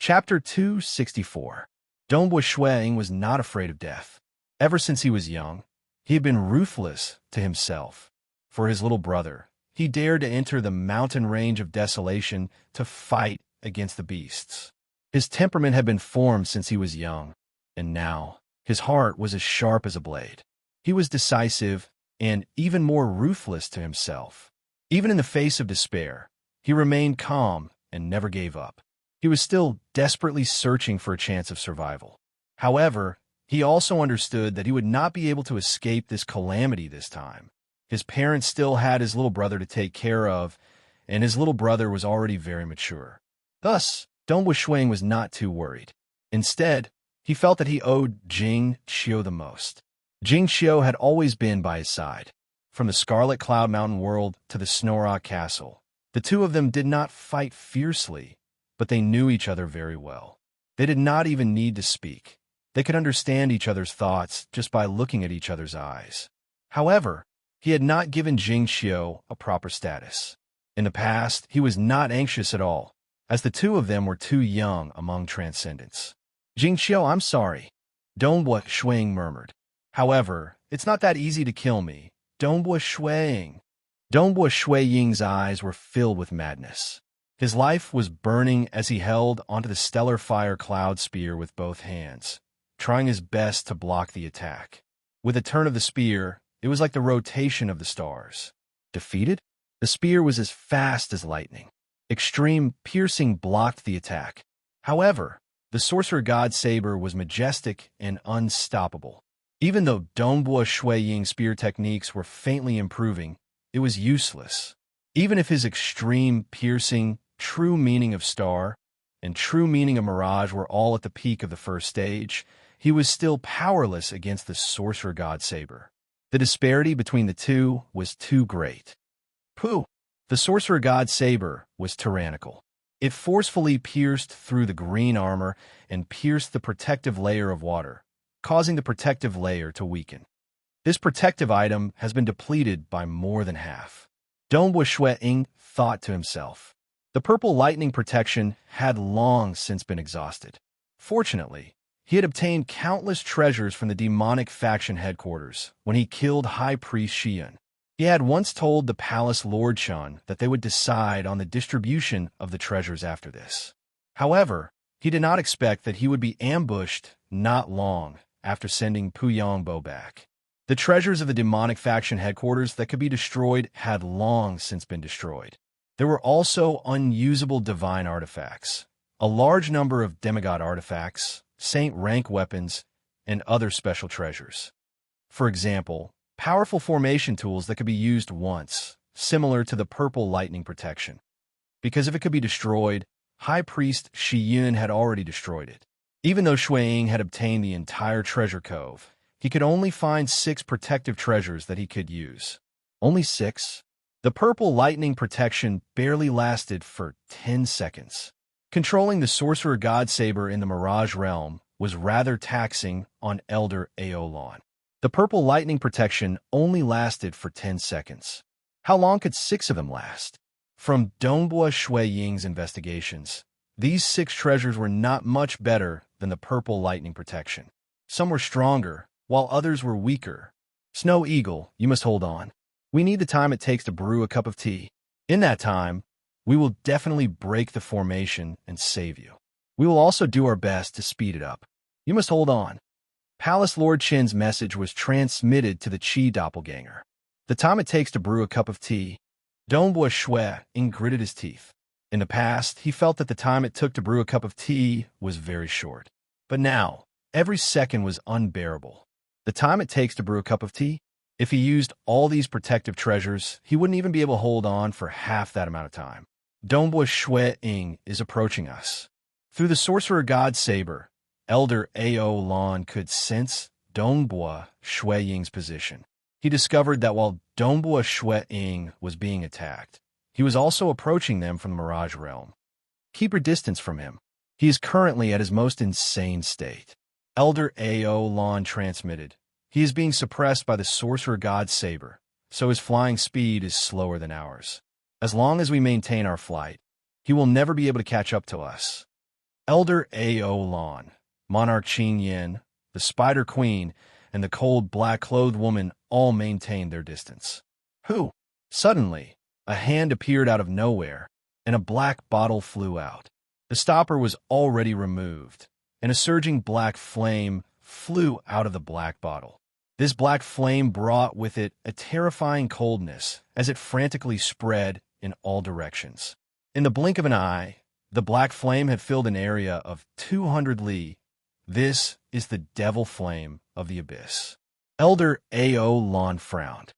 Chapter 264. Dongbua Shuang was not afraid of death. Ever since he was young, he had been ruthless to himself. For his little brother, he dared to enter the mountain range of desolation to fight against the beasts. His temperament had been formed since he was young, and now his heart was as sharp as a blade. He was decisive and even more ruthless to himself. Even in the face of despair, he remained calm and never gave up. He was still desperately searching for a chance of survival. However, he also understood that he would not be able to escape this calamity this time. His parents still had his little brother to take care of, and his little brother was already very mature. Thus, Dongbua Shuang was not too worried. Instead, he felt that he owed Jing Qiu the most. Jing Qiu had always been by his side. From the Scarlet Cloud Mountain world to the Snorrock Castle, the two of them did not fight fiercely, but they knew each other very well. They did not even need to speak. They could understand each other's thoughts just by looking at each other's eyes. However, he had not given Jing Qiu a proper status. In the past, he was not anxious at all, as the two of them were too young among transcendents. Jing Qiu, I'm sorry, Dongbua Shuang murmured. However, it's not that easy to kill me, Dongbua Shuang. Dongbua Shuang's eyes were filled with madness. His life was burning as he held onto the stellar fire cloud spear with both hands, trying his best to block the attack. With a turn of the spear, it was like the rotation of the stars. Defeated? The spear was as fast as lightning. Extreme piercing blocked the attack. However, the sorcerer god saber was majestic and unstoppable. Even though Dongbua Shuang's spear techniques were faintly improving, it was useless. Even if his extreme piercing, true meaning of star, and true meaning of mirage were all at the peak of the first stage, he was still powerless against the sorcerer god saber. The disparity between the two was too great. Pooh! The sorcerer god saber was tyrannical. It forcefully pierced through the green armor and pierced the protective layer of water, causing the protective layer to weaken. This protective item has been depleted by more than half. Dongbua Shuang thought to himself. The purple lightning protection had long since been exhausted. Fortunately, he had obtained countless treasures from the demonic faction headquarters when he killed High Priest Xian. He had once told the palace Lord Chun that they would decide on the distribution of the treasures after this. However, he did not expect that he would be ambushed not long after sending Pu Yongbo back. The treasures of the demonic faction headquarters that could be destroyed had long since been destroyed. There were also unusable divine artifacts, a large number of demigod artifacts, saint rank weapons, and other special treasures. For example, powerful formation tools that could be used once, similar to the purple lightning protection. Because if it could be destroyed, High Priest Xian had already destroyed it. Even though Shuang had obtained the entire treasure cove, he could only find 6 protective treasures that he could use. Only 6? The purple lightning protection barely lasted for 10 seconds. Controlling the sorcerer god saber in the Mirage realm was rather taxing on Elder Aolon. The purple lightning protection only lasted for 10 seconds. How long could 6 of them last? From Dongbua Shuang's investigations, these 6 treasures were not much better than the purple lightning protection. Some were stronger, while others were weaker. Snow Eagle, you must hold on. We need the time it takes to brew a cup of tea. In that time, we will definitely break the formation and save you. We will also do our best to speed it up. You must hold on. Palace Lord Qin's message was transmitted to the Qi doppelganger. The time it takes to brew a cup of tea. Dongbua Shuang gritted his teeth. In the past, he felt that the time it took to brew a cup of tea was very short. But now, every second was unbearable. The time it takes to brew a cup of tea? If he used all these protective treasures, he wouldn't even be able to hold on for half that amount of time. Dongbua Shuang is approaching us. Through the sorcerer god saber, Elder Aolon could sense Dongbua Shuang's position. He discovered that while Dongbua Shuang was being attacked, he was also approaching them from the Mirage realm. Keep your distance from him. He is currently at his most insane state. Elder Aolon transmitted. He is being suppressed by the sorcerer god saber, so his flying speed is slower than ours. As long as we maintain our flight, he will never be able to catch up to us. Elder Ao Lan, Monarch Qing Yin, the Spider Queen, and the cold black-clothed woman all maintained their distance. Who? Suddenly, a hand appeared out of nowhere, and a black bottle flew out. The stopper was already removed, and a surging black flame flew out of the black bottle. This black flame brought with it a terrifying coldness as it frantically spread in all directions. In the blink of an eye, the black flame had filled an area of 200 li. This is the devil flame of the abyss. Elder Ao Lan frowned.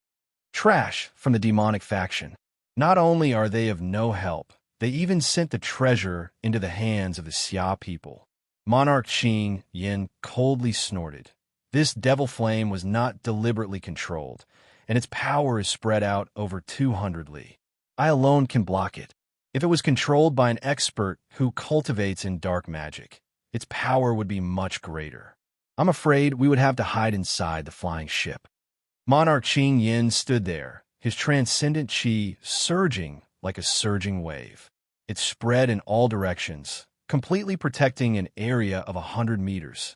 Trash from the demonic faction. Not only are they of no help, they even sent the treasure into the hands of the Xia people. Monarch Qing Yin coldly snorted. This devil flame was not deliberately controlled, and its power is spread out over 200 li. I alone can block it. If it was controlled by an expert who cultivates in dark magic, its power would be much greater. I'm afraid we would have to hide inside the flying ship. Monarch Qing Yin stood there, his transcendent qi surging like a surging wave. It spread in all directions, completely protecting an area of 100 meters.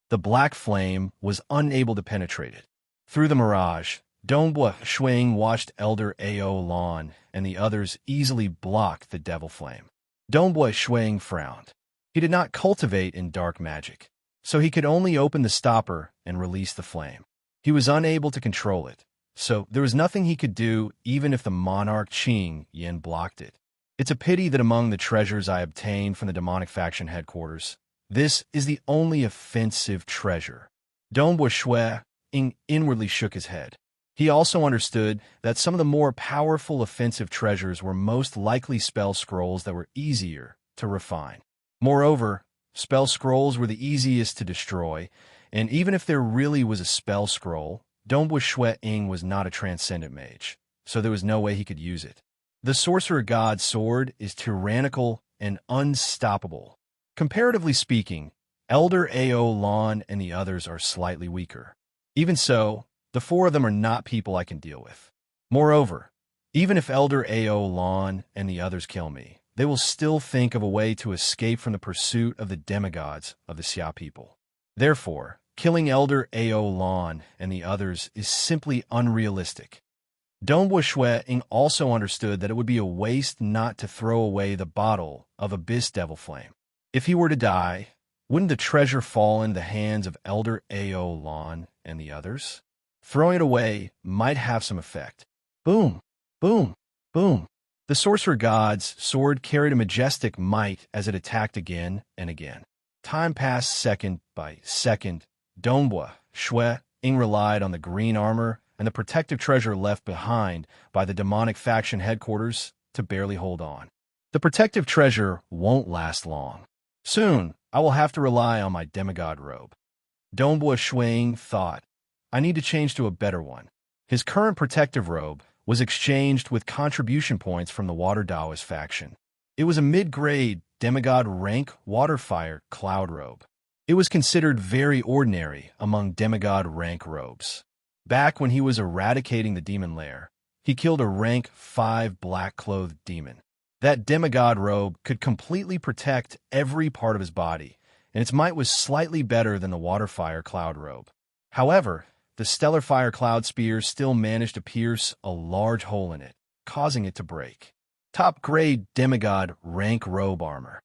The black flame was unable to penetrate it. Through the mirage, Dongbua Shuang watched Elder Ao Lan and the others easily block the devil flame. Dongbua Shuang frowned. He did not cultivate in dark magic, so he could only open the stopper and release the flame. He was unable to control it, so there was nothing he could do even if the Monarch Qing Yin blocked it. It's a pity that among the treasures I obtained from the demonic faction headquarters, this is the only offensive treasure. Dongbua Shuang inwardly shook his head. He also understood that some of the more powerful offensive treasures were most likely spell scrolls that were easier to refine. Moreover, spell scrolls were the easiest to destroy, and even if there really was a spell scroll, Dongbua Shuang was not a transcendent mage, so there was no way he could use it. The Sorcerer God's sword is tyrannical and unstoppable. Comparatively speaking, Elder Ao Lan and the others are slightly weaker. Even so, the four of them are not people I can deal with. Moreover, even if Elder Ao Lan and the others kill me, they will still think of a way to escape from the pursuit of the demigods of the Xia people. Therefore, killing Elder Ao Lan and the others is simply unrealistic. Dongbua Shuang also understood that it would be a waste not to throw away the bottle of Abyss Devil Flame. If he were to die, wouldn't the treasure fall in the hands of Elder Ao Lan and the others? Throwing it away might have some effect. Boom, boom, boom. The Sorcerer God's sword carried a majestic might as it attacked again and again. Time passed second by second. Dongbua Shuang relied on the green armor and the protective treasure left behind by the demonic faction headquarters to barely hold on. The protective treasure won't last long. Soon, I will have to rely on my demigod robe. Dongbua Shuang thought, I need to change to a better one. His current protective robe was exchanged with contribution points from the Water Taoist faction. It was a mid-grade demigod rank waterfire cloud robe. It was considered very ordinary among demigod rank robes. Back when he was eradicating the demon lair, he killed a rank 5 black-clothed demon. That demigod robe could completely protect every part of his body, and its might was slightly better than the waterfire cloud robe. However, the stellar fire cloud spear still managed to pierce a large hole in it, causing it to break. Top-grade demigod rank robe armor.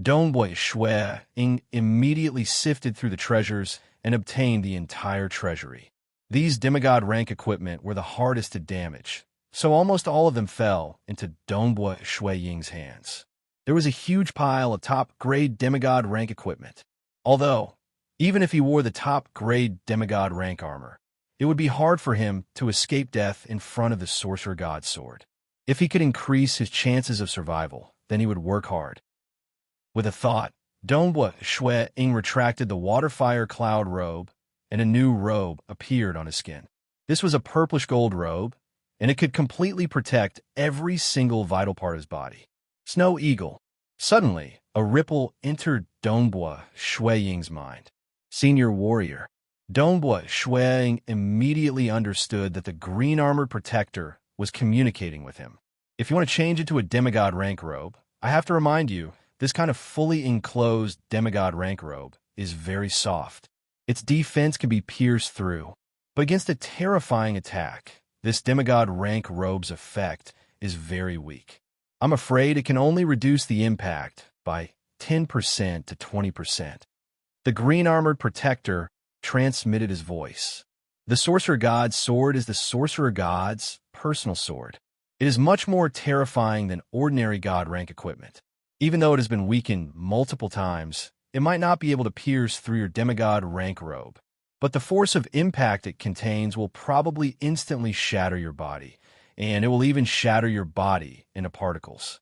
Dongbua Shuang immediately sifted through the treasures and obtained the entire treasury. These demigod rank equipment were the hardest to damage, so almost all of them fell into Dongbua Shuang's hands. There was a huge pile of top-grade demigod rank equipment. Although, even if he wore the top-grade demigod rank armor, it would be hard for him to escape death in front of the Sorcerer God's sword. If he could increase his chances of survival, then he would work hard. With a thought, Dongbua Shuang retracted the waterfire cloud robe, and a new robe appeared on his skin. This was a purplish gold robe, and it could completely protect every single vital part of his body. Snow Eagle. Suddenly, a ripple entered Dongbua Shuang's mind. Senior warrior. Dongbua Shuang immediately understood that the green armored protector was communicating with him. If you want to change it to a demigod rank robe, I have to remind you this kind of fully enclosed demigod rank robe is very soft. Its defense can be pierced through. But against a terrifying attack, this demigod rank robe's effect is very weak. I'm afraid it can only reduce the impact by 10% to 20%. The green armored protector transmitted his voice. The sorcerer god's sword is the sorcerer god's personal sword. It is much more terrifying than ordinary god rank equipment. Even though it has been weakened multiple times, it might not be able to pierce through your demigod rank robe. But the force of impact it contains will probably instantly shatter your body, and it will even shatter your body into particles.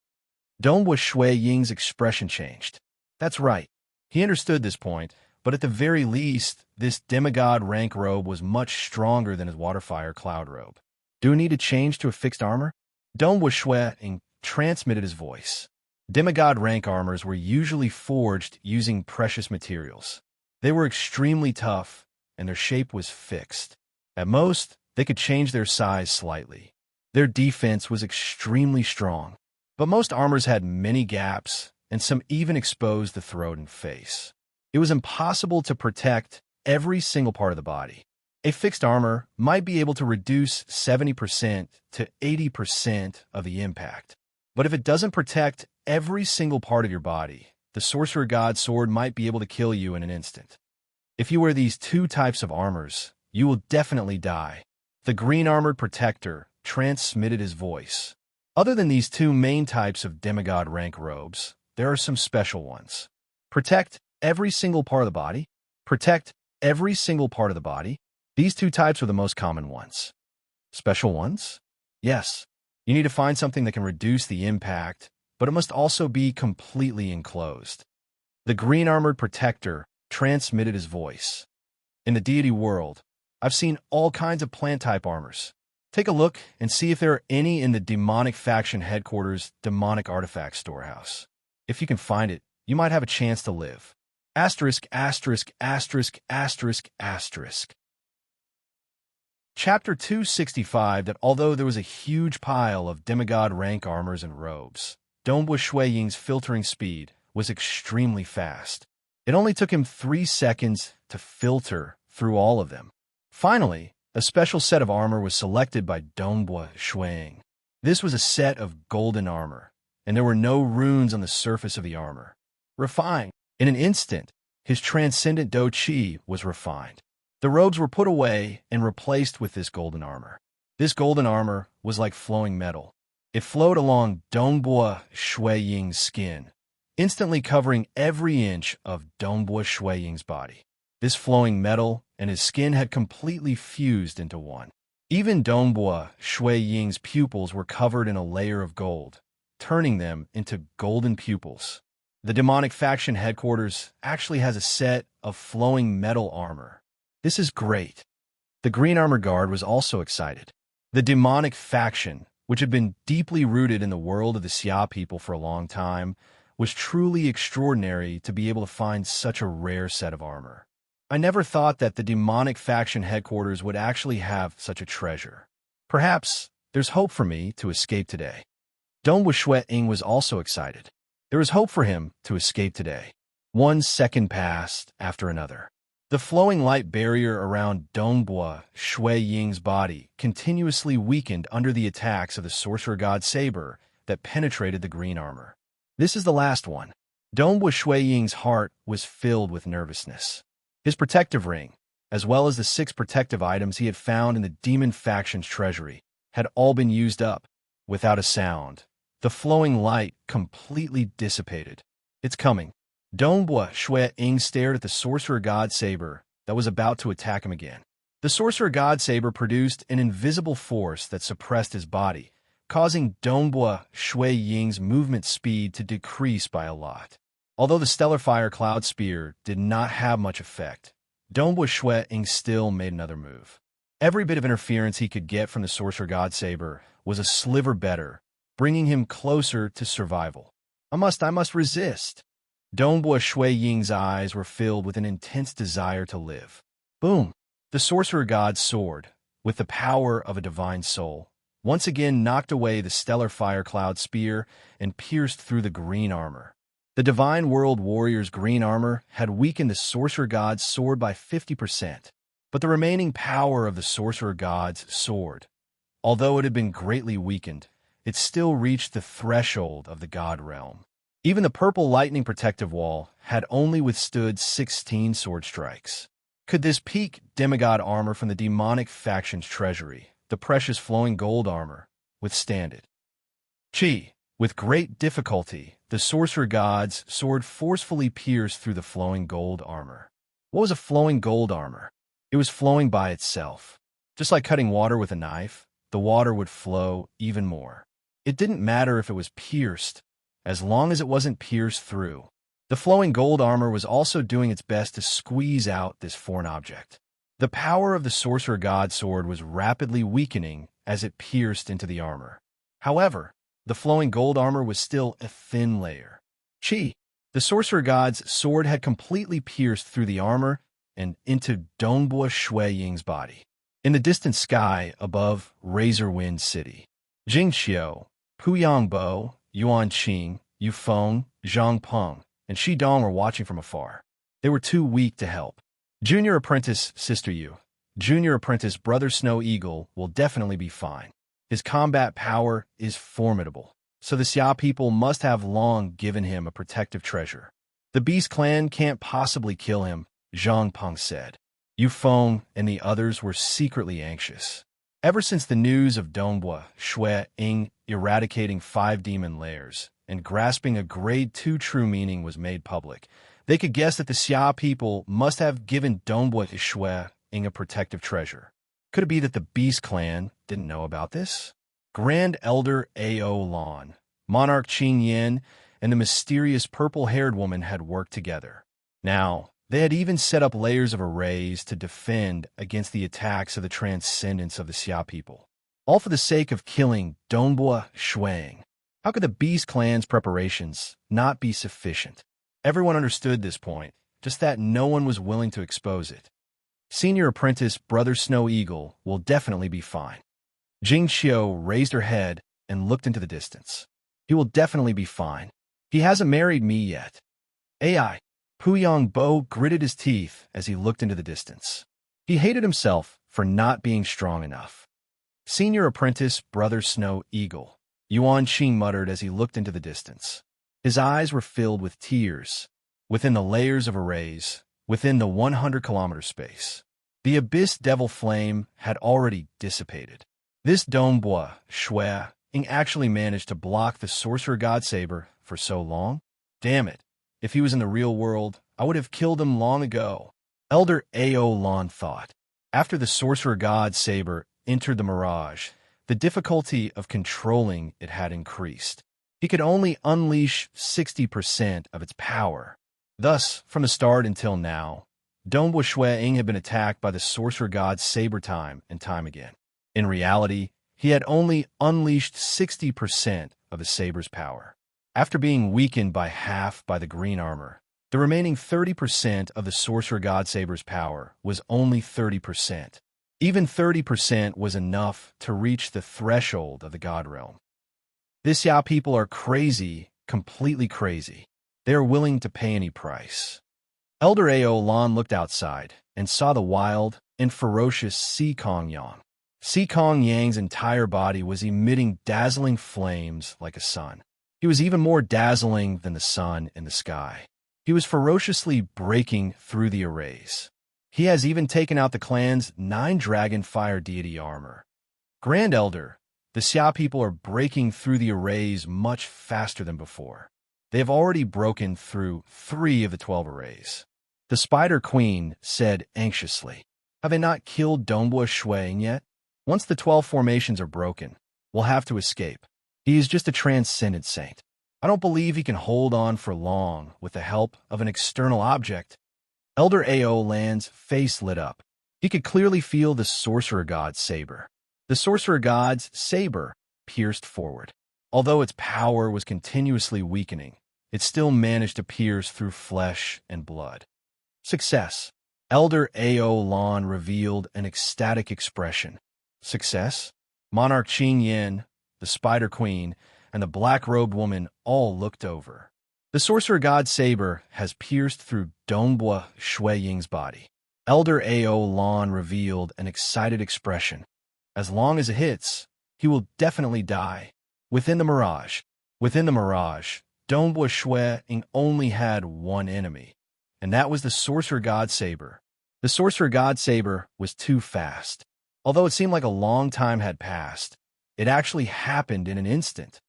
Donghua Shui Ying's expression changed. That's right. He understood this point, but at the very least, this demigod rank robe was much stronger than his waterfire cloud robe. Do we need to change to a fixed armor? Donghua Shui Ying transmitted his voice. Demigod rank armors were usually forged using precious materials. They were extremely tough, and their shape was fixed. At most, they could change their size slightly. Their defense was extremely strong, but most armors had many gaps, and some even exposed the throat and face. It was impossible to protect every single part of the body. A fixed armor might be able to reduce 70% to 80% of the impact. But if it doesn't protect every single part of your body, the sorcerer god's sword might be able to kill you in an instant. If you wear these two types of armors, you will definitely die. The green armored protector transmitted his voice. Other than these two main types of demigod rank robes, there are some special ones. Protect every single part of the body. Protect every single part of the body. These two types are the most common ones. Special ones? Yes. You need to find something that can reduce the impact, but it must also be completely enclosed. The green armored protector transmitted his voice. In the deity world, I've seen all kinds of plant-type armors. Take a look and see if there are any in the demonic faction headquarters' demonic artifact storehouse. If you can find it, you might have a chance to live. Asterisk, asterisk, asterisk, asterisk, asterisk. Chapter 265 that although there was a huge pile of demigod rank armors and robes, Donghua Shui Ying's filtering speed was extremely fast. It only took him 3 seconds to filter through all of them. Finally, a special set of armor was selected by Donghua Shui Ying. This was a set of golden armor, and there were no runes on the surface of the armor. Refined. In an instant, his transcendent Do Chi was refined. The robes were put away and replaced with this golden armor. This golden armor was like flowing metal. It flowed along Donghua Shui Ying's skin, instantly covering every inch of Donghua Shui Ying's body. This flowing metal and his skin had completely fused into one. Even Donghua Shui Ying's pupils were covered in a layer of gold, turning them into golden pupils. The demonic faction headquarters actually has a set of flowing metal armor. This is great. The Green Armor Guard was also excited. The demonic faction, which had been deeply rooted in the world of the Xia people for a long time, was truly extraordinary to be able to find such a rare set of armor. I never thought that the demonic faction headquarters would actually have such a treasure. Perhaps there's hope for me to escape today. Donghua Shui Ying was also excited. There was hope for him to escape today. 1 second passed after another. The flowing light barrier around Donghua Shui Ying's body continuously weakened under the attacks of the sorcerer god Saber that penetrated the green armor. This is the last one. Donghua Shui Ying's heart was filled with nervousness. His protective ring, as well as the 6 protective items he had found in the demon faction's treasury, had all been used up. Without a sound, the flowing light completely dissipated. It's coming. Donghua Shui Ying stared at the sorcerer god Saber that was about to attack him again. The sorcerer god Saber produced an invisible force that suppressed his body, causing Donghua Shui Ying's movement speed to decrease by a lot. Although the Stellar Fire Cloud Spear did not have much effect, Donghua Shui Ying still made another move. Every bit of interference he could get from the sorcerer god Saber was a sliver better, bringing him closer to survival. I must resist. Donghua Shui Ying's eyes were filled with an intense desire to live. Boom! The sorcerer god's sword, with the power of a divine soul, once again knocked away the Stellar Fire Cloud Spear and pierced through the green armor. The Divine World Warrior's green armor had weakened the Sorcerer God's sword by 50%, but the remaining power of the Sorcerer God's sword, although it had been greatly weakened, it still reached the threshold of the God realm. Even the purple lightning protective wall had only withstood 16 sword strikes. Could this peak demigod armor from the demonic faction's treasury, the precious flowing gold armor, withstand it? With great difficulty, the Sorcerer God's sword forcefully pierced through the flowing gold armor. What was a flowing gold armor? It was flowing by itself. Just like cutting water with a knife, the water would flow even more. It didn't matter if it was pierced, as long as it wasn't pierced through. The flowing gold armor was also doing its best to squeeze out this foreign object. The power of the Sorcerer God's sword was rapidly weakening as it pierced into the armor. However, the flowing gold armor was still a thin layer. The Sorcerer God's sword had completely pierced through the armor and into Dongbua Shui Ying's body. In the distant sky above Razor Wind City, Jing Xiao, Puyang Bo, Yuan Qing, Yufeng, Zhang Peng, and Shi Dong were watching from afar. They were too weak to help. Junior Apprentice Sister Yu, Junior Apprentice Brother Snow Eagle will definitely be fine. His combat power is formidable, so the Xia people must have long given him a protective treasure. The Beast Clan can't possibly kill him, Zhang Peng said. Yufeng and the others were secretly anxious. Ever since the news of Dongbua Shui Ying eradicating 5 demon lairs and grasping a grade 2 true meaning was made public, they could guess that the Xia people must have given Dongbua Shui Ying a protective treasure. Could it be that the Beast Clan didn't know about this? Grand Elder Ao Lan, Monarch Qing Yin, and the mysterious purple-haired woman had worked together. Now, they had even set up layers of arrays to defend against the attacks of the transcendence of the Xia people, all for the sake of killing Dongbua Shui Ying. How could the Beast Clan's preparations not be sufficient? Everyone understood this point, just that no one was willing to expose it. Senior Apprentice Brother Snow Eagle will definitely be fine. Jing Xiao raised her head and looked into the distance. He will definitely be fine. He hasn't married me yet. AI. Puyang Bo gritted his teeth as he looked into the distance. He hated himself for not being strong enough. Senior Apprentice Brother Snow Eagle, Yuan Qing muttered as he looked into the distance. His eyes were filled with tears. Within the layers of arrays, within the 100-kilometer space, the Abyss Devil Flame had already dissipated. This Dongbua Shui Ying actually managed to block the Sorcerer God Saber for so long? Damn it. If he was in the real world, I would have killed him long ago. Elder Ao Lan thought. After the Sorcerer God Saber entered the Mirage, the difficulty of controlling it had increased. He could only unleash 60% of its power. Thus, from the start until now, Dongbua Shui Ying had been attacked by the Sorcerer God's Saber time and time again. In reality, he had only unleashed 60% of the Saber's power. After being weakened by half by the green armor, the remaining 30% of the Sorcerer God Saber's power was only 30%. Even 30% was enough to reach the threshold of the God realm. This Xia people are crazy, completely crazy. They are willing to pay any price. Elder Ao Lan looked outside and saw the wild and ferocious Si Kong Yang. Si Kong Yang's entire body was emitting dazzling flames like a sun. He was even more dazzling than the sun in the sky. He was ferociously breaking through the arrays. He has even taken out the clan's 9-dragon fire deity armor. Grand Elder, the Xia people are breaking through the arrays much faster than before. They have already broken through 3 of the 12 arrays. The Spider Queen said anxiously, "Have they not killed Dongbua Shui Ying yet? Once the 12 formations are broken, we'll have to escape. He is just a transcendent saint. I don't believe he can hold on for long with the help of an external object." Elder Ao Lan's face lit up. He could clearly feel the Sorcerer God's saber. The Sorcerer God's saber pierced forward. Although its power was continuously weakening, it still managed to pierce through flesh and blood. Success. Elder Ao Lan revealed an ecstatic expression. Success? Monarch Qing Yin, the Spider Queen, and the black-robed woman all looked over. The sorcerer god's saber has pierced through Dongbua Shui Ying's body. Elder Ao Lan revealed an excited expression. As long as it hits, he will definitely die. Within the mirage, Dongbua Shui Ying only had one enemy, and that was the sorcerer god's saber. The sorcerer god's saber was too fast. Although it seemed like a long time had passed, it actually happened in an instant.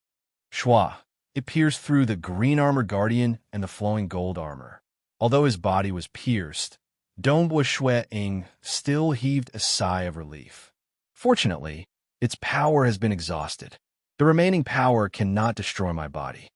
Schwa! It pierced through the green armor guardian and the flowing gold armor. Although his body was pierced, Dongbua Shui Ying still heaved a sigh of relief. Fortunately, its power has been exhausted. The remaining power cannot destroy my body.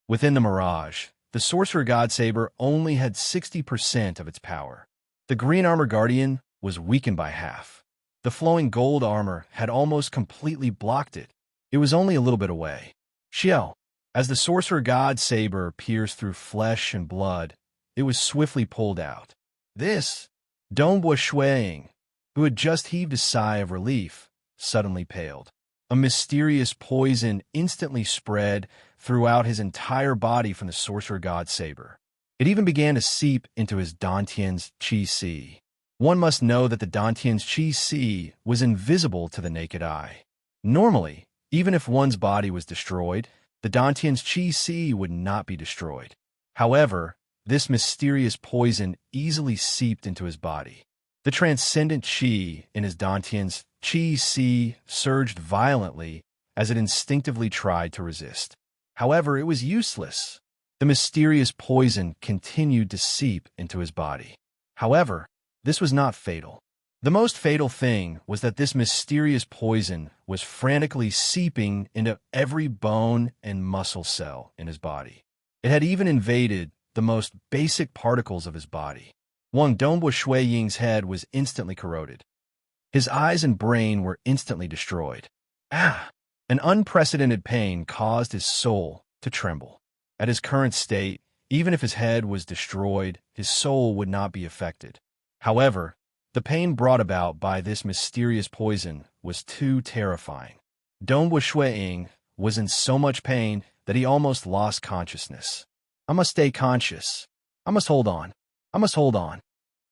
Within the mirage, the sorcerer god saber only had 60% of its power. The green armor guardian was weakened by half. The flowing gold armor had almost completely blocked it. It was only a little bit away. Xiao. As the sorcerer god's saber pierced through flesh and blood, it was swiftly pulled out. This, Dongbua Shui Ying, who had just heaved a sigh of relief, suddenly paled. A mysterious poison instantly spread throughout his entire body from the sorcerer god's saber. It even began to seep into his Dantian's Qi Si. One must know that the Dantian's Qi Si was invisible to the naked eye. Normally, even if one's body was destroyed, the Dantian's Qi Si would not be destroyed. However, this mysterious poison easily seeped into his body. The transcendent Qi in his Dantian's Qi Si surged violently as it instinctively tried to resist. However, it was useless. The mysterious poison continued to seep into his body. However, this was not fatal. The most fatal thing was that this mysterious poison was frantically seeping into every bone and muscle cell in his body. It had even invaded the most basic particles of his body. Wang Dongbua Shui Ying's head was instantly corroded. His eyes and brain were instantly destroyed. Ah! An unprecedented pain caused his soul to tremble. At his current state, even if his head was destroyed, his soul would not be affected. However, the pain brought about by this mysterious poison was too terrifying. Dongbua Shui Ying was in so much pain that he almost lost consciousness. I must stay conscious. I must hold on. I must hold on.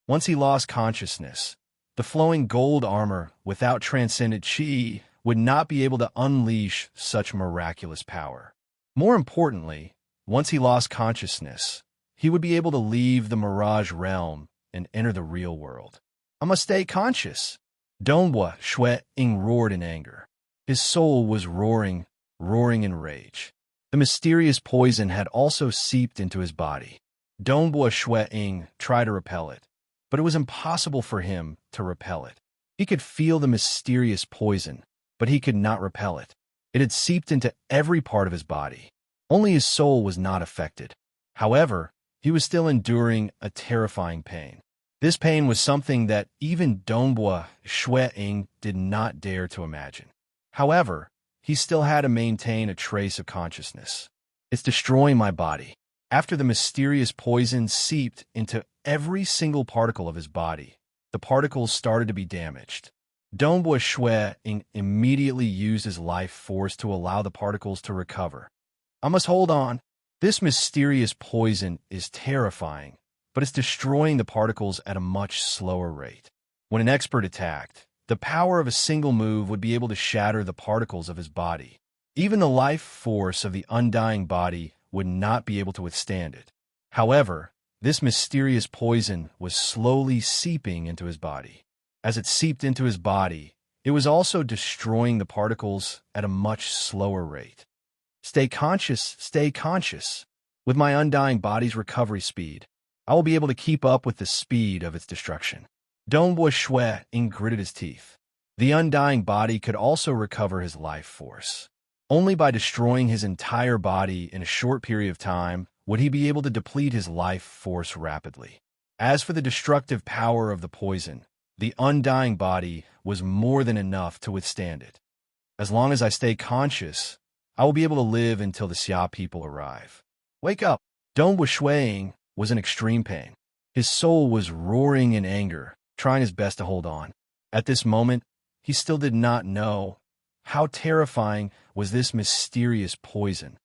Once he lost consciousness, the flowing gold armor without transcendent Qi would not be able to unleash such miraculous power. More importantly, once he lost consciousness, he would be able to leave the mirage realm and enter the real world. I must stay conscious. Dongbua Shui Ying roared in anger. His soul was roaring in rage. The mysterious poison had also seeped into his body. Dongbua Shui Ying tried to repel it, but it was impossible for him to repel it. He could feel the mysterious poison, but he could not repel it. It had seeped into every part of his body. Only his soul was not affected. However, he was still enduring a terrifying pain. This pain was something that even Dongbua Shui Ying did not dare to imagine. However, he still had to maintain a trace of consciousness. It's destroying my body. After the mysterious poison seeped into every single particle of his body, the particles started to be damaged. Dongbua Shui Ying immediately used his life force to allow the particles to recover. I must hold on. This mysterious poison is terrifying, but it's destroying the particles at a much slower rate. When an expert attacked, the power of a single move would be able to shatter the particles of his body. Even the life force of the undying body would not be able to withstand it. However, this mysterious poison was slowly seeping into his body. As it seeped into his body, it was also destroying the particles at a much slower rate. Stay conscious, stay conscious. With my undying body's recovery speed, I will be able to keep up with the speed of its destruction. Dongbua Shui Ying gritted his teeth. The undying body could also recover his life force. Only by destroying his entire body in a short period of time would he be able to deplete his life force rapidly. As for the destructive power of the poison, the undying body was more than enough to withstand it. As long as I stay conscious, I will be able to live until the Xia people arrive. Wake up! Dongbua Shui Ying was in extreme pain. His soul was roaring in anger, trying his best to hold on. At this moment, he still did not know how terrifying was this mysterious poison.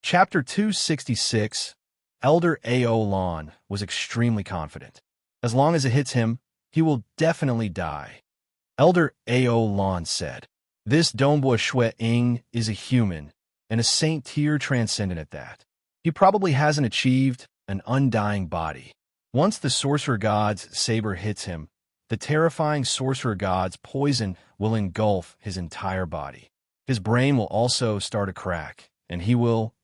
Chapter 266. Elder Ao Lon was extremely confident. As long as it hits him, he will definitely die. Elder Ao Lon said, "This Dongbua Shui Ying is a human, and a saint tier transcendent at that. He probably hasn't achieved an undying body. Once the Sorcerer God's saber hits him, the terrifying Sorcerer God's poison will engulf his entire body. His brain will also start to crack, and he will,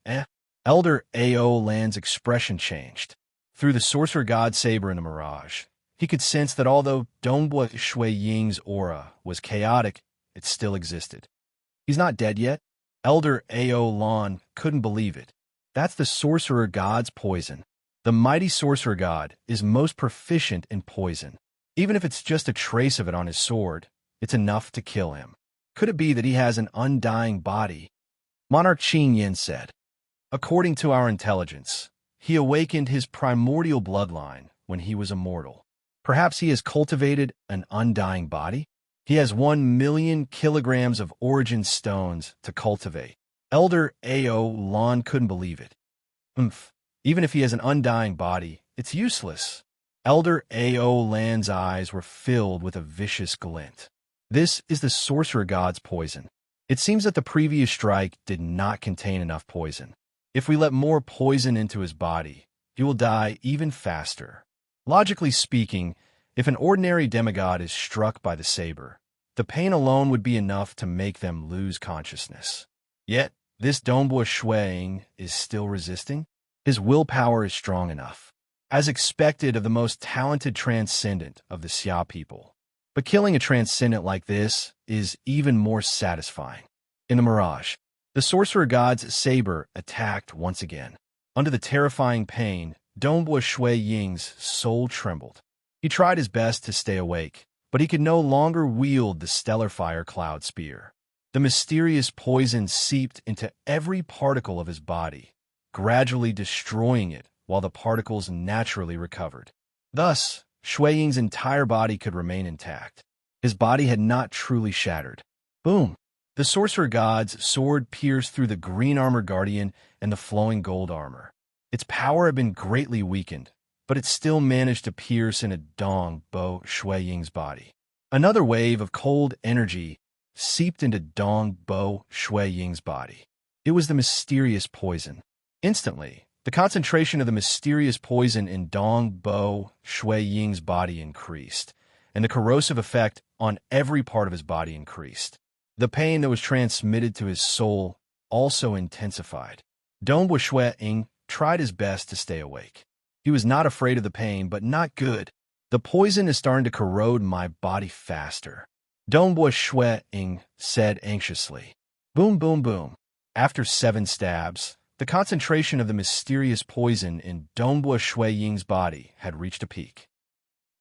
Elder Ao Lan's expression changed. Through the Sorcerer God's saber in the mirage, he could sense that although Dongbua Shui Ying's aura was chaotic, it still existed. He's not dead yet? Elder Ao Lon couldn't believe it. That's the Sorcerer God's poison. The mighty Sorcerer God is most proficient in poison. Even if it's just a trace of it on his sword, it's enough to kill him. Could it be that he has an undying body? Monarch Yin said, "According to our intelligence, he awakened his primordial bloodline when he was immortal. Perhaps he has cultivated an undying body? He has 1,000,000 kilograms of origin stones to cultivate." Elder Ao Lon couldn't believe it. Even if he has an undying body, it's useless. Elder Ao Lan's eyes were filled with a vicious glint. This is the Sorcerer God's poison. It seems that the previous strike did not contain enough poison. If we let more poison into his body, he will die even faster. Logically speaking, if an ordinary demigod is struck by the saber, the pain alone would be enough to make them lose consciousness. Yet, this Dongbua Shui Ying is still resisting. His willpower is strong enough, as expected of the most talented transcendent of the Xia people. But killing a transcendent like this is even more satisfying. In the mirage, the Sorcerer God's saber attacked once again. Under the terrifying pain, Dongbua Shui Ying's soul trembled. He tried his best to stay awake, but he could no longer wield the stellar fire cloud spear. The mysterious poison seeped into every particle of his body, gradually destroying it while the particles naturally recovered. Thus, Shui Ying's entire body could remain intact. His body had not truly shattered. Boom! The Sorcerer God's sword pierced through the green armor guardian and the flowing gold armor. Its power had been greatly weakened, but it still managed to pierce into Dongbua Shui Ying's body. Another wave of cold energy seeped into Dongbua Shui Ying's body. It was the mysterious poison. Instantly, the concentration of the mysterious poison in Dongbua Shui Ying's body increased, and the corrosive effect on every part of his body increased. The pain that was transmitted to his soul also intensified. Dongbua Shui Ying tried his best to stay awake. He was not afraid of the pain, but not good. The poison is starting to corrode my body faster. Dongbua Shui Ying said anxiously. Boom, boom, boom. After 7 stabs, the concentration of the mysterious poison in Dongbua Shui Ying's body had reached a peak.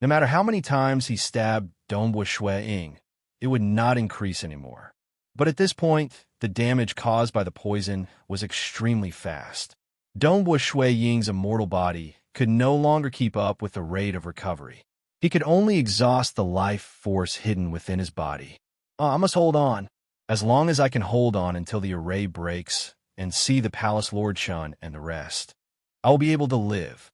No matter how many times he stabbed Dongbua Shui Ying, it would not increase anymore. But at this point, the damage caused by the poison was extremely fast. Dongbua Shui Ying's immortal body could no longer keep up with the rate of recovery. He could only exhaust the life force hidden within his body. I must hold on. As long as I can hold on until the array breaks and see the Palace Lord Shun and the rest, I will be able to live.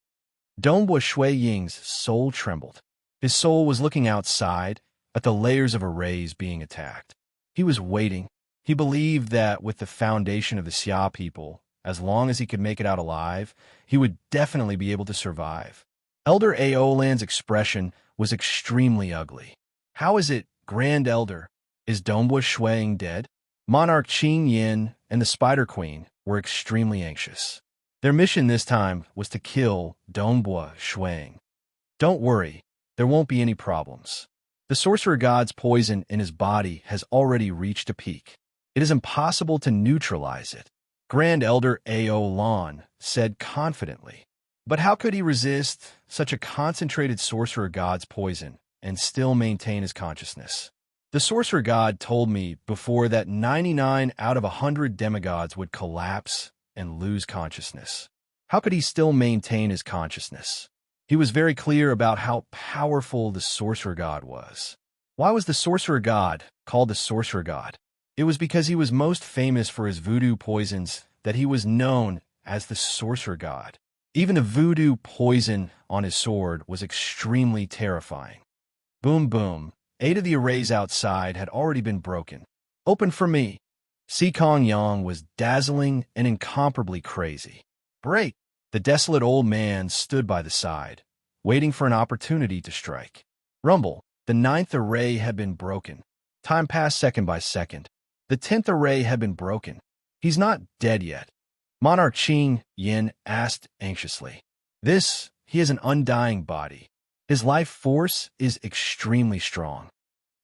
Dongbua Shui Ying's soul trembled. His soul was looking outside at the layers of arrays being attacked. He was waiting. He believed that with the foundation of the Xia people, as long as he could make it out alive, he would definitely be able to survive. Elder Aolan's expression was extremely ugly. How is it, Grand Elder? Is Dongbua Shui Ying dead? Monarch Qing Yin and the Spider Queen were extremely anxious. Their mission this time was to kill Dongbua Shui Ying. Don't worry, there won't be any problems. The Sorcerer God's poison in his body has already reached a peak. It is impossible to neutralize it. Grand Elder Ao Lon said confidently. But how could he resist such a concentrated Sorcerer God's poison and still maintain his consciousness? The Sorcerer God told me before that 99 out of 100 demigods would collapse and lose consciousness. How could he still maintain his consciousness? He was very clear about how powerful the Sorcerer God was. Why was the Sorcerer God called the Sorcerer God? It was because he was most famous for his voodoo poisons that he was known as the sorcerer god. Even the voodoo poison on his sword was extremely terrifying. Boom, boom. 8 of the arrays outside had already been broken. Open for me. Kong Yang was dazzling and incomparably crazy. Break! The desolate old man stood by the side, waiting for an opportunity to strike. Rumble! The 9th array had been broken. Time passed second by second. The 10th array had been broken. He's not dead yet. Monarch Ying asked anxiously. He has an undying body. His life force is extremely strong.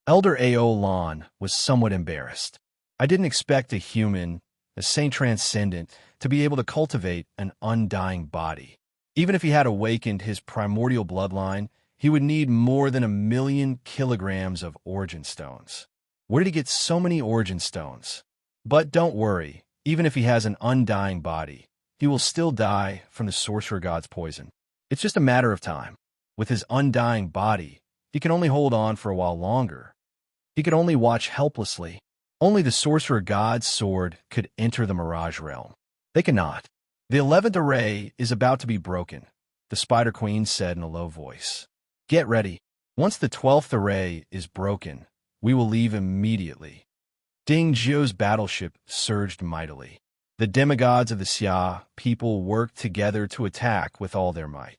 Elder Ao Lan was somewhat embarrassed. I didn't expect a human, a saint transcendent, to be able to cultivate an undying body. Even if he had awakened his primordial bloodline, he would need more than 1,000,000 kilograms of origin stones. Where did he get so many origin stones? But don't worry, even if he has an undying body, he will still die from the sorcerer god's poison. It's just a matter of time. With his undying body, he can only hold on for a while longer. He could only watch helplessly. Only the sorcerer god's sword could enter the mirage realm. They cannot. The 11th array is about to be broken, the Spider Queen said in a low voice. Get ready. Once the 12th array is broken, we will leave immediately. Ding Zhou's battleship surged mightily. The demigods of the Xia people worked together to attack with all their might.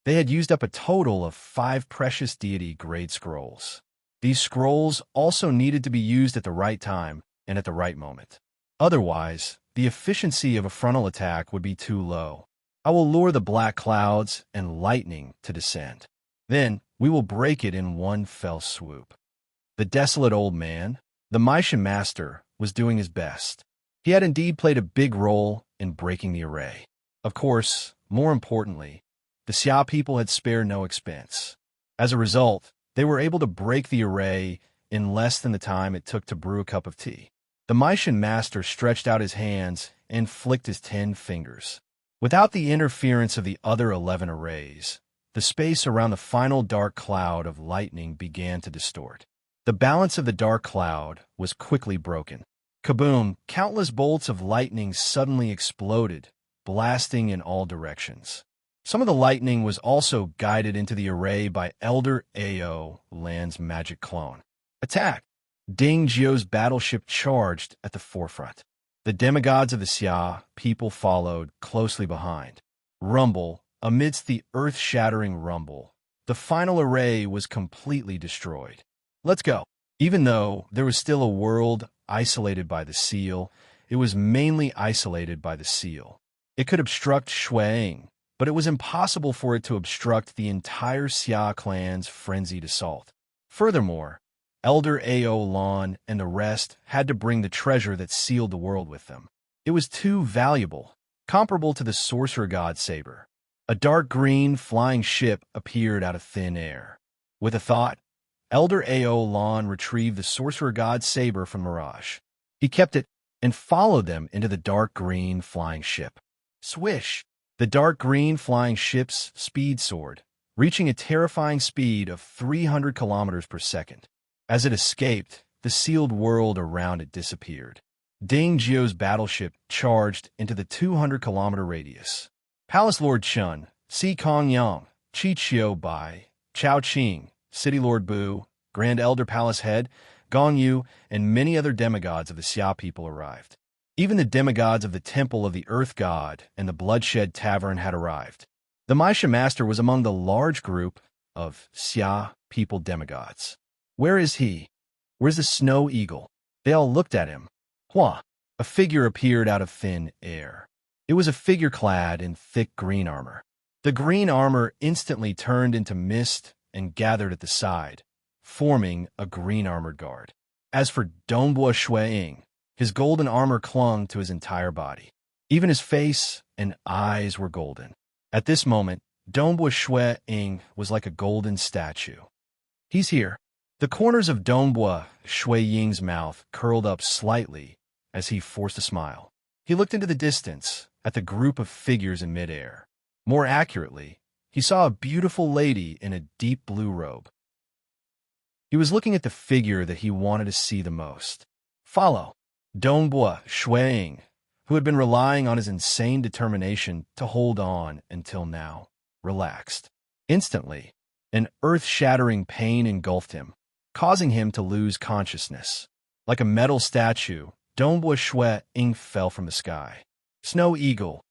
They had used up a total of 5 precious deity-grade scrolls. These scrolls also needed to be used at the right time and at the right moment. Otherwise, the efficiency of a frontal attack would be too low. I will lure the black clouds and lightning to descend. Then, we will break it in one fell swoop. The desolate old man, the Maishan master, was doing his best. He had indeed played a big role in breaking the array. Of course, more importantly, the Xia people had spared no expense. As a result, they were able to break the array in less than the time it took to brew a cup of tea. The Maishan master stretched out his hands and flicked his 10 fingers. Without the interference of the other 11 arrays, the space around the final dark cloud of lightning began to distort. The balance of the dark cloud was quickly broken. Kaboom! Countless bolts of lightning suddenly exploded, blasting in all directions. Some of the lightning was also guided into the array by Elder Ao Lan's magic clone. Attack! Ding Zhou's battleship charged at the forefront. The demigods of the Xia people followed closely behind. Rumble! Amidst the earth-shattering rumble, the final array was completely destroyed. Let's go! Even though there was still a world isolated by the seal, it was mainly isolated by the seal. It could obstruct Shuang, but it was impossible for it to obstruct the entire Xia clan's frenzied assault. Furthermore, Elder Ao Lan and the rest had to bring the treasure that sealed the world with them. It was too valuable, comparable to the sorcerer god saber. A dark green flying ship appeared out of thin air. With a thought, Elder Ao Lan retrieved the sorcerer god's saber from Mirage. He kept it and followed them into the dark green flying ship. Swish! The dark green flying ship's speed soared, reaching a terrifying speed of 300 kilometers per second. As it escaped, the sealed world around it disappeared. Ding Zhou's battleship charged into the 200-kilometer radius. Palace Lord Chun, Kong Yang, Chi Chiu Bai, Chao Qing, City Lord Bu, Grand Elder Palace Head, Gong Yu, and many other demigods of the Xia people arrived. Even the demigods of the Temple of the Earth God and the Bloodshed Tavern had arrived. The Maisha Master was among the large group of Xia people demigods. Where is he? Where's the Snow Eagle? They all looked at him. Hua! A figure appeared out of thin air. It was a figure clad in thick green armor. The green armor instantly turned into mist and gathered at the side, forming a green-armored guard. As for Dongbua Shuang, his golden armor clung to his entire body. Even his face and eyes were golden. At this moment, Dongbua Shuang was like a golden statue. He's here. The corners of Dongbua Shuang's mouth curled up slightly as he forced a smile. He looked into the distance at the group of figures in midair. More accurately, he saw a beautiful lady in a deep blue robe. He was looking at the figure that he wanted to see the most. Follow. Dongbua Shuang who had been relying on his insane determination to hold on until now, relaxed. Instantly, an earth-shattering pain engulfed him, causing him to lose consciousness. Like a metal statue, Dongbua Shui Ying fell from the sky. Snow Eagle,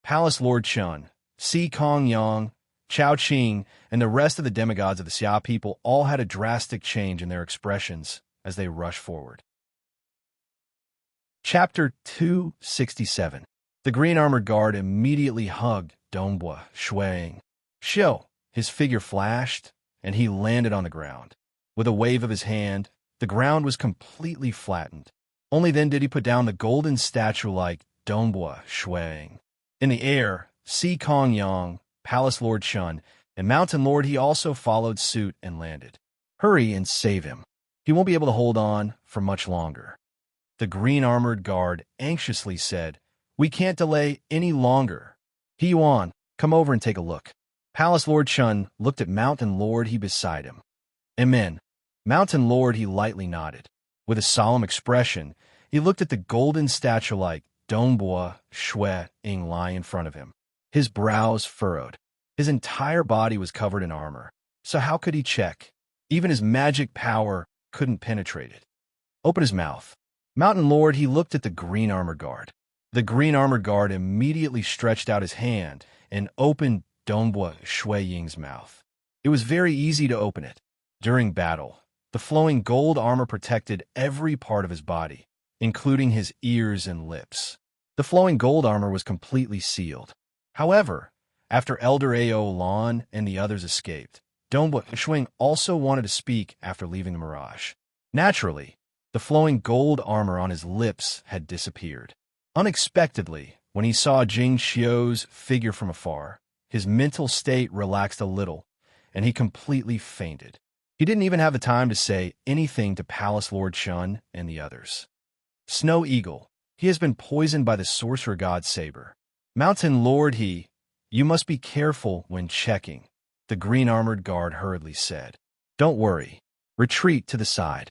Palace Lord Chun, Si Kong Yang, Chao Qing, and the rest of the demigods of the Xia people all had a drastic change in their expressions as they rushed forward. Chapter 267. The green armored guard immediately hugged Dongbua Shui Ying. Shio, his figure flashed, and he landed on the ground. With a wave of his hand, the ground was completely flattened. Only then did he put down the golden statue like Dongbua Shui Ying. In the air, Si Kong Yang, Palace Lord Chun, and Mountain Lord he also followed suit and landed. Hurry and save him. He won't be able to hold on for much longer. The green armored guard anxiously said, We can't delay any longer. He Yuan, come over and take a look. Palace Lord Chun looked at Mountain Lord he beside him. Amen. Mountain Lord he lightly nodded. With a solemn expression, he looked at the golden statue like Dongbua Shui Ying lie in front of him. His brows furrowed. His entire body was covered in armor. So how could he check? Even his magic power couldn't penetrate it. Open his mouth. Mountain Lord he looked at the green armored guard. The green armored guard immediately stretched out his hand and opened Dongbua Shui Ying's mouth. It was very easy to open it. During battle, the flowing gold armor protected every part of his body, including his ears and lips. The flowing gold armor was completely sealed. However, after Elder Ao Lan and the others escaped, Dongbua Shui Ying also wanted to speak after leaving the mirage. Naturally, the flowing gold armor on his lips had disappeared. Unexpectedly, when he saw Jing Xiu's figure from afar, his mental state relaxed a little, and he completely fainted. He didn't even have the time to say anything to Palace Lord Chun and the others. Snow Eagle, he has been poisoned by the sorcerer god Saber. Mountain Lord you must be careful when checking, the green armored guard hurriedly said. Don't worry. Retreat to the side.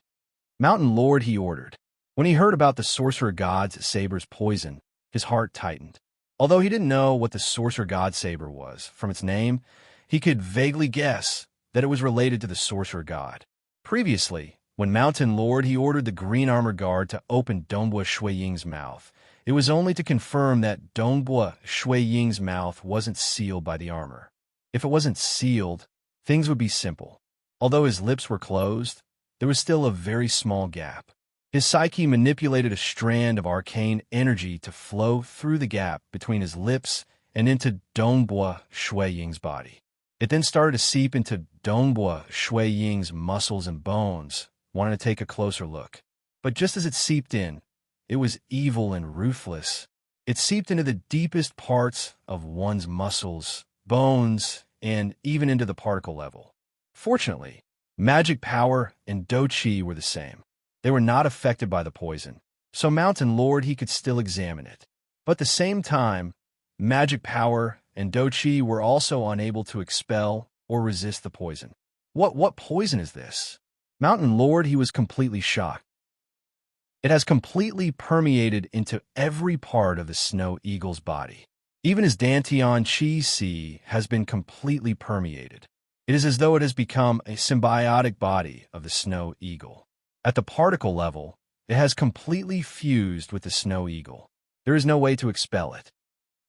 Mountain Lord he ordered. When he heard about the sorcerer god's Saber's poison, his heart tightened. Although he didn't know what the sorcerer god Saber was, from its name, he could vaguely guess that it was related to the sorcerer god. Previously, when Mountain Lord he ordered the green armored guard to open Dongbua Shui Ying's mouth, it was only to confirm that Dongbua Shui Ying's mouth wasn't sealed by the armor. If it wasn't sealed, things would be simple. Although his lips were closed, there was still a very small gap. His psyche manipulated a strand of arcane energy to flow through the gap between his lips and into Dongbua Shui Ying's body. It then started to seep into Dongbua Shui Ying's muscles and bones, wanting to take a closer look. But just as it seeped in, it was evil and ruthless. It seeped into the deepest parts of one's muscles, bones, and even into the particle level. Fortunately, magic power and Do Chi were the same. They were not affected by the poison, so Mountain Lord he could still examine it. But at the same time, magic power and Do Chi were also unable to expel or resist the poison. What poison is this? Mountain Lord he was completely shocked. It has completely permeated into every part of the Snow Eagle's body. Even his Dantian Chi Si has been completely permeated. It is as though it has become a symbiotic body of the Snow Eagle. At the particle level, it has completely fused with the Snow Eagle. There is no way to expel it.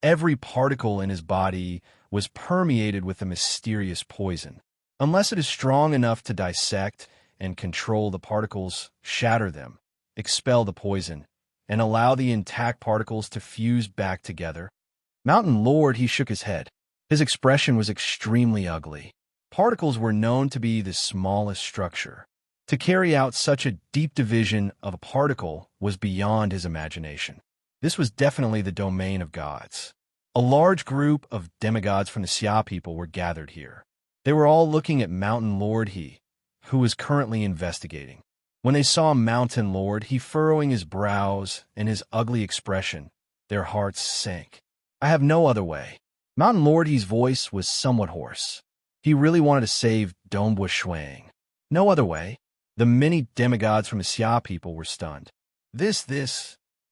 Every particle in his body was permeated with the mysterious poison. Unless it is strong enough to dissect and control the particles, shatter them, expel the poison, and allow the intact particles to fuse back together. Mountain Lord he shook his head. His expression was extremely ugly. Particles were known to be the smallest structure. To carry out such a deep division of a particle was beyond his imagination. This was definitely the domain of gods. A large group of demigods from the Xia people were gathered here. They were all looking at Mountain Lord who was currently investigating. When they saw Mountain Lord furrowing his brows and his ugly expression, their hearts sank. I have no other way. Mountain Lord voice was somewhat hoarse. He really wanted to save Dongbua Shui Ying. No other way. The many demigods from the Xia people were stunned. This,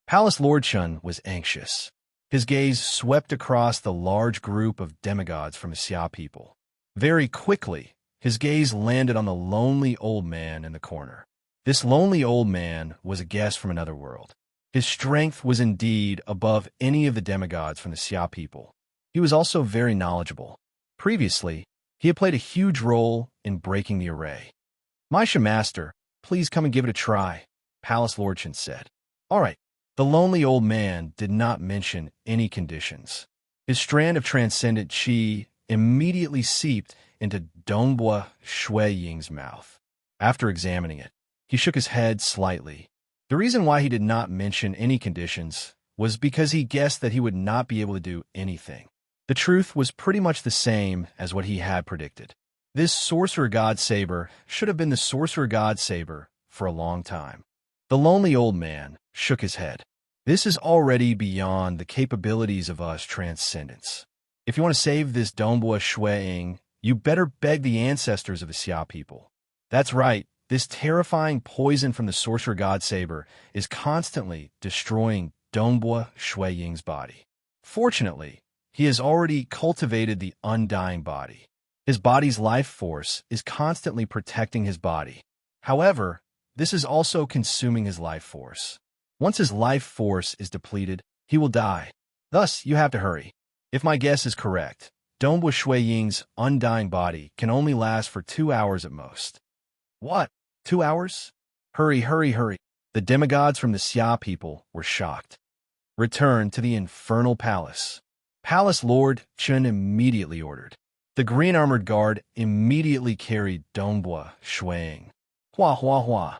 Palace Lord Chun was anxious. His gaze swept across the large group of demigods from the Xia people. Very quickly, his gaze landed on the lonely old man in the corner. This lonely old man was a guest from another world. His strength was indeed above any of the demigods from the Xia people. He was also very knowledgeable. Previously, he had played a huge role in breaking the array. "Misha Master, please come and give it a try," Palace Lord Chun said. "All right." The lonely old man did not mention any conditions. His strand of transcendent qi immediately seeped into Dongbua Shui Ying's mouth. After examining it, he shook his head slightly. The reason why he did not mention any conditions was because he guessed that he would not be able to do anything. The truth was pretty much the same as what he had predicted. This Sorcerer God Saber should have been the Sorcerer God Saber for a long time. The lonely old man shook his head. This is already beyond the capabilities of us transcendents. If you want to save this Dongbua Shui Ying, you better beg the ancestors of the Xia people. That's right, this terrifying poison from the Sorcerer God Saber is constantly destroying Dongbua Shui Ying's body. Fortunately, he has already cultivated the undying body. His body's life force is constantly protecting his body. However, this is also consuming his life force. Once his life force is depleted, he will die. Thus, you have to hurry. If my guess is correct, Dongbua Shui Ying's undying body can only last for 2 hours at most. What? 2 hours? Hurry, hurry, hurry. The demigods from the Xia people were shocked. Return to the infernal palace. Palace Lord Chun immediately ordered. The green armored guard immediately carried Dongbua Shui Ying. Hua hua hua.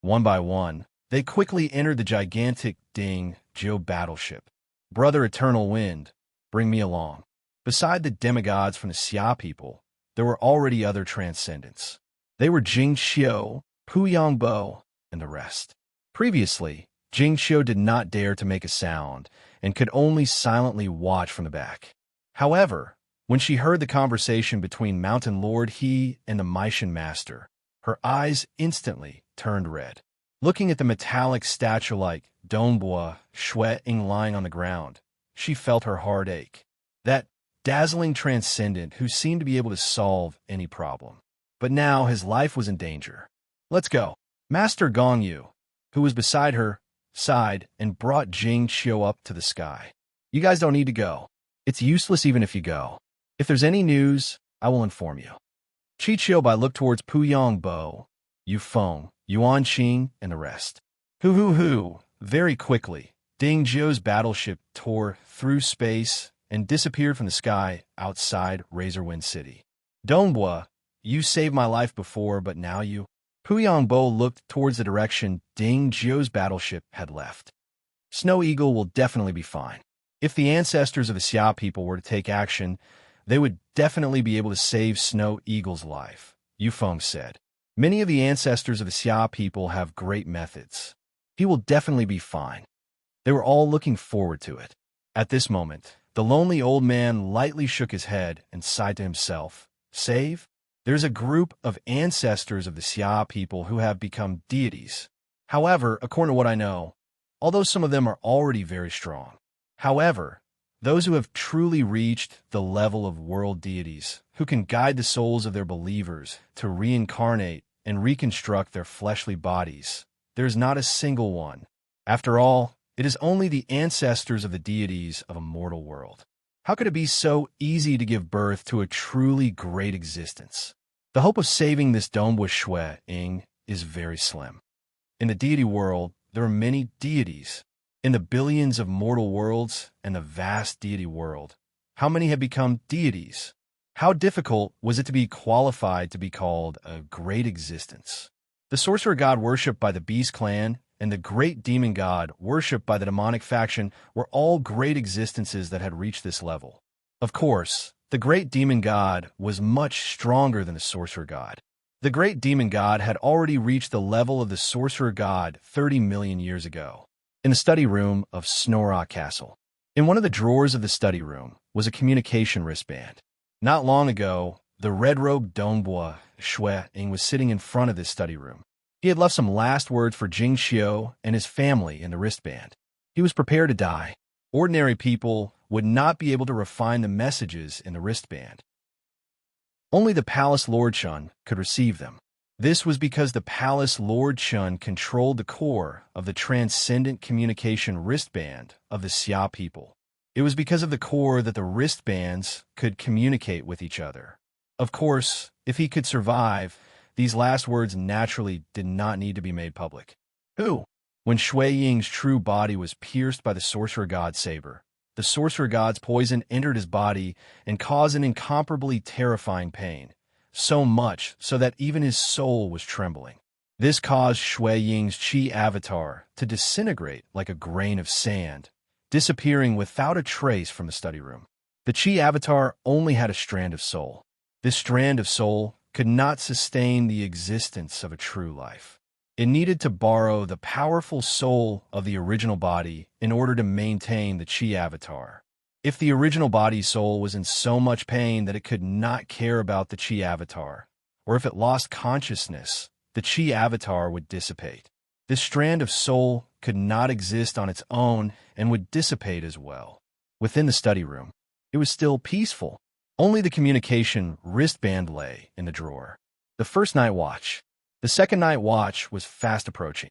One by one, they quickly entered the gigantic Ding Jiu battleship. Brother Eternal Wind, bring me along. Beside the demigods from the Xia people, there were already other transcendents. They were Jing Xiu, Pu Yangbo, and the rest. Previously, Jing Xiu did not dare to make a sound and could only silently watch from the back. However, when she heard the conversation between Mountain Lord He and the Mishan Master, her eyes instantly turned red. Looking at the metallic statue-like Dongbua Shui Ying lying on the ground, she felt her heart ache. That dazzling transcendent who seemed to be able to solve any problem. But now his life was in danger. "Let's go." Master Gongyu, who was beside her, sighed and brought Jing Xiu up to the sky. "You guys don't need to go. It's useless even if you go. If there's any news, I will inform you." Chi Bai looked towards Pu Yangbo, Yu Feng, Yuan Qing, and the rest. Hoo. Very quickly, Ding Jiu's battleship tore through space and disappeared from the sky outside Razorwind City. "Dongbua, you saved my life before, but now you..." Pu Yangbo looked towards the direction Ding Jiu's battleship had left. "Snow Eagle will definitely be fine. If the ancestors of the Xia people were to take action, they would definitely be able to save Snow Eagle's life," Yu Feng said. "Many of the ancestors of the Xia people have great methods. He will definitely be fine." They were all looking forward to it. At this moment, the lonely old man lightly shook his head and sighed to himself. "Save? There's a group of ancestors of the Xia people who have become deities. However, according to what I know, although some of them are already very strong. However, those who have truly reached the level of world deities, who can guide the souls of their believers to reincarnate and reconstruct their fleshly bodies, there is not a single one. After all, it is only the ancestors of the deities of a mortal world. How could it be so easy to give birth to a truly great existence? The hope of saving this Dongbua Shui Ying is very slim. In the deity world, there are many deities. In the billions of mortal worlds and the vast deity world, how many have become deities? How difficult was it to be qualified to be called a great existence? The sorcerer god worshipped by the Beast clan and the great demon god worshipped by the demonic faction were all great existences that had reached this level. Of course, the great demon god was much stronger than the sorcerer god. The great demon god had already reached the level of the sorcerer god 30 million years ago. In the study room of Snorrock Castle. In one of the drawers of the study room was a communication wristband. Not long ago, the red-robed Dongbua Shui Ying was sitting in front of this study room. He had left some last words for Jing Xiu and his family in the wristband. He was prepared to die. Ordinary people would not be able to refine the messages in the wristband. Only the Palace Lord Shun could receive them. This was because the Palace Lord Shun controlled the core of the transcendent communication wristband of the Xia people. It was because of the core that the wristbands could communicate with each other. Of course, if he could survive, these last words naturally did not need to be made public. Who? When Shui Ying's true body was pierced by the Sorcerer God's saber, the Sorcerer God's poison entered his body and caused an incomparably terrifying pain, so much so that even his soul was trembling. This caused Shui Ying's Qi avatar to disintegrate like a grain of sand, disappearing without a trace from the study room. The Qi avatar only had a strand of soul. This strand of soul could not sustain the existence of a true life. It needed to borrow the powerful soul of the original body in order to maintain the Qi avatar. If the original body's soul was in so much pain that it could not care about the Qi avatar, or if it lost consciousness, the Qi avatar would dissipate. This strand of soul could not exist on its own and would dissipate as well. Within the study room, it was still peaceful. Only the communication wristband lay in the drawer. The first night watch. The second night watch was fast approaching.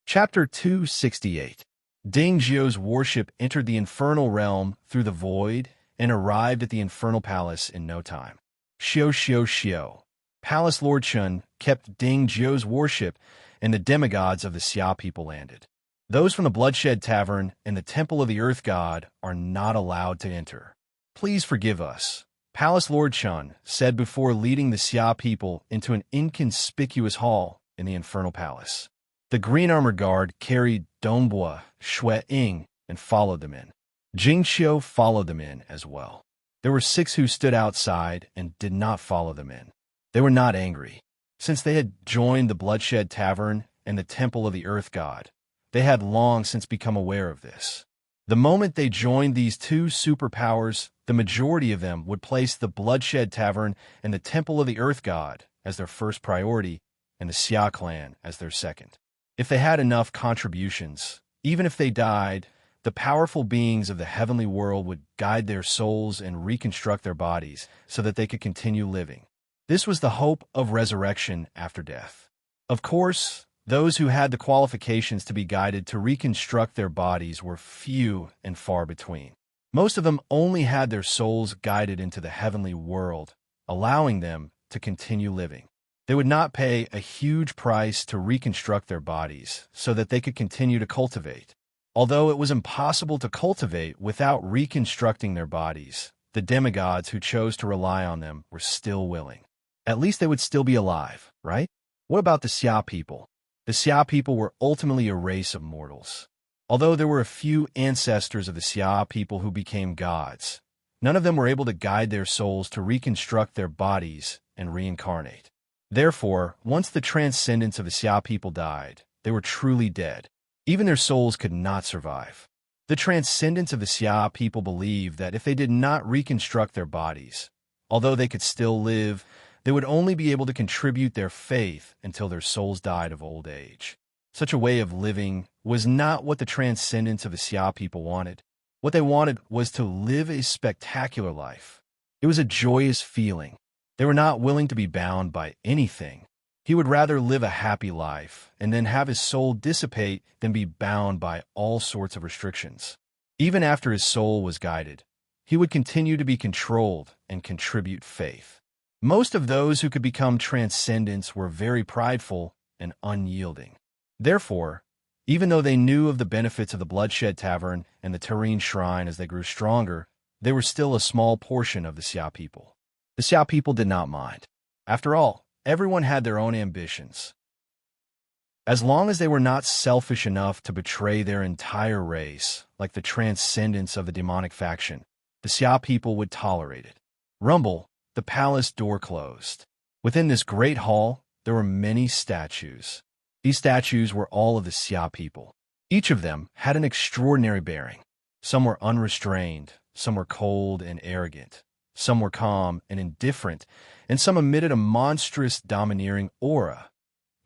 Chapter 268. Ding Zhou's warship entered the infernal realm through the void and arrived at the infernal palace in no time. Xiu. Palace Lord Shun kept Ding Zhou's warship, and the demigods of the Xia people landed. Those from the Bloodshed Tavern and the Temple of the Earth God are not allowed to enter. Please forgive us, Palace Lord Shun said before leading the Xia people into an inconspicuous hall in the Infernal Palace. The green armored guard carried Dongbua, Shui Ying, and followed them in. Jing Xiu followed them in as well. There were 6 who stood outside and did not follow them in. They were not angry. Since they had joined the Bloodshed Tavern and the Temple of the Earth God, they had long since become aware of this. The moment they joined these 2 superpowers, the majority of them would place the Bloodshed Tavern and the Temple of the Earth God as their first priority and the Xia clan as their second. If they had enough contributions, even if they died, the powerful beings of the heavenly world would guide their souls and reconstruct their bodies so that they could continue living. This was the hope of resurrection after death. Of course, those who had the qualifications to be guided to reconstruct their bodies were few and far between. Most of them only had their souls guided into the heavenly world, allowing them to continue living. They would not pay a huge price to reconstruct their bodies so that they could continue to cultivate. Although it was impossible to cultivate without reconstructing their bodies, the demigods who chose to rely on them were still willing. At least they would still be alive, right? What about the Xia people? The Xia people were ultimately a race of mortals. Although there were a few ancestors of the Xia people who became gods, none of them were able to guide their souls to reconstruct their bodies and reincarnate. Therefore, once the transcendence of the Xia people died, they were truly dead. Even their souls could not survive. The transcendence of the Xia people believed that if they did not reconstruct their bodies, although they could still live, they would only be able to contribute their faith until their souls died of old age. Such a way of living was not what the transcendence of the Xia people wanted. What they wanted was to live a spectacular life. It was a joyous feeling. They were not willing to be bound by anything. He would rather live a happy life and then have his soul dissipate than be bound by all sorts of restrictions. Even after his soul was guided, he would continue to be controlled and contribute faith. Most of those who could become transcendents were very prideful and unyielding. Therefore, even though they knew of the benefits of the Bloodshed Tavern and the Serene Shrine as they grew stronger, they were still a small portion of the Xia people. The Xia people did not mind. After all, everyone had their own ambitions. As long as they were not selfish enough to betray their entire race, like the transcendence of the demonic faction, the Xia people would tolerate it. Rumble, the palace door closed. Within this great hall, there were many statues. These statues were all of the Xia people. Each of them had an extraordinary bearing. Some were unrestrained, some were cold and arrogant, some were calm and indifferent, and some emitted a monstrous, domineering aura.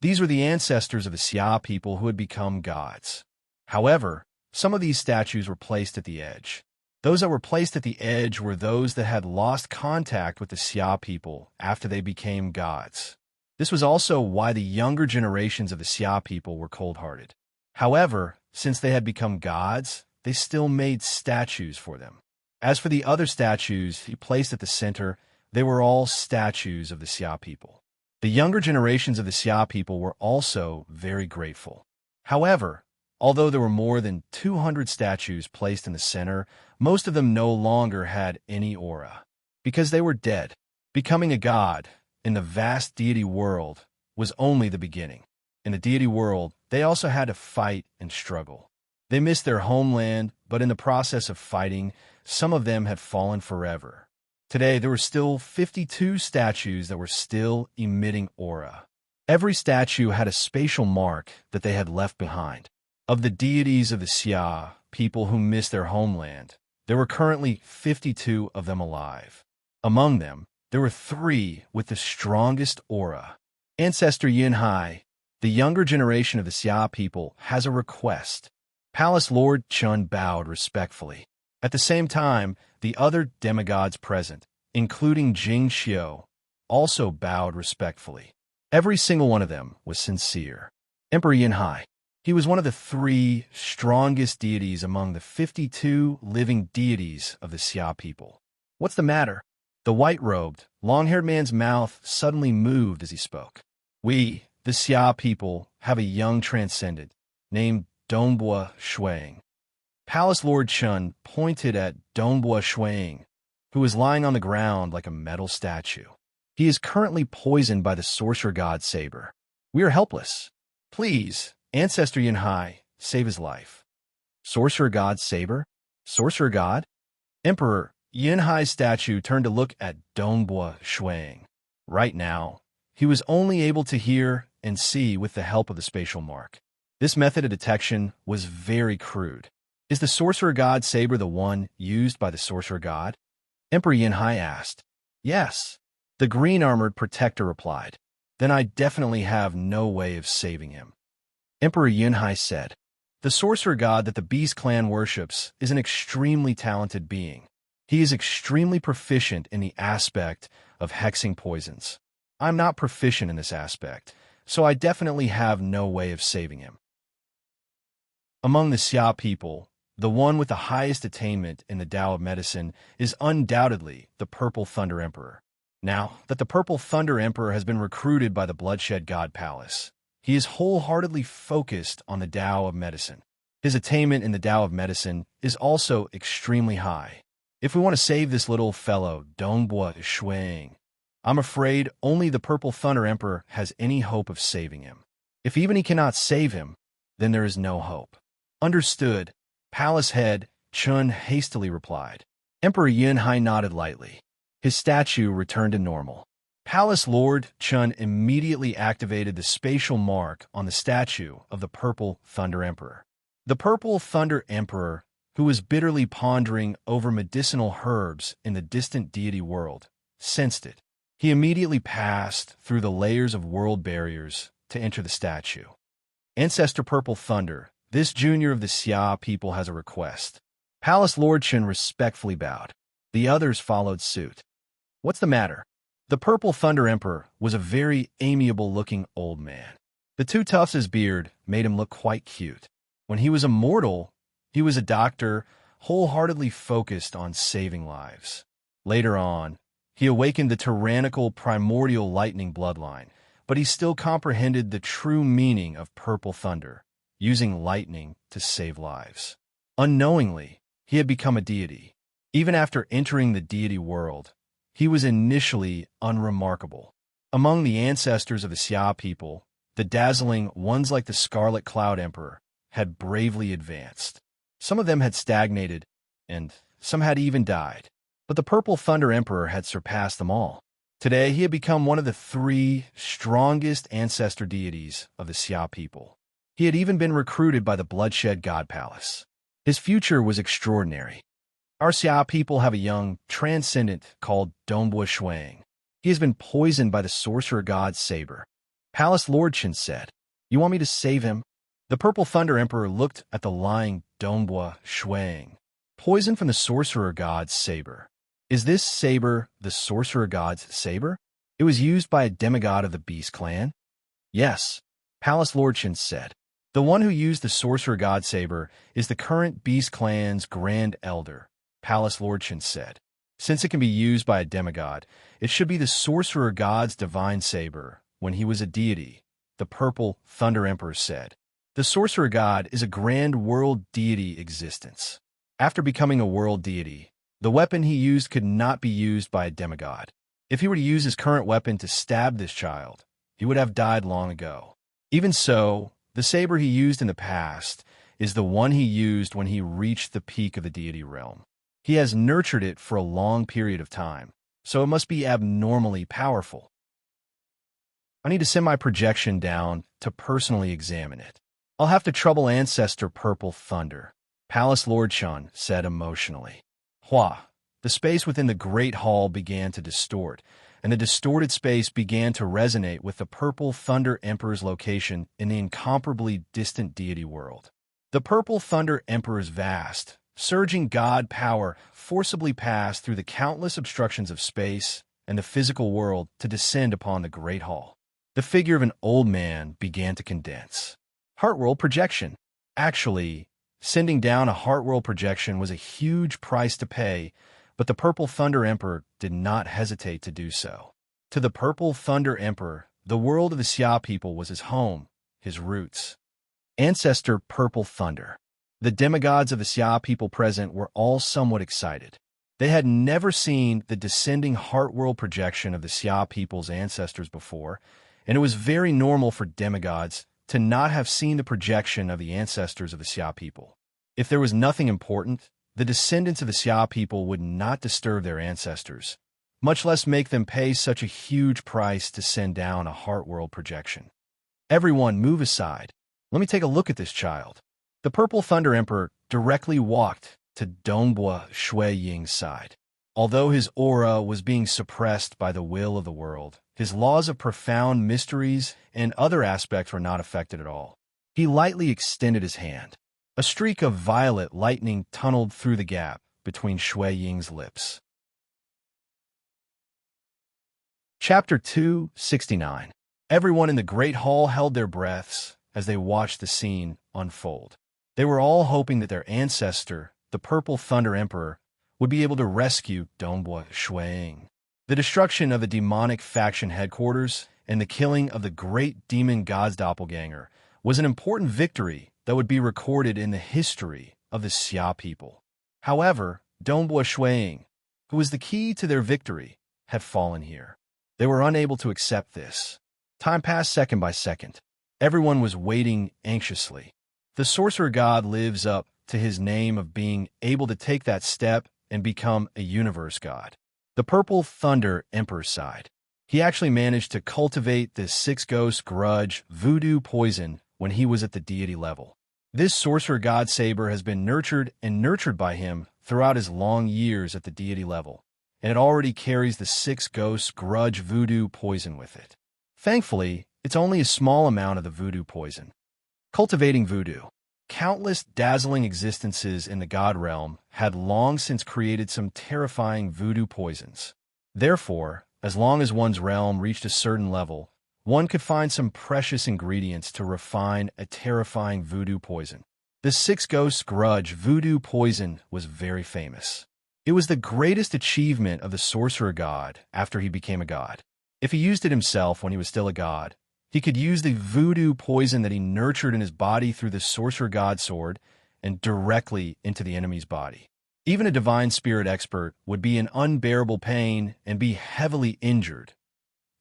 These were the ancestors of the Xia people who had become gods. However, some of these statues were placed at the edge. Those that were placed at the edge were those that had lost contact with the Xia people after they became gods. This was also why the younger generations of the Xia people were cold-hearted. However, since they had become gods, they still made statues for them. As for the other statues he placed at the center, they were all statues of the Xia people. The younger generations of the Xia people were also very grateful. However, although there were more than 200 statues placed in the center, most of them no longer had any aura, because they were dead. Becoming a god in the vast deity world was only the beginning. In the deity world, they also had to fight and struggle. They missed their homeland, but in the process of fighting, some of them had fallen forever. Today, there were still 52 statues that were still emitting aura. Every statue had a spatial mark that they had left behind. Of the deities of the Xia, people who missed their homeland, there were currently 52 of them alive. Among them, there were 3 with the strongest aura. Ancestor Yinhai, the younger generation of the Xia people, has a request. Palace Lord Chun bowed respectfully. At the same time, the other demigods present, including Jing Xiu, also bowed respectfully. Every single one of them was sincere. Emperor Yinhai, he was one of the 3 strongest deities among the 52 living deities of the Xia people. What's the matter? The white-robed, long-haired man's mouth suddenly moved as he spoke. We, the Xia people, have a young transcendent named Dongbua Shuang. Palace Lord Chun pointed at Dongbua Shuang, who was lying on the ground like a metal statue. He is currently poisoned by the sorcerer god Saber. We are helpless. Please, Ancestor Yinhai, save his life. Sorcerer god Saber? Sorcerer god? Emperor Yinhai's statue turned to look at Dongbua Shuang. Right now, he was only able to hear and see with the help of the spatial mark. This method of detection was very crude. Is the sorcerer god Saber the one used by the sorcerer god? Emperor Yinhai asked. Yes. The green-armored protector replied. Then I definitely have no way of saving him. Emperor Yinhai said, the sorcerer god that the Beast clan worships is an extremely talented being. He is extremely proficient in the aspect of hexing poisons. I'm not proficient in this aspect, so I definitely have no way of saving him. Among the Xia people, the one with the highest attainment in the Tao of medicine is undoubtedly the Purple Thunder Emperor. Now that the Purple Thunder Emperor has been recruited by the Bloodshed God Palace, he is wholeheartedly focused on the Tao of medicine. His attainment in the Tao of medicine is also extremely high. If we want to save this little fellow, Dongbua Shuang, I'm afraid only the Purple Thunder Emperor has any hope of saving him. If even he cannot save him, then there is no hope. Understood, Palace Head Chun hastily replied. Emperor Yinhai nodded lightly. His statue returned to normal. Palace Lord Chun immediately activated the spatial mark on the statue of the Purple Thunder Emperor. The Purple Thunder Emperor, who was bitterly pondering over medicinal herbs in the distant deity world, sensed it. He immediately passed through the layers of world barriers to enter the statue. Ancestor Purple Thunder, this junior of the Xia people has a request. Palace Lord Chun respectfully bowed. The others followed suit. What's the matter? The Purple Thunder Emperor was a very amiable-looking old man. The 2 tufts of his beard made him look quite cute. When he was a mortal, he was a doctor, wholeheartedly focused on saving lives. Later on, he awakened the tyrannical primordial lightning bloodline, but he still comprehended the true meaning of Purple Thunder, using lightning to save lives. Unknowingly, he had become a deity. Even after entering the deity world, he was initially unremarkable. Among the ancestors of the Xia people, the dazzling ones like the Scarlet Cloud Emperor had bravely advanced. Some of them had stagnated, and some had even died. But the Purple Thunder Emperor had surpassed them all. Today, he had become one of the 3 strongest ancestor deities of the Xia people. He had even been recruited by the Bloodshed God Palace. His future was extraordinary. Our Xia people have a young transcendent called Dongbua Shuang. He has been poisoned by the sorcerer god's saber. Palace Lord Qin said, "You want me to save him?" The Purple Thunder Emperor looked at the lying Dongbua Shuang. Poison from the sorcerer god's saber. Is this saber the sorcerer god's saber? It was used by a demigod of the Beast clan? Yes, Palace Lord Qin said. The one who used the sorcerer god saber is the current Beast clan's Grand Elder, Palace Lord Qin said. Since it can be used by a demigod, it should be the sorcerer god's divine saber when he was a deity, the Purple Thunder Emperor said. The sorcerer god is a grand world deity existence. After becoming a world deity, the weapon he used could not be used by a demigod. If he were to use his current weapon to stab this child, he would have died long ago. Even so, the saber he used in the past is the one he used when he reached the peak of the deity realm. He has nurtured it for a long period of time, so it must be abnormally powerful. I need to send my projection down to personally examine it. I'll have to trouble Ancestor Purple Thunder, Palace Lord Qin said emotionally. Hua, the space within the Great Hall began to distort, and the distorted space began to resonate with the Purple Thunder Emperor's location in the incomparably distant deity world. The Purple Thunder Emperor's vast, surging god power forcibly passed through the countless obstructions of space and the physical world to descend upon the Great Hall. The figure of an old man began to condense. Heartworld projection. Actually, sending down a Heartworld projection was a huge price to pay, but the Purple Thunder Emperor did not hesitate to do so. To the Purple Thunder Emperor, the world of the Xia people was his home, his roots. Ancestor Purple Thunder. The demigods of the Xia people present were all somewhat excited. They had never seen the descending Heartworld projection of the Xia people's ancestors before, and it was very normal for demigods to not have seen the projection of the ancestors of the Xia people. If there was nothing important, the descendants of the Xia people would not disturb their ancestors, much less make them pay such a huge price to send down a Heartworld projection. Everyone move aside. Let me take a look at this child. The Purple Thunder Emperor directly walked to Dongbua Ying's side. Although his aura was being suppressed by the will of the world, his laws of profound mysteries and other aspects were not affected at all. He lightly extended his hand. A streak of violet lightning tunneled through the gap between Ying's lips. Chapter 269. Everyone in the Great Hall held their breaths as they watched the scene unfold. They were all hoping that their ancestor, the Purple Thunder Emperor, would be able to rescue Dongbua Ying. The destruction of the demonic faction headquarters and the killing of the great demon god's doppelganger was an important victory that would be recorded in the history of the Xia people. However, Dongbua Ying, who was the key to their victory, had fallen here. They were unable to accept this. Time passed second by second. Everyone was waiting anxiously. The sorcerer god lives up to his name of being able to take that step and become a universe god. The Purple Thunder Emperor sighed. He actually managed to cultivate the six-ghost grudge voodoo poison when he was at the deity level. This sorcerer god saber has been nurtured by him throughout his long years at the deity level, and it already carries the six-ghost grudge voodoo poison with it. Thankfully, it's only a small amount of the voodoo poison. Cultivating voodoo. Countless dazzling existences in the god realm had long since created some terrifying voodoo poisons. Therefore, as long as one's realm reached a certain level, one could find some precious ingredients to refine a terrifying voodoo poison. The Six Ghosts Grudge voodoo poison was very famous. It was the greatest achievement of the sorcerer god after he became a god. If he used it himself when he was still a god, he could use the voodoo poison that he nurtured in his body through the sorcerer god sword and directly into the enemy's body. Even a divine spirit expert would be in unbearable pain and be heavily injured.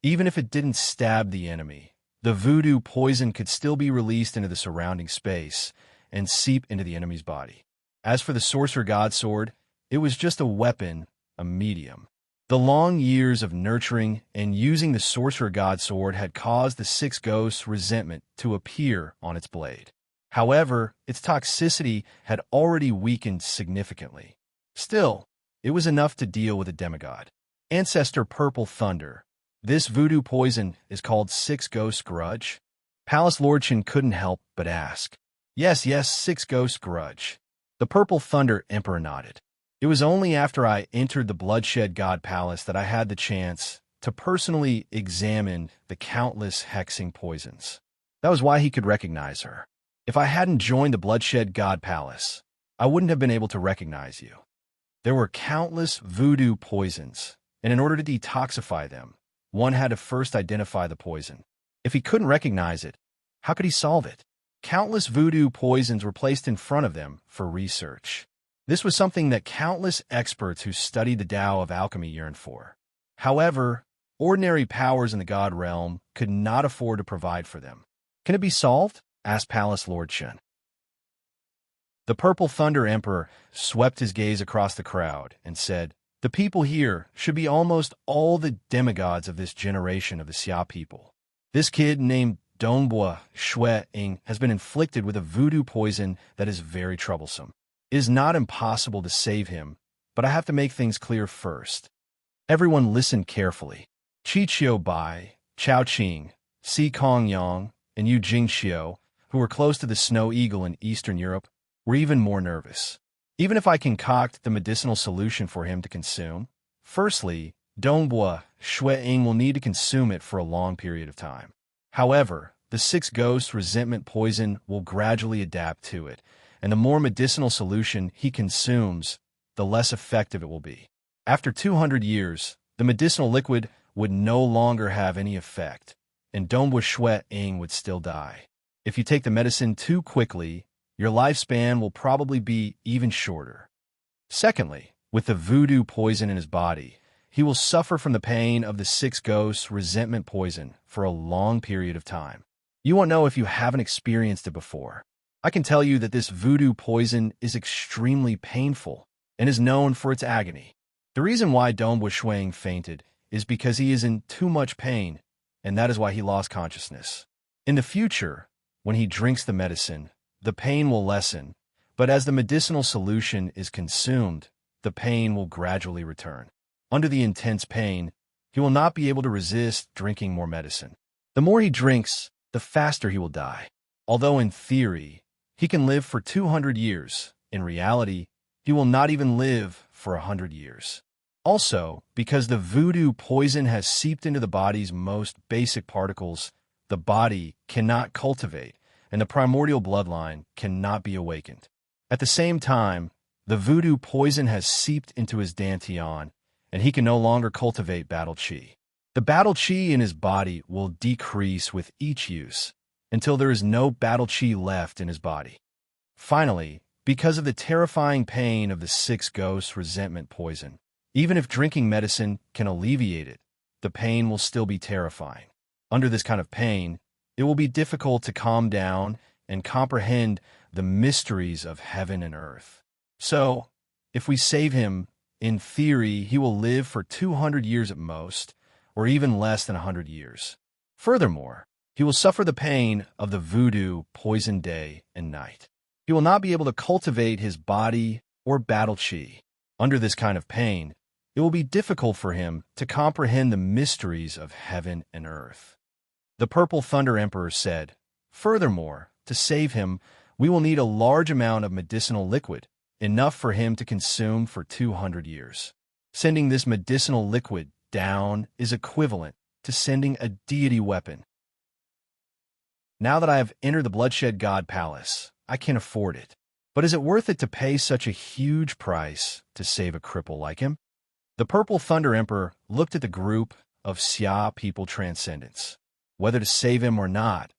Even if it didn't stab the enemy, the voodoo poison could still be released into the surrounding space and seep into the enemy's body. As for the sorcerer god sword, it was just a weapon, a medium. The long years of nurturing and using the sorcerer god sword had caused the Six Ghosts' resentment to appear on its blade. However, its toxicity had already weakened significantly. Still, it was enough to deal with a demigod. Ancestor Purple Thunder. This voodoo poison is called Six Ghost Grudge? Palace Lord Chen couldn't help but ask. Yes, yes, Six Ghost Grudge. The Purple Thunder Emperor nodded. It was only after I entered the Bloodshed God Palace that I had the chance to personally examine the countless hexing poisons. That was why he could recognize her. If I hadn't joined the Bloodshed God Palace, I wouldn't have been able to recognize you. There were countless voodoo poisons, and in order to detoxify them, one had to first identify the poison. If he couldn't recognize it, how could he solve it? Countless voodoo poisons were placed in front of them for research. This was something that countless experts who studied the Tao of alchemy yearned for. However, ordinary powers in the god realm could not afford to provide for them. Can it be solved? Asked Palace Lord Chen. The Purple Thunder Emperor swept his gaze across the crowd and said, the people here should be almost all the demigods of this generation of the Xia people. This kid named Dongbua Shui Ying has been inflicted with a voodoo poison that is very troublesome. It is not impossible to save him, but I have to make things clear first. Everyone listened carefully. Qi Qiu Bai, Chao Qing, Si Kong Yang, and Yu Jingxiu, who were close to the Snow Eagle in Eastern Europe, were even more nervous. Even if I concoct the medicinal solution for him to consume, firstly, Dongbua Shui Ying will need to consume it for a long period of time. However, the Six Ghosts resentment poison will gradually adapt to it, and the more medicinal solution he consumes, the less effective it will be. After 200 years, the medicinal liquid would no longer have any effect, and Dongbua Shui Ying would still die. If you take the medicine too quickly, your lifespan will probably be even shorter. Secondly, with the voodoo poison in his body, he will suffer from the pain of the Six Ghosts resentment poison for a long period of time. You won't know if you haven't experienced it before. I can tell you that this voodoo poison is extremely painful and is known for its agony. The reason why Dongbua Shui Ying fainted is because he is in too much pain, and that is why he lost consciousness. In the future, when he drinks the medicine, the pain will lessen, but as the medicinal solution is consumed, the pain will gradually return. Under the intense pain, he will not be able to resist drinking more medicine. The more he drinks, the faster he will die. Although in theory, he can live for 200 years, in reality, he will not even live for 100 years. Also, because the voodoo poison has seeped into the body's most basic particles, the body cannot cultivate, and the primordial bloodline cannot be awakened. At the same time, the voodoo poison has seeped into his dantian, and he can no longer cultivate battle qi. The battle qi in his body will decrease with each use, until there is no battle qi left in his body. Finally, because of the terrifying pain of the Six Ghosts resentment poison, even if drinking medicine can alleviate it, the pain will still be terrifying. Under this kind of pain, it will be difficult to calm down and comprehend the mysteries of heaven and earth. So, if we save him, in theory, he will live for 200 years at most, or even less than 100 years. Furthermore, he will suffer the pain of the voodoo poison day and night. He will not be able to cultivate his body or battle qi. Under this kind of pain, it will be difficult for him to comprehend the mysteries of heaven and earth. The Purple Thunder Emperor said, furthermore, to save him, we will need a large amount of medicinal liquid, enough for him to consume for 200 years. Sending this medicinal liquid down is equivalent to sending a deity weapon. Now that I have entered the Bloodshed God Palace, I can afford it. But is it worth it to pay such a huge price to save a cripple like him? The Purple Thunder Emperor looked at the group of Xia people transcendents. Whether to save him or not,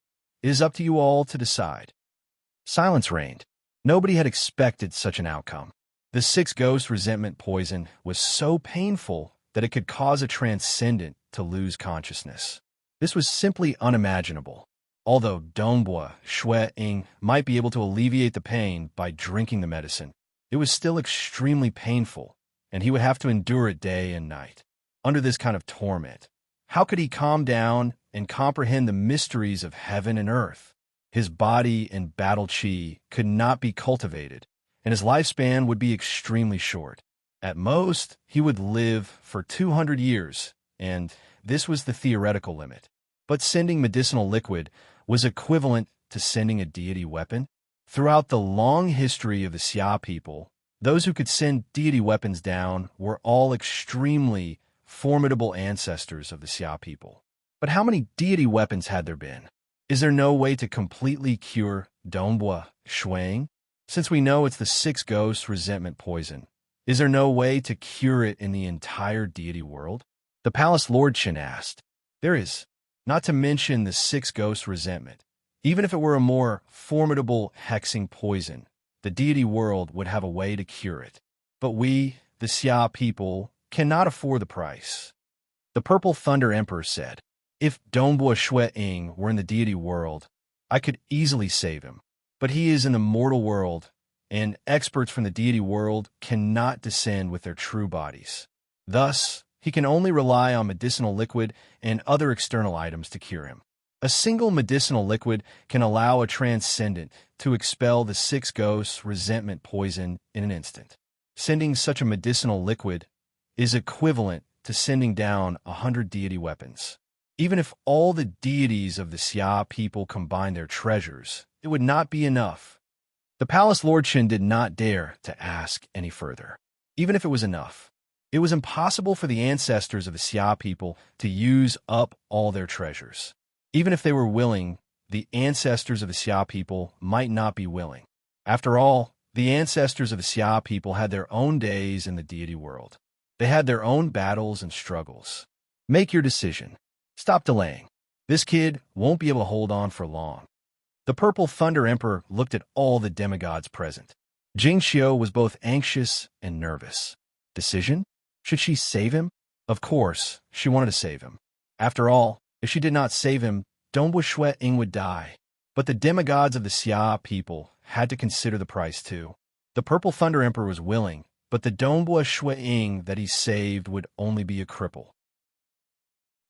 it is up to you all to decide. Silence reigned. Nobody had expected such an outcome. The Six Ghosts resentment poison was so painful that it could cause a transcendent to lose consciousness. This was simply unimaginable. Although Dongbua Shui Ying might be able to alleviate the pain by drinking the medicine, it was still extremely painful, and he would have to endure it day and night. Under this kind of torment, how could he calm down and comprehend the mysteries of heaven and earth? His body and battle qi could not be cultivated, and his lifespan would be extremely short. At most, he would live for 200 years, and this was the theoretical limit. But sending medicinal liquid was equivalent to sending a deity weapon. Throughout the long history of the Xia people, those who could send deity weapons down were all extremely formidable ancestors of the Xia people. But how many deity weapons had there been? Is there no way to completely cure Dongbua Shuang? Since we know it's the six ghosts resentment poison, is there no way to cure it in the entire deity world? The palace lord Qin asked. There is, not to mention the six ghosts resentment. Even if it were a more formidable hexing poison, the deity world would have a way to cure it. But we, the Xia people, cannot afford the price. The Purple Thunder Emperor said, if Dongbua Shuang were in the deity world, I could easily save him. But he is in the mortal world, and experts from the deity world cannot descend with their true bodies. Thus, he can only rely on medicinal liquid and other external items to cure him. A single medicinal liquid can allow a transcendent to expel the six ghosts' resentment poison in an instant. Sending such a medicinal liquid is equivalent to sending down 100 deity weapons. Even if all the deities of the Xia people combined their treasures, it would not be enough. The palace lord Qin did not dare to ask any further. Even if it was enough, it was impossible for the ancestors of the Xia people to use up all their treasures. Even if they were willing, the ancestors of the Xia people might not be willing. After all, the ancestors of the Xia people had their own days in the deity world. They had their own battles and struggles. Make your decision. Stop delaying. This kid won't be able to hold on for long. The Purple Thunder Emperor looked at all the demigods present. Jing Xiu was both anxious and nervous. Decision? Should she save him? Of course, she wanted to save him. After all, if she did not save him, Dongbua Shuang would die. But the demigods of the Xia people had to consider the price too. The Purple Thunder Emperor was willing, but the Dongbua Shuang that he saved would only be a cripple.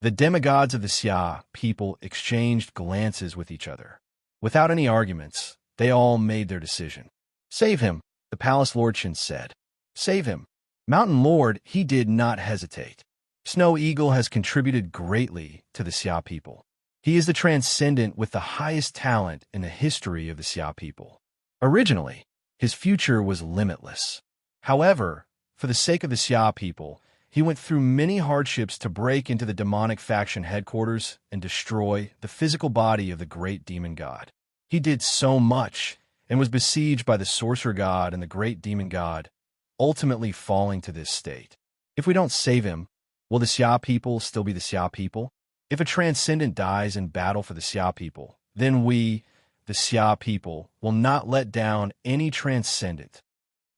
The demigods of the Xia people exchanged glances with each other. Without any arguments, they all made their decision. Save him, the palace lord Qin said. Save him. Mountain Lord, he did not hesitate. Snow Eagle has contributed greatly to the Xia people. He is the transcendent with the highest talent in the history of the Xia people. Originally, his future was limitless. However, for the sake of the Xia people, he went through many hardships to break into the demonic faction headquarters and destroy the physical body of the great demon god. He did so much and was besieged by the sorcerer god and the great demon god, ultimately falling to this state. If we don't save him, will the Xia people still be the Xia people? If a transcendent dies in battle for the Xia people, then we, the Xia people, will not let down any transcendent.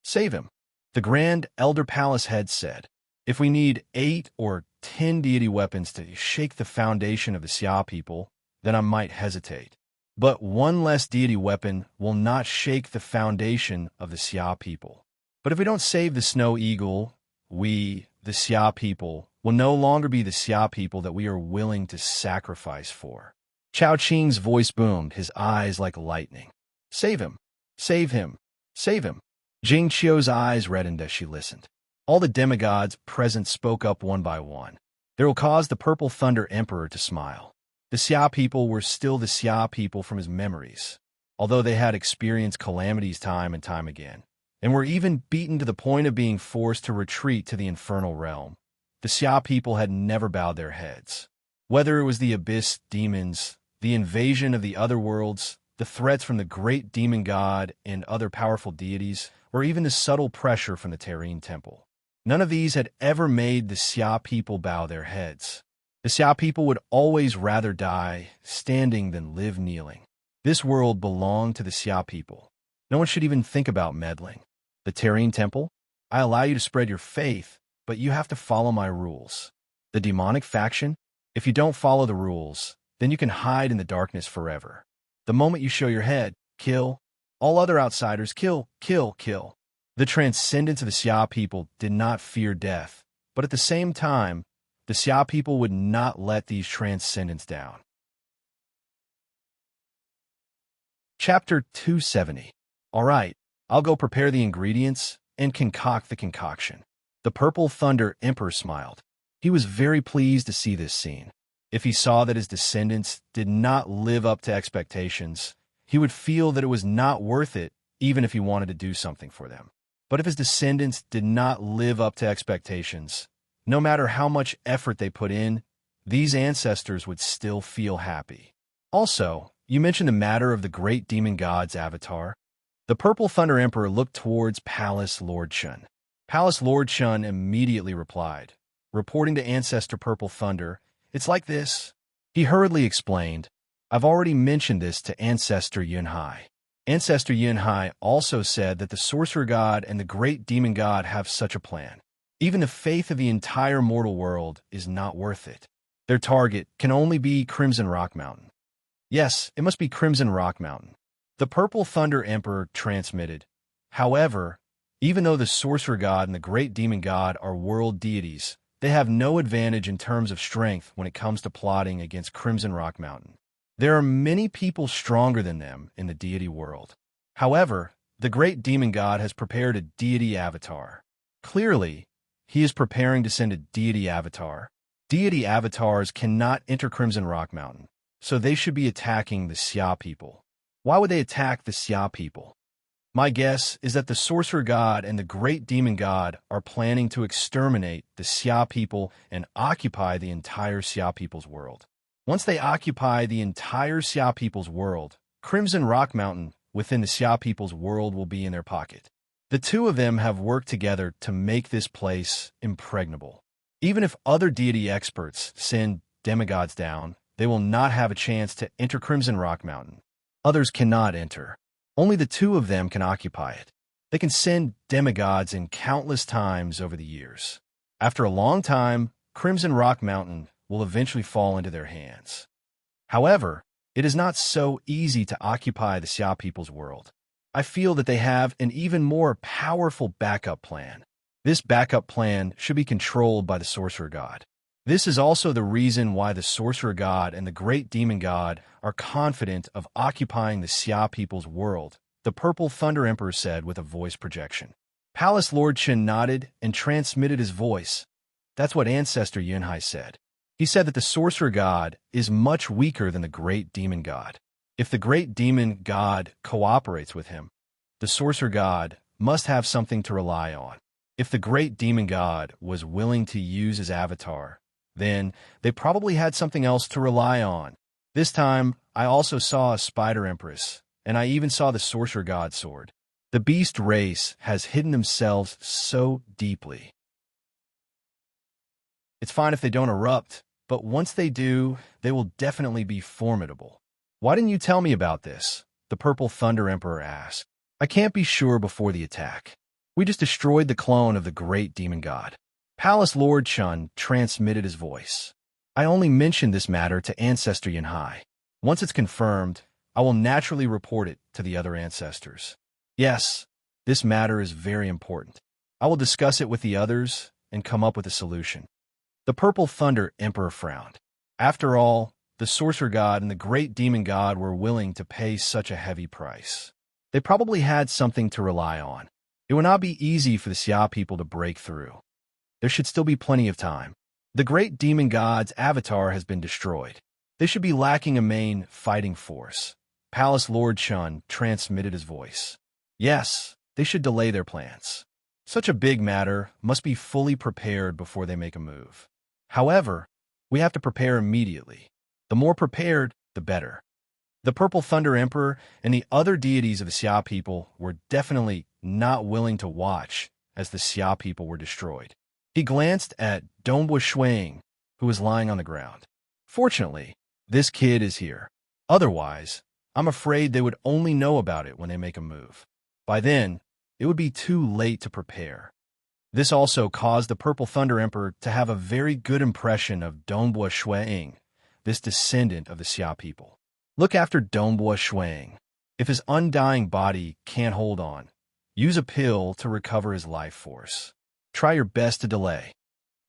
Save him. The Grand Elder Palace head said, if we need 8 or 10 deity weapons to shake the foundation of the Xia people, then I might hesitate. But one less deity weapon will not shake the foundation of the Xia people. But if we don't save the Snow Eagle, we, the Xia people, will no longer be the Xia people that we are willing to sacrifice for. Chao Qing's voice boomed, his eyes like lightning. Save him! Save him! Save him! Jing Qiu's eyes reddened as she listened. All the demigods present spoke up one by one. They will cause the Purple Thunder Emperor to smile. The Xia people were still the Xia people from his memories, although they had experienced calamities time and time again, and were even beaten to the point of being forced to retreat to the infernal realm. The Xia people had never bowed their heads. Whether it was the abyss demons, the invasion of the other worlds, the threats from the great demon god and other powerful deities, or even the subtle pressure from the Serene temple. None of these had ever made the Xia people bow their heads. The Xia people would always rather die standing than live kneeling. This world belonged to the Xia people. No one should even think about meddling. The Serene temple? I allow you to spread your faith, but you have to follow my rules. The demonic faction? If you don't follow the rules, then you can hide in the darkness forever. The moment you show your head, kill. All other outsiders, kill, kill, kill. The transcendence of the Xia people did not fear death, but at the same time, the Xia people would not let these transcendents down. Chapter 270. All right, I'll go prepare the ingredients and concoct the concoction. The Purple Thunder Emperor smiled. He was very pleased to see this scene. If he saw that his descendants did not live up to expectations, he would feel that it was not worth it, even if he wanted to do something for them. But if his descendants did not live up to expectations, no matter how much effort they put in, these ancestors would still feel happy. Also, you mentioned the matter of the great demon god's avatar. The Purple Thunder Emperor looked towards Palace Lord Shun. Palace Lord Shun immediately replied, reporting to Ancestor Purple Thunder, "It's like this." He hurriedly explained, "I've already mentioned this to Ancestor Yunhai. Ancestor Yunhai also said that the Sorcerer God and the Great Demon God have such a plan. Even the faith of the entire mortal world is not worth it. Their target can only be Crimson Rock Mountain. Yes, it must be Crimson Rock Mountain." The Purple Thunder Emperor transmitted, "However, even though the Sorcerer God and the Great Demon God are world deities, they have no advantage in terms of strength when it comes to plotting against Crimson Rock Mountain. There are many people stronger than them in the deity world. However, the Great Demon God has prepared a deity avatar. Clearly, he is preparing to send a deity avatar. Deity avatars cannot enter Crimson Rock Mountain, so they should be attacking the Xia people. Why would they attack the Xia people? My guess is that the Sorcerer God and the Great Demon God are planning to exterminate the Xia people and occupy the entire Xia people's world. Once they occupy the entire Xia people's world, Crimson Rock Mountain within the Xia people's world will be in their pocket. The two of them have worked together to make this place impregnable. Even if other deity experts send demigods down, they will not have a chance to enter Crimson Rock Mountain. Others cannot enter. Only the two of them can occupy it. They can send demigods in countless times over the years. After a long time, Crimson Rock Mountain will eventually fall into their hands. However, it is not so easy to occupy the Xia people's world. I feel that they have an even more powerful backup plan. This backup plan should be controlled by the Sorcerer God. This is also the reason why the Sorcerer God and the Great Demon God are confident of occupying the Xia people's world, the Purple Thunder Emperor said with a voice projection. Palace Lord Chen nodded and transmitted his voice. That's what Ancestor Yunhai said. He said that the Sorcerer God is much weaker than the Great Demon God. If the Great Demon God cooperates with him, the Sorcerer God must have something to rely on. If the Great Demon God was willing to use his avatar, then they probably had something else to rely on. This time, I also saw a Spider Empress, and I even saw the Sorcerer God sword. The beast race has hidden themselves so deeply. It's fine if they don't erupt, but once they do, they will definitely be formidable. Why didn't you tell me about this? The Purple Thunder Emperor asked. I can't be sure before the attack. We just destroyed the clone of the Great Demon God. Palace Lord Shun transmitted his voice. I only mentioned this matter to Ancestor Yunhai. Once it's confirmed, I will naturally report it to the other ancestors. Yes, this matter is very important. I will discuss it with the others and come up with a solution. The Purple Thunder Emperor frowned. After all, the Sorcerer God and the Great Demon God were willing to pay such a heavy price. They probably had something to rely on. It would not be easy for the Xia people to break through. There should still be plenty of time. The Great Demon God's avatar has been destroyed. They should be lacking a main fighting force. Palace Lord Shun transmitted his voice. Yes, they should delay their plans. Such a big matter must be fully prepared before they make a move. However, we have to prepare immediately. The more prepared, the better. The Purple Thunder Emperor and the other deities of the Xia people were definitely not willing to watch as the Xia people were destroyed. He glanced at Dongbo Shuang, who was lying on the ground. Fortunately, this kid is here. Otherwise, I'm afraid they would only know about it when they make a move. By then, it would be too late to prepare. This also caused the Purple Thunder Emperor to have a very good impression of Dongbo Shuang, this descendant of the Xia people. Look after Dongbo Shuang. If his undying body can't hold on, use a pill to recover his life force. Try your best to delay.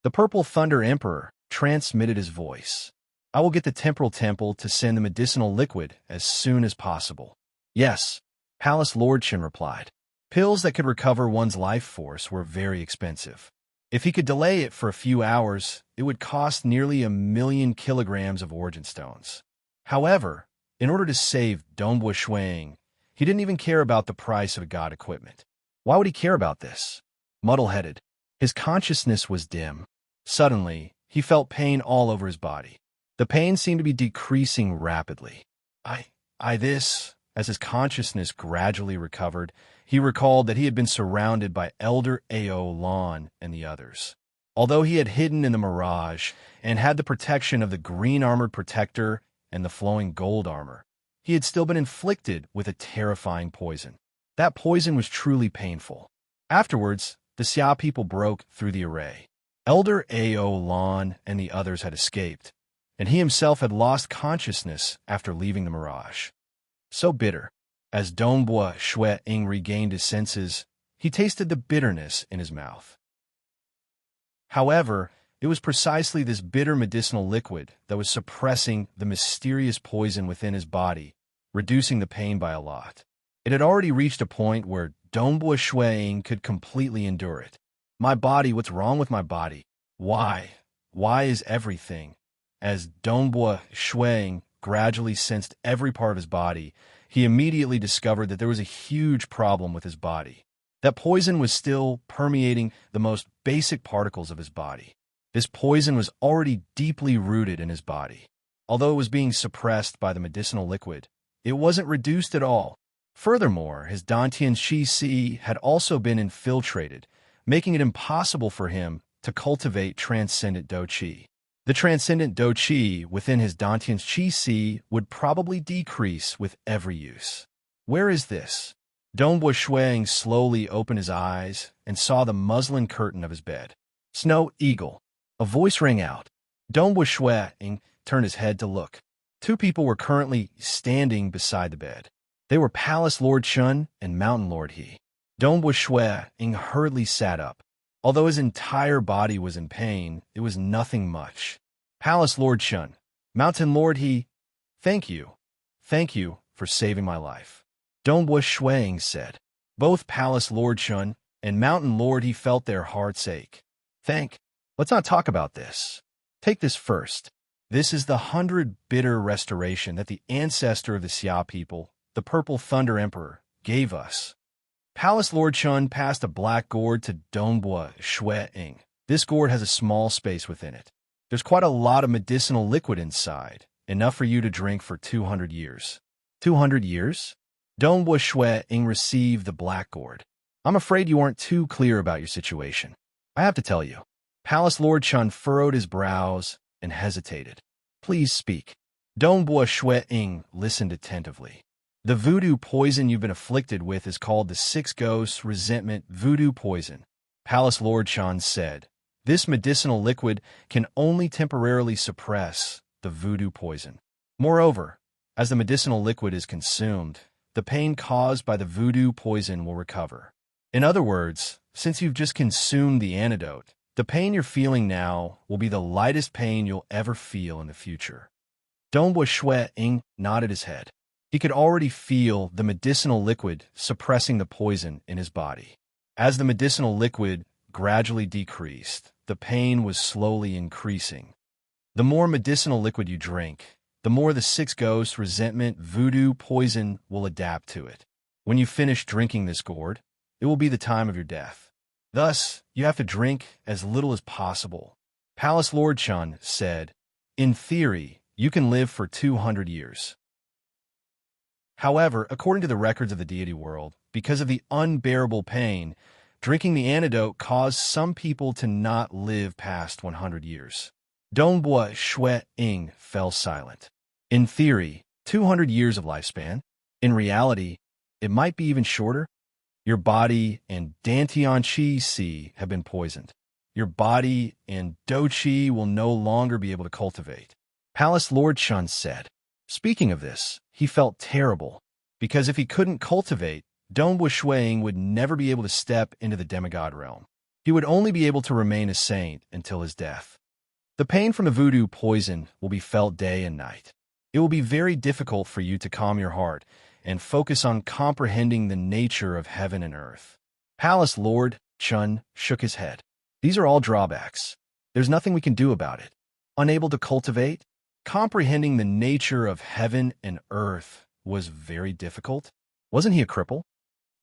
The Purple Thunder Emperor transmitted his voice. I will get the Temporal Temple to send the medicinal liquid as soon as possible. Yes, Palace Lord Chen replied. Pills that could recover one's life force were very expensive. If he could delay it for a few hours, it would cost nearly 1,000,000 kilograms of origin stones. However, in order to save Dongbua Shuang, he didn't even care about the price of god equipment. Why would he care about this? Muddle-headed. His consciousness was dim. Suddenly, he felt pain all over his body. The pain seemed to be decreasing rapidly. As his consciousness gradually recovered, he recalled that he had been surrounded by Elder Ao Lan and the others. Although he had hidden in the mirage and had the protection of the green armored protector and the flowing gold armor, he had still been inflicted with a terrifying poison. That poison was truly painful. Afterwards, the Xia people broke through the array. Elder Ao Lan and the others had escaped, and he himself had lost consciousness after leaving the mirage. So bitter. As Dongbua Shuang regained his senses, he tasted the bitterness in his mouth. However, it was precisely this bitter medicinal liquid that was suppressing the mysterious poison within his body, reducing the pain by a lot. It had already reached a point where Dongbua Shuang could completely endure it. My body, what's wrong with my body? Why? Why is everything? As Dongbua Shuang gradually sensed every part of his body, he immediately discovered that there was a huge problem with his body. That poison was still permeating the most basic particles of his body. This poison was already deeply rooted in his body. Although it was being suppressed by the medicinal liquid, it wasn't reduced at all. Furthermore, his Dantian Qi Si had also been infiltrated, making it impossible for him to cultivate transcendent Do Qi. The transcendent Do Qi within his Dantian Qi Si would probably decrease with every use. Where is this? Dongbua Shuang slowly opened his eyes and saw the muslin curtain of his bed. Snow Eagle. A voice rang out. Dongbua Shuang turned his head to look. Two people were currently standing beside the bed. They were Palace Lord Chun and Mountain Lord He. Dongbua Shuang hurriedly sat up. Although his entire body was in pain, it was nothing much. Palace Lord Chun, Mountain Lord He, thank you for saving my life. Dongbua Shuang said. Both Palace Lord Chun and Mountain Lord He felt their hearts ache. Let's not talk about this. Take this first. This is the 100 bitter restoration that the ancestor of the Xia people, the Purple Thunder Emperor, gave us. Palace Lord Chun passed a black gourd to Dongbua Shuang. This gourd has a small space within it. There's quite a lot of medicinal liquid inside, enough for you to drink for 200 years. 200 years? Dongbua Shuang received the black gourd. I'm afraid you aren't too clear about your situation. I have to tell you. Palace Lord Chun furrowed his brows and hesitated. Please speak. Dongbua Shuang listened attentively. The voodoo poison you've been afflicted with is called the Six Ghosts Resentment Voodoo Poison. Palace Lord Chun said, this medicinal liquid can only temporarily suppress the voodoo poison. Moreover, as the medicinal liquid is consumed, the pain caused by the voodoo poison will recover. In other words, since you've just consumed the antidote, the pain you're feeling now will be the lightest pain you'll ever feel in the future. Dongbua Shuang nodded his head. He could already feel the medicinal liquid suppressing the poison in his body. As the medicinal liquid gradually decreased, the pain was slowly increasing. The more medicinal liquid you drink, the more the Six Ghosts Resentment Voodoo poison will adapt to it. When you finish drinking this gourd, it will be the time of your death. Thus, you have to drink as little as possible. Palace Lord Chun said, in theory, you can live for 200 years. However, according to the records of the deity world, because of the unbearable pain, drinking the antidote caused some people to not live past 100 years. Dongbua Shuang fell silent. In theory, 200 years of lifespan. In reality, it might be even shorter. Your body and Dantian Qi Si have been poisoned. Your body and Do Qi will no longer be able to cultivate. Palace Lord Chun said. Speaking of this, he felt terrible, because if he couldn't cultivate, Dongbua Shuang would never be able to step into the demigod realm. He would only be able to remain a saint until his death. The pain from the voodoo poison will be felt day and night. It will be very difficult for you to calm your heart and focus on comprehending the nature of heaven and earth. Palace Lord Chun shook his head. These are all drawbacks. There's nothing we can do about it. Unable to cultivate? Comprehending the nature of heaven and earth was very difficult. Wasn't he a cripple?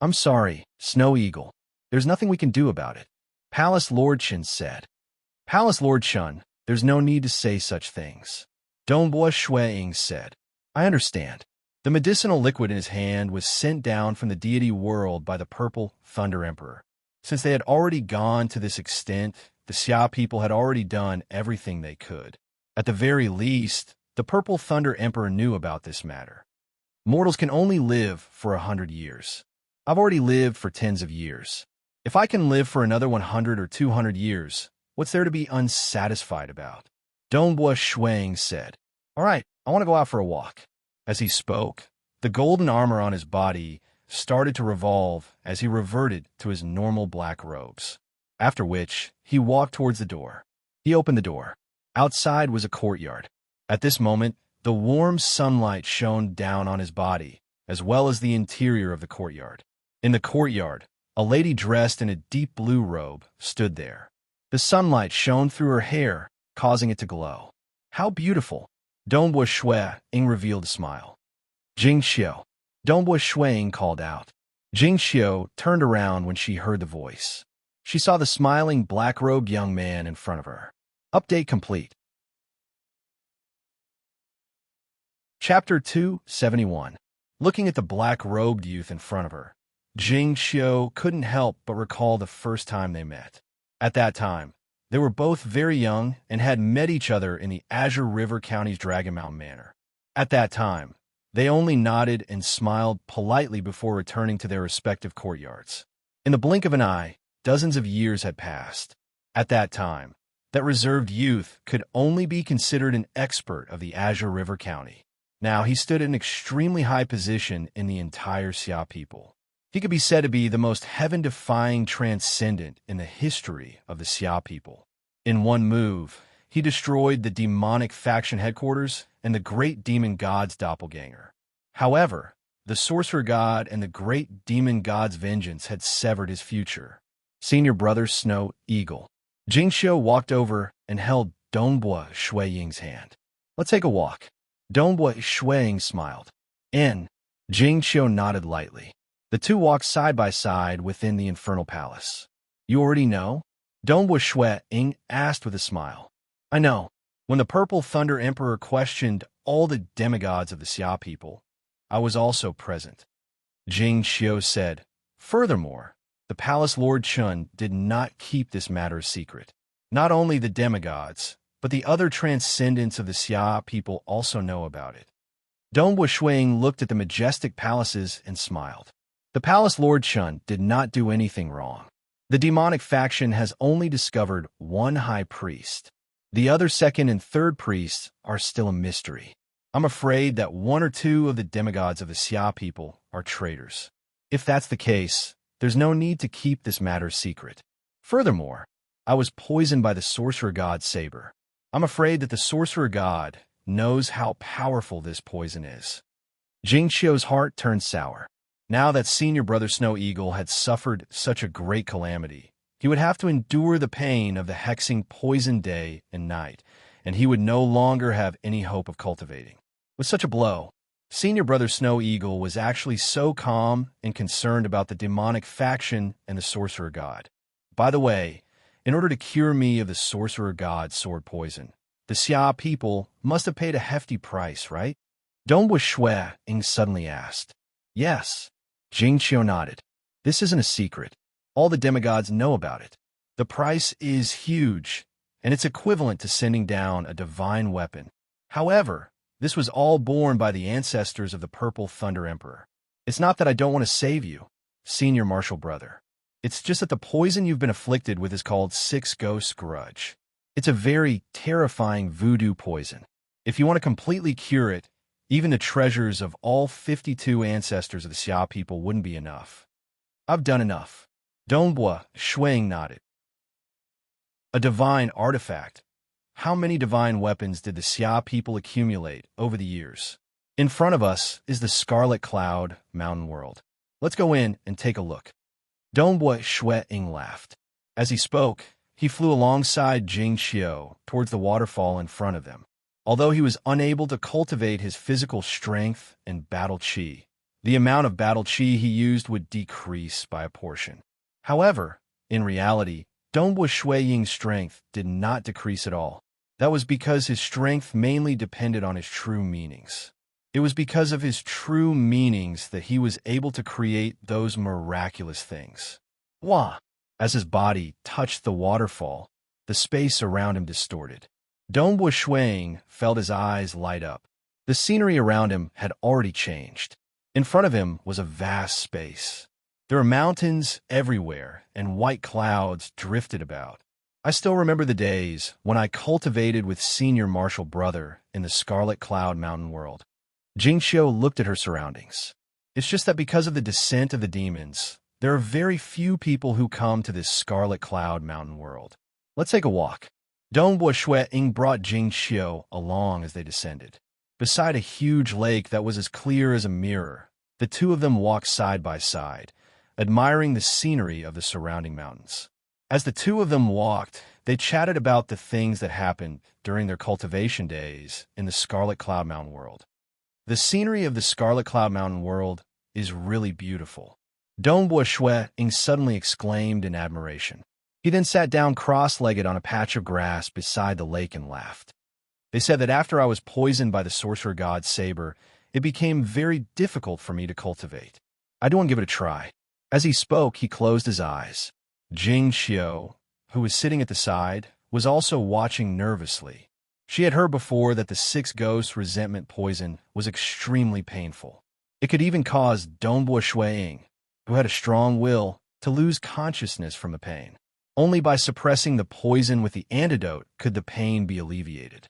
I'm sorry, Snow Eagle. There's nothing we can do about it. Palace Lord Chun said. Palace Lord Chun, there's no need to say such things. Dongbua Shui said. I understand. The medicinal liquid in his hand was sent down from the deity world by the Purple Thunder Emperor. Since they had already gone to this extent, the Xia people had already done everything they could. At the very least, the Purple Thunder Emperor knew about this matter. Mortals can only live for 100 years. I've already lived for tens of years. If I can live for another 100 or 200 years, what's there to be unsatisfied about? Dongbua Shuang said. All right, I want to go out for a walk. As he spoke, the golden armor on his body started to revolve as he reverted to his normal black robes. After which, he walked towards the door. He opened the door. Outside was a courtyard. At this moment, the warm sunlight shone down on his body, as well as the interior of the courtyard. In the courtyard, a lady dressed in a deep blue robe stood there. The sunlight shone through her hair, causing it to glow. How beautiful! Dongbua Shui revealed a smile. Jing Xiu. Dongbua Shui called out. Jing Xiu turned around when she heard the voice. She saw the smiling black-robed young man in front of her. Update complete. Chapter 271. Looking at the black-robed youth in front of her, Jing Xiu couldn't help but recall the first time they met. At that time, they were both very young and had met each other in the Azure River County's Dragon Mountain Manor. At that time, they only nodded and smiled politely before returning to their respective courtyards. In the blink of an eye, dozens of years had passed. At that time, that reserved youth could only be considered an expert of the Azure River County. Now he stood at an extremely high position in the entire Xia people. He could be said to be the most heaven-defying transcendent in the history of the Xia people. In one move, he destroyed the demonic faction headquarters and the great demon god's doppelganger. However, the sorcerer god and the great demon god's vengeance had severed his future. Senior brother Snow Eagle. Jing Xiu walked over and held Dongbua Shuiying's hand. Let's take a walk. Dongbua Shuiying smiled. Jing Xiu nodded lightly. The two walked side by side within the infernal palace. You already know? Dongbua Shuiying asked with a smile. I know. When the Purple Thunder Emperor questioned all the demigods of the Xia people, I was also present. Jing Xiu said. Furthermore, the Palace Lord Chun did not keep this matter a secret. Not only the demigods, but the other transcendents of the Xia people also know about it. Dongbua Shuiying looked at the majestic palaces and smiled. The Palace Lord Chun did not do anything wrong. The demonic faction has only discovered one high priest. The other second and third priests are still a mystery. I'm afraid that one or two of the demigods of the Xia people are traitors. If that's the case, there's no need to keep this matter secret. Furthermore, I was poisoned by the sorcerer god Saber. I'm afraid that the sorcerer god knows how powerful this poison is. Jing Xiu's heart turned sour. Now that senior brother Snow Eagle had suffered such a great calamity, he would have to endure the pain of the hexing poison day and night, and he would no longer have any hope of cultivating. With such a blow, senior brother Snow Eagle was actually so calm and concerned about the demonic faction and the sorcerer god. By the way, in order to cure me of the sorcerer god's sword poison, the Xia people must have paid a hefty price, right? Dongbua Shuiying suddenly asked. Yes. Jing Xiu nodded. This isn't a secret. All the demigods know about it. The price is huge, and it's equivalent to sending down a divine weapon. However, this was all borne by the ancestors of the Purple Thunder Emperor. It's not that I don't want to save you, senior martial brother. It's just that the poison you've been afflicted with is called Six Ghosts Grudge. It's a very terrifying voodoo poison. If you want to completely cure it, even the treasures of all 52 ancestors of the Xia people wouldn't be enough. I've done enough. Dongbua Shuiying nodded. A divine artifact. How many divine weapons did the Xia people accumulate over the years? In front of us is the Scarlet Cloud Mountain World. Let's go in and take a look. Dongbua Shuiying laughed. As he spoke, he flew alongside Jing Xiu towards the waterfall in front of them. Although he was unable to cultivate his physical strength and battle qi, the amount of battle qi he used would decrease by a portion. However, in reality, Dongbo Shuiying's strength did not decrease at all. That was because his strength mainly depended on his true meanings. It was because of his true meanings that he was able to create those miraculous things. Wah! As his body touched the waterfall, the space around him distorted. Dongbo Shuiying felt his eyes light up. The scenery around him had already changed. In front of him was a vast space. There were mountains everywhere, and white clouds drifted about. I still remember the days when I cultivated with senior martial brother in the Scarlet Cloud Mountain world. Jingxiu looked at her surroundings. It's just that because of the descent of the demons, there are very few people who come to this Scarlet Cloud Mountain world. Let's take a walk. Dongbo Shuiying brought Jingxiu along as they descended. Beside a huge lake that was as clear as a mirror, the two of them walked side by side, admiring the scenery of the surrounding mountains. As the two of them walked, they chatted about the things that happened during their cultivation days in the Scarlet Cloud Mountain world. The scenery of the Scarlet Cloud Mountain world is really beautiful. Dongbo Shuiying suddenly exclaimed in admiration. He then sat down cross-legged on a patch of grass beside the lake and laughed. They said that after I was poisoned by the sorcerer god's saber, it became very difficult for me to cultivate. I do want to give it a try. As he spoke, he closed his eyes. Jing Xiu, who was sitting at the side, was also watching nervously. She had heard before that the six ghosts resentment poison was extremely painful. It could even cause Dongbo Shuiying, who had a strong will, to lose consciousness from the pain. Only by suppressing the poison with the antidote could the pain be alleviated.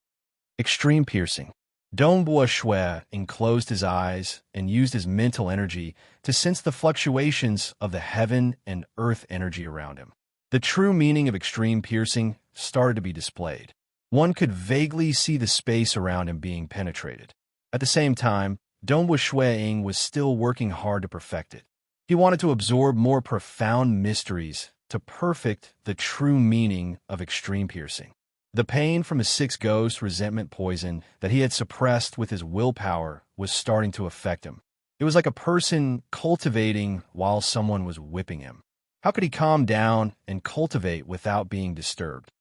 Extreme piercing. Dongbo Shuiying closed his eyes and used his mental energy to sense the fluctuations of the heaven and earth energy around him. The true meaning of extreme piercing started to be displayed. One could vaguely see the space around him being penetrated. At the same time, Dongbo Shuiying was still working hard to perfect it. He wanted to absorb more profound mysteries to perfect the true meaning of extreme piercing. The pain from his six ghost resentment poison that he had suppressed with his willpower was starting to affect him. It was like a person cultivating while someone was whipping him. How could he calm down and cultivate without being disturbed?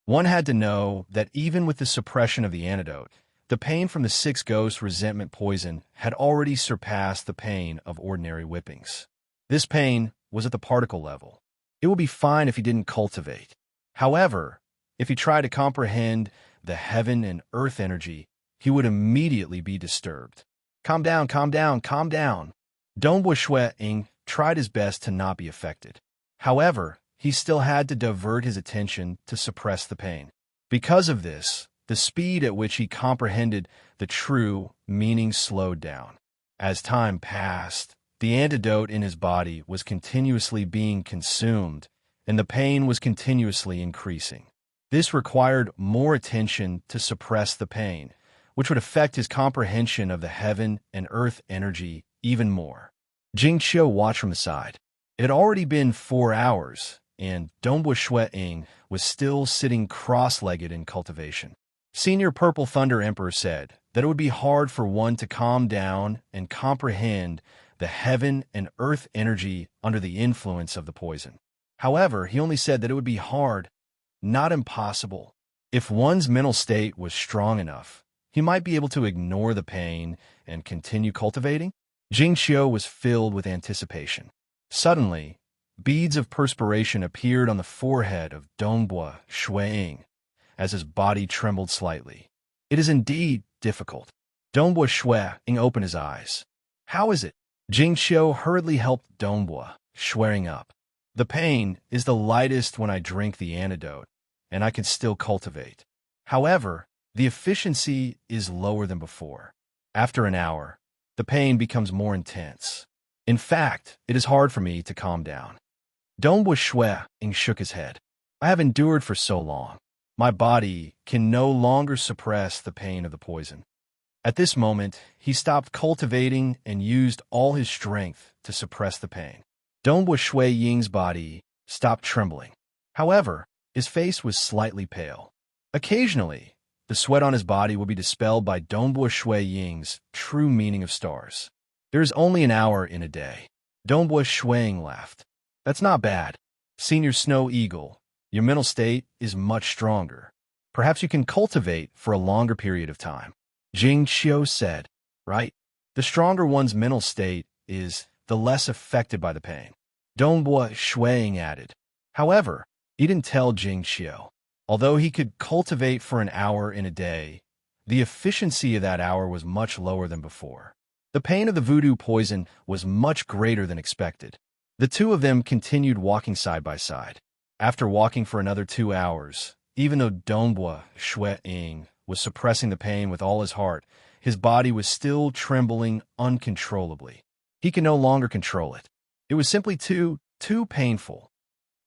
One had to know that even with the suppression of the antidote, the pain from the six ghost resentment poison had already surpassed the pain of ordinary whippings. This pain was at the particle level. It would be fine if he didn't cultivate. However, if he tried to comprehend the heaven and earth energy, he would immediately be disturbed. Calm down, calm down, calm down. Dongbo Shuiying tried his best to not be affected. However, he still had to divert his attention to suppress the pain. Because of this, the speed at which he comprehended the true meaning slowed down. As time passed, the antidote in his body was continuously being consumed, and the pain was continuously increasing. This required more attention to suppress the pain, which would affect his comprehension of the heaven and earth energy even more. Jingxiu watched from the side. It had already been 4 hours, and Dongbo Shuiying was still sitting cross-legged in cultivation. Senior Purple Thunder Emperor said that it would be hard for one to calm down and comprehend the heaven and earth energy under the influence of the poison. However, he only said that it would be hard, not impossible. If one's mental state was strong enough, he might be able to ignore the pain and continue cultivating. Jingxiu was filled with anticipation. Suddenly, beads of perspiration appeared on the forehead of Dongbo Shuiying as his body trembled slightly. It is indeed difficult. Dongbo Shuiying opened his eyes. How is it? Jingxiu hurriedly helped Dongbo, swearing up. The pain is the lightest when I drink the antidote, and I can still cultivate. However, the efficiency is lower than before. After an hour, the pain becomes more intense. In fact, it is hard for me to calm down. Dongbo Shuiying shook his head. I have endured for so long. My body can no longer suppress the pain of the poison. At this moment, he stopped cultivating and used all his strength to suppress the pain. Dongbo Shuiying's body stopped trembling. However, his face was slightly pale. Occasionally, the sweat on his body would be dispelled by Dongbua Shui Ying's true meaning of stars. There is only an hour in a day. Dongbua Shuiying laughed. That's not bad. Senior Snow Eagle, your mental state is much stronger. Perhaps you can cultivate for a longer period of time. Jing Xiu said, right? The stronger one's mental state is, the less affected by the pain. Dongbua Shuiying added. However, he didn't tell Jing Xiu. Although he could cultivate for an hour in a day, the efficiency of that hour was much lower than before. The pain of the voodoo poison was much greater than expected. The two of them continued walking side by side. After walking for another 2 hours, even though Dongbua Shuiying was suppressing the pain with all his heart, his body was still trembling uncontrollably. He could no longer control it. It was simply too painful.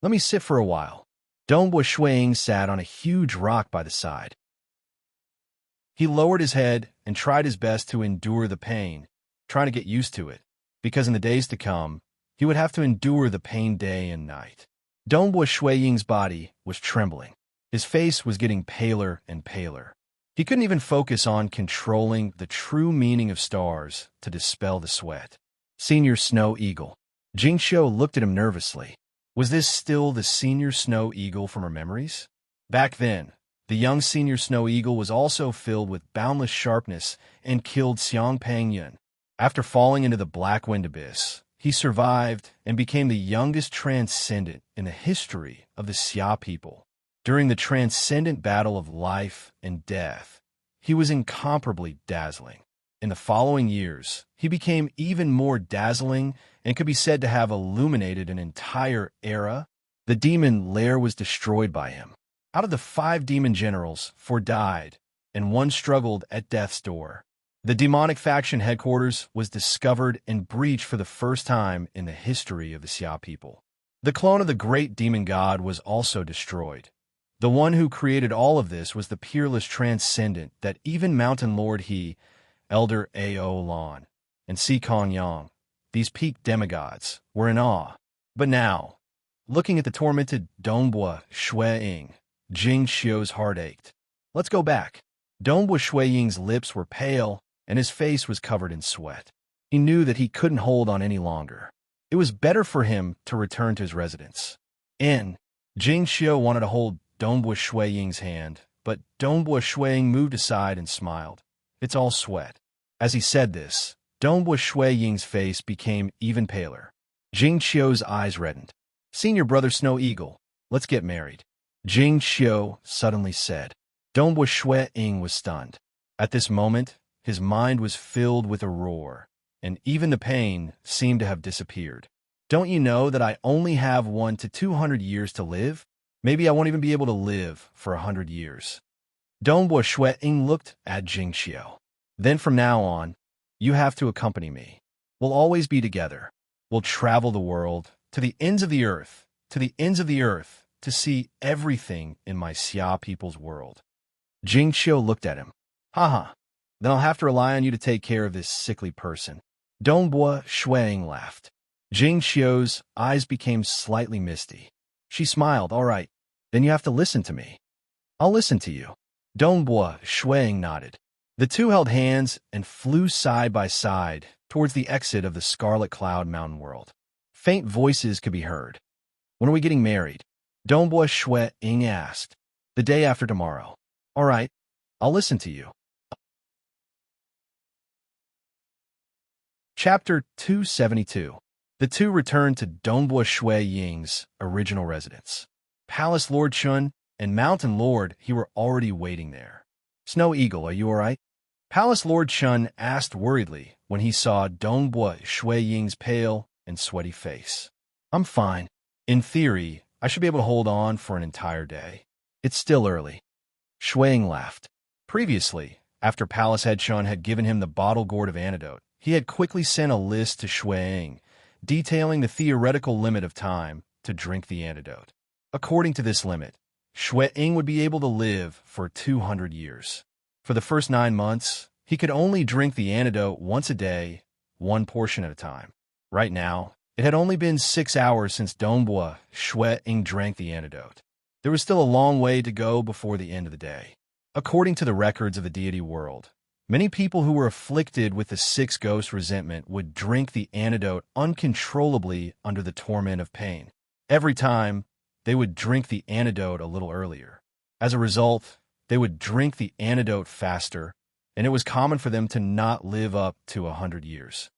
Let me sit for a while. Dongbua Shuiying sat on a huge rock by the side. He lowered his head and tried his best to endure the pain, trying to get used to it, because in the days to come, he would have to endure the pain day and night. Dongbua Shuiying's body was trembling. His face was getting paler and paler. He couldn't even focus on controlling the true meaning of stars to dispel the sweat. Senior Snow Eagle. Jing Xiu looked at him nervously. Was this still the Senior Snow Eagle from her memories? Back then, the young Senior Snow Eagle was also filled with boundless sharpness and killed Xiang Pangyun. After falling into the Black Wind Abyss, he survived and became the youngest transcendent in the history of the Xia people. During the transcendent battle of life and death, he was incomparably dazzling. In the following years, he became even more dazzling and could be said to have illuminated an entire era. The demon lair was destroyed by him. Out of the 5 demon generals, 4 died, and 1 struggled at death's door. The demonic faction headquarters was discovered and breached for the first time in the history of the Xia people. The clone of the great demon god was also destroyed. The one who created all of this was the peerless transcendent that even Mountain Lord He, Elder Ao Lan, and Si Kong Yang, these peak demigods, were in awe. But now, looking at the tormented Dongbua Shuiying, Jing Xiu's heart ached. Let's go back. Dongbua Shuiying's lips were pale, and his face was covered in sweat. He knew that he couldn't hold on any longer. It was better for him to return to his residence. Jing Xiu wanted to hold Dongbua Shuiying's hand, but Dongbua Shuiying moved aside and smiled. It's all sweat. As he said this, Dongbua Shuiying's face became even paler. Jing Xiu's eyes reddened. Senior brother Snow Eagle, let's get married. Jing Xiu suddenly said. Dongbua Shuiying was stunned. At this moment, his mind was filled with a roar, and even the pain seemed to have disappeared. Don't you know that I only have 1 to 200 years to live? Maybe I won't even be able to live for 100 years. Dongbua Shuiying looked at Jing Xiu. Then from now on, you have to accompany me. We'll always be together. We'll travel the world, to the ends of the earth, to see everything in my Xia people's world. Jing Xiu looked at him. Haha, then I'll have to rely on you to take care of this sickly person. Dongbua Shuiying laughed. Jing Xiu's eyes became slightly misty. She smiled. All right, then you have to listen to me. I'll listen to you. Dongbua Shuiying nodded. The two held hands and flew side by side towards the exit of the Scarlet Cloud Mountain world. Faint voices could be heard. When are we getting married? Dongbua Shuiying asked. The day after tomorrow. All right, I'll listen to you. Chapter 272. The two returned to Dongbua Shuiying's original residence. Palace Lord Chun and Mountain Lord He were already waiting there. Snow Eagle, are you all right? Palace Lord Chun asked worriedly when he saw Dongbua Shuiying's pale and sweaty face. I'm fine. In theory, I should be able to hold on for an entire day. It's still early. Shuiying laughed. Previously, after Palace Head Chun had given him the bottle gourd of antidote, he had quickly sent a list to Shuiying, detailing the theoretical limit of time to drink the antidote. According to this limit, Shuiying would be able to live for 200 years. For the first 9 months, he could only drink the antidote once a day, 1 portion at a time. Right now, It had only been 6 hours since Dongbua Shui Ying drank the antidote. There was still a long way to go before the end of the day. According to the records of the deity world, many people who were afflicted with the six ghost resentment would drink the antidote uncontrollably under the torment of pain. Every time, they would drink the antidote a little earlier. As a result, they would drink the antidote faster, and it was common for them to not live up to 100 years.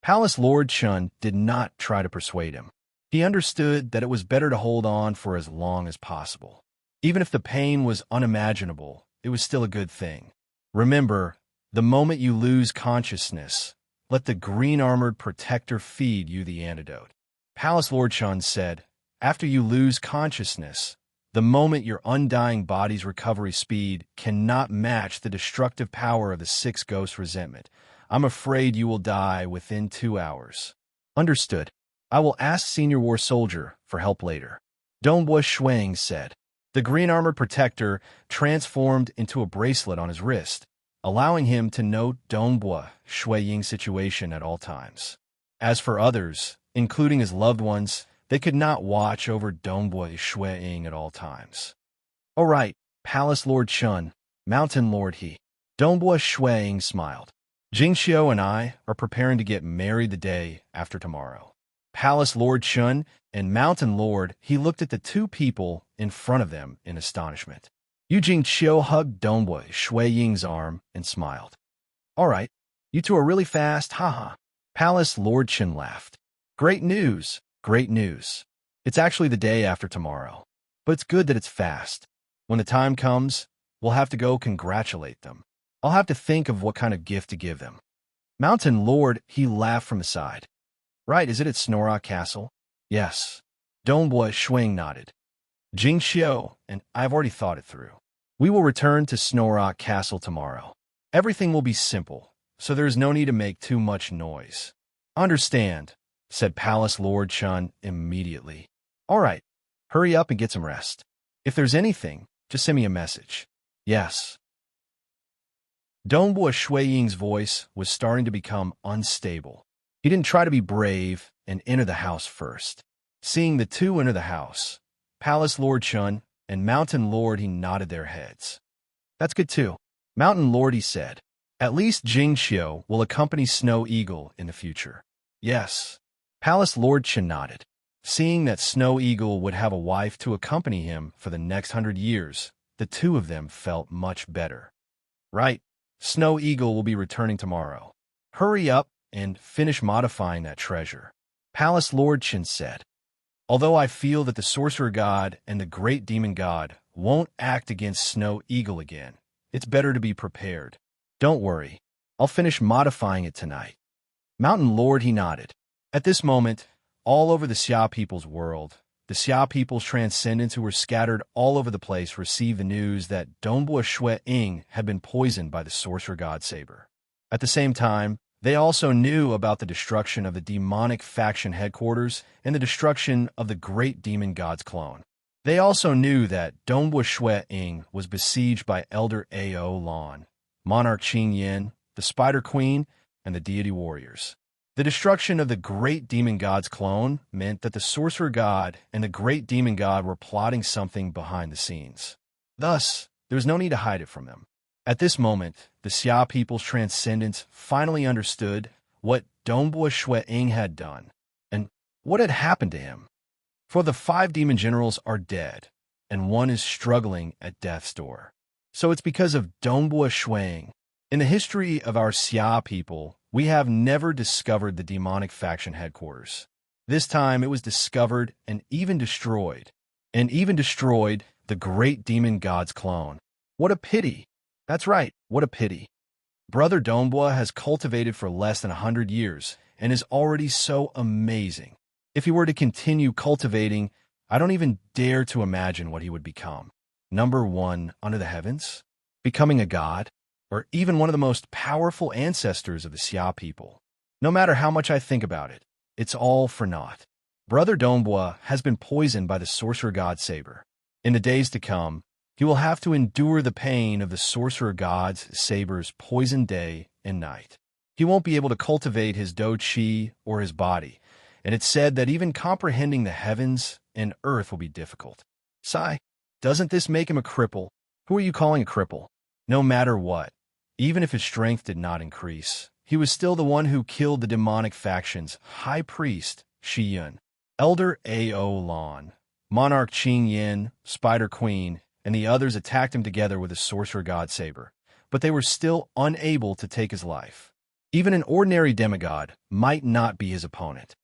Palace Lord Chun did not try to persuade him. He understood that it was better to hold on for as long as possible. Even if the pain was unimaginable, it was still a good thing. Remember, the moment you lose consciousness, let the green-armored protector feed you the antidote. Palace Lord Chun said, after you lose consciousness, the moment your undying body's recovery speed cannot match the destructive power of the six ghost resentment. I'm afraid you will die within 2 hours. Understood. I will ask Senior War Soldier for help later. Dongbua Shuang said. The green-armored protector transformed into a bracelet on his wrist, allowing him to note Dongbua Shui Ying's situation at all times. As for others, including his loved ones, they could not watch over Dongbua Shui Ying at all times. All right, Palace Lord Chun, Mountain Lord He. Dongbua Shui Ying smiled. Jingxiu and I are preparing to get married the day after tomorrow. Palace Lord Chun and Mountain Lord, he looked at the two people in front of them in astonishment. Yu Jingxiu hugged Dongbua Shui Ying's arm and smiled. All right, you two are really fast, haha. Palace Lord Chun laughed. Great news, great news. It's actually the day after tomorrow, but it's good that it's fast. When the time comes, we'll have to go congratulate them. I'll have to think of what kind of gift to give them. Mountain Lord, he laughed from the side. Right, is it at Snorrock Castle? Yes. Dongbua Shuang nodded. Jingxiu and I've already thought it through. We will return to Snorrock Castle tomorrow. Everything will be simple, so there is no need to make too much noise. Understand, said Palace Lord Chun immediately. All right, hurry up and get some rest. If there's anything, just send me a message. Yes. Dongbua Shui Ying's voice was starting to become unstable. He didn't try to be brave and enter the house first. Seeing the two enter the house, Palace Lord Chun and Mountain Lord, he nodded their heads. That's good too. Mountain Lord, he said. At least Jingxiu will accompany Snow Eagle in the future. Yes. Palace Lord Chun nodded. Seeing that Snow Eagle would have a wife to accompany him for the next 100 years, the two of them felt much better. Right. Snow Eagle will be returning tomorrow. Hurry up and finish modifying that treasure. Palace Lord Chun said. Although I feel that the Sorcerer God and the Great Demon God won't act against Snow Eagle again, it's better to be prepared. Don't worry. I'll finish modifying it tonight. Mountain Lord, he nodded. At this moment, all over the Xia people's world, the Xia people's transcendents who were scattered all over the place received the news that Dongbua Shui Ying had been poisoned by the Sorcerer God Saber. At the same time, they also knew about the destruction of the demonic faction headquarters and the destruction of the Great Demon God's clone. They also knew that Dongbua Shui Ying was besieged by Elder A.O. Lan, Monarch Qing Yin, the Spider Queen, and the deity warriors. The destruction of the Great Demon God's clone meant that the Sorcerer God and the Great Demon God were plotting something behind the scenes. Thus, there was no need to hide it from them. At this moment, the Xia people's transcendents finally understood what Dongbua Shui Ying had done and what had happened to him. For the 5 demon generals are dead, and one is struggling at death's door. So it's because of Dongbua Shui Ying. In the history of our Xia people, we have never discovered the demonic faction headquarters. This time it was discovered and even destroyed the Great Demon God's clone. What a pity. That's right, what a pity. Brother Dongbua has cultivated for less than 100 years and is already so amazing. If he were to continue cultivating, I don't even dare to imagine what he would become. Number 1 under the heavens? Becoming a god? Or even one of the most powerful ancestors of the Xia people. No matter how much I think about it, it's all for naught. Brother Dongbua has been poisoned by the Sorcerer God Saber. In the days to come, he will have to endure the pain of the Sorcerer God's Saber's poison day and night. He won't be able to cultivate his Do Chi or his body, and it said that even comprehending the heavens and earth will be difficult. Sigh, doesn't this make him a cripple? Who are you calling a cripple? No matter what, even if his strength did not increase, he was still the one who killed the demonic factions, High Priest Shi Yun, Elder Ao Lan, Monarch Qing Yin, Spider Queen, and the others attacked him together with a sorcerer god saber, but they were still unable to take his life. Even an ordinary demigod might not be his opponent.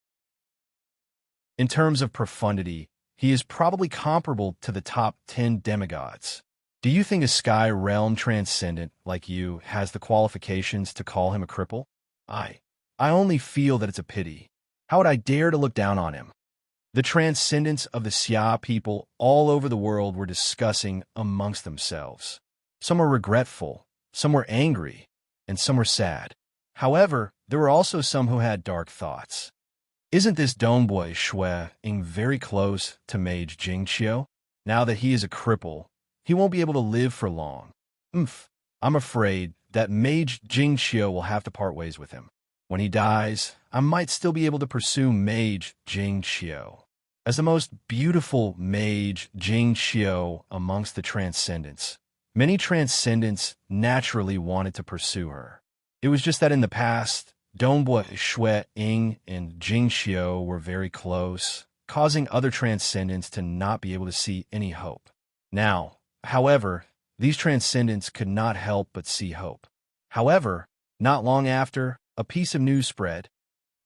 In terms of profundity, he is probably comparable to the top 10 demigods. Do you think a sky realm transcendent like you has the qualifications to call him a cripple? I only feel that it's a pity. How would I dare to look down on him? The transcendents of the Xia people all over the world were discussing amongst themselves. Some were regretful, some were angry, and some were sad. However, there were also some who had dark thoughts. Isn't this Dongbui Ying very close to Mage Jingqiu? Now that he is a cripple, he won't be able to live for long. I'm afraid that Mage Jingqiu will have to part ways with him. When he dies, I might still be able to pursue Mage Jingqiu. As the most beautiful Mage Jingqiu amongst the Transcendents, many Transcendents naturally wanted to pursue her. It was just that in the past, Dongbui Ying and Jingqiu were very close, causing other Transcendents to not be able to see any hope. Now, however, these Transcendents could not help but see hope. However, not long after, a piece of news spread.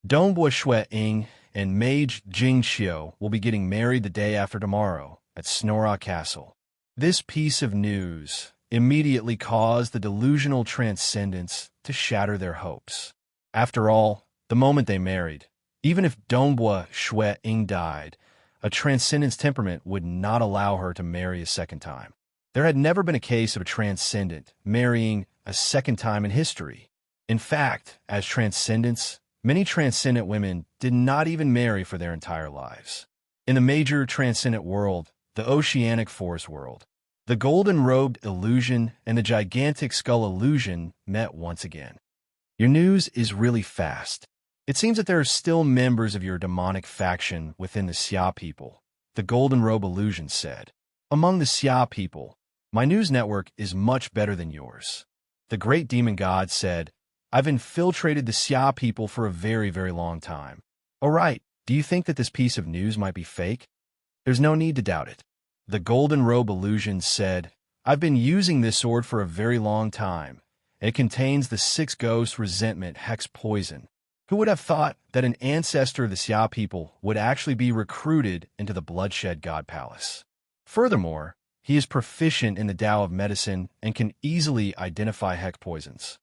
Dongbui Ying and Mage Jingqiu will be getting married the day after tomorrow at Snora Castle. This piece of news immediately caused the delusional Transcendents to shatter their hopes. After all, the moment they married, even if Dongbui Ying died, a Transcendent's temperament would not allow her to marry a second time. There had never been a case of a Transcendent marrying a second time in history. In fact, as Transcendents, many Transcendent women did not even marry for their entire lives. In the major Transcendent world, the Oceanic Forest world, the golden-robed illusion and the gigantic skull illusion met once again. Your news is really fast. It seems that there are still members of your demonic faction within the Xia people, the golden robe illusion said. Among the Xia people, my news network is much better than yours. The great demon god said, I've infiltrated the Xia people for a very, very long time. All right, do you think that this piece of news might be fake? There's no need to doubt it. The golden robe illusion said, I've been using this sword for a very long time. It contains the 6 ghost resentment hex poison. Who would have thought that an ancestor of the Xia people would actually be recruited into the Bloodshed God Palace? Furthermore, he is proficient in the Tao of medicine and can easily identify hex poisons.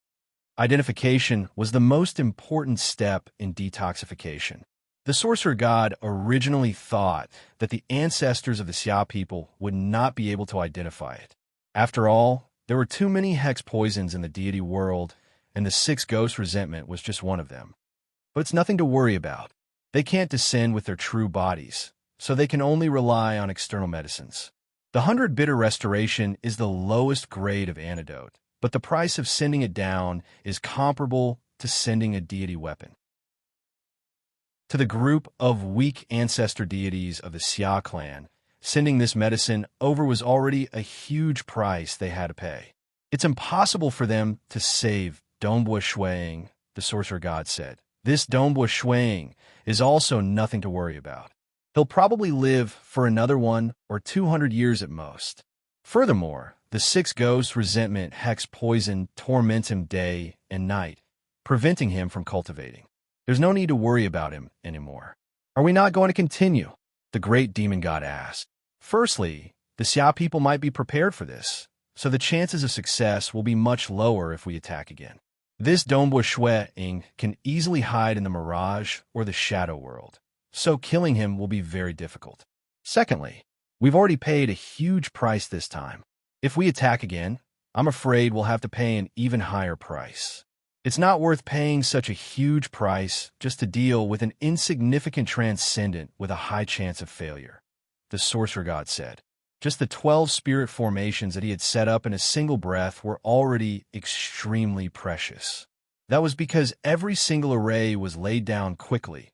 Identification was the most important step in detoxification. The sorcerer god originally thought that the ancestors of the Xia people would not be able to identify it. After all, there were too many hex poisons in the deity world, and the 6 ghost resentment was just one of them. But it's nothing to worry about. They can't descend with their true bodies, so they can only rely on external medicines. The 100 bitter restoration is the lowest grade of antidote, but the price of sending it down is comparable to sending a deity weapon. To the group of weak ancestor deities of the Xia clan, sending this medicine over was already a huge price they had to pay. It's impossible for them to save Dongbui Ying, the sorcerer god said. This Dongbui Ying is also nothing to worry about. He'll probably live for another 100 or 200 years at most. Furthermore, the 6 ghost resentment hex poison torments him day and night, preventing him from cultivating. There's no need to worry about him anymore. Are we not going to continue? The great demon god asked. Firstly, the Xia people might be prepared for this, so the chances of success will be much lower if we attack again. This Dongbui Ying can easily hide in the mirage or the shadow world, so killing him will be very difficult. Secondly, we've already paid a huge price this time. If we attack again, I'm afraid we'll have to pay an even higher price. It's not worth paying such a huge price just to deal with an insignificant transcendent with a high chance of failure, the sorcerer god said. Just the 12 spirit formations that he had set up in a single breath were already extremely precious. That was because every single array was laid down quickly,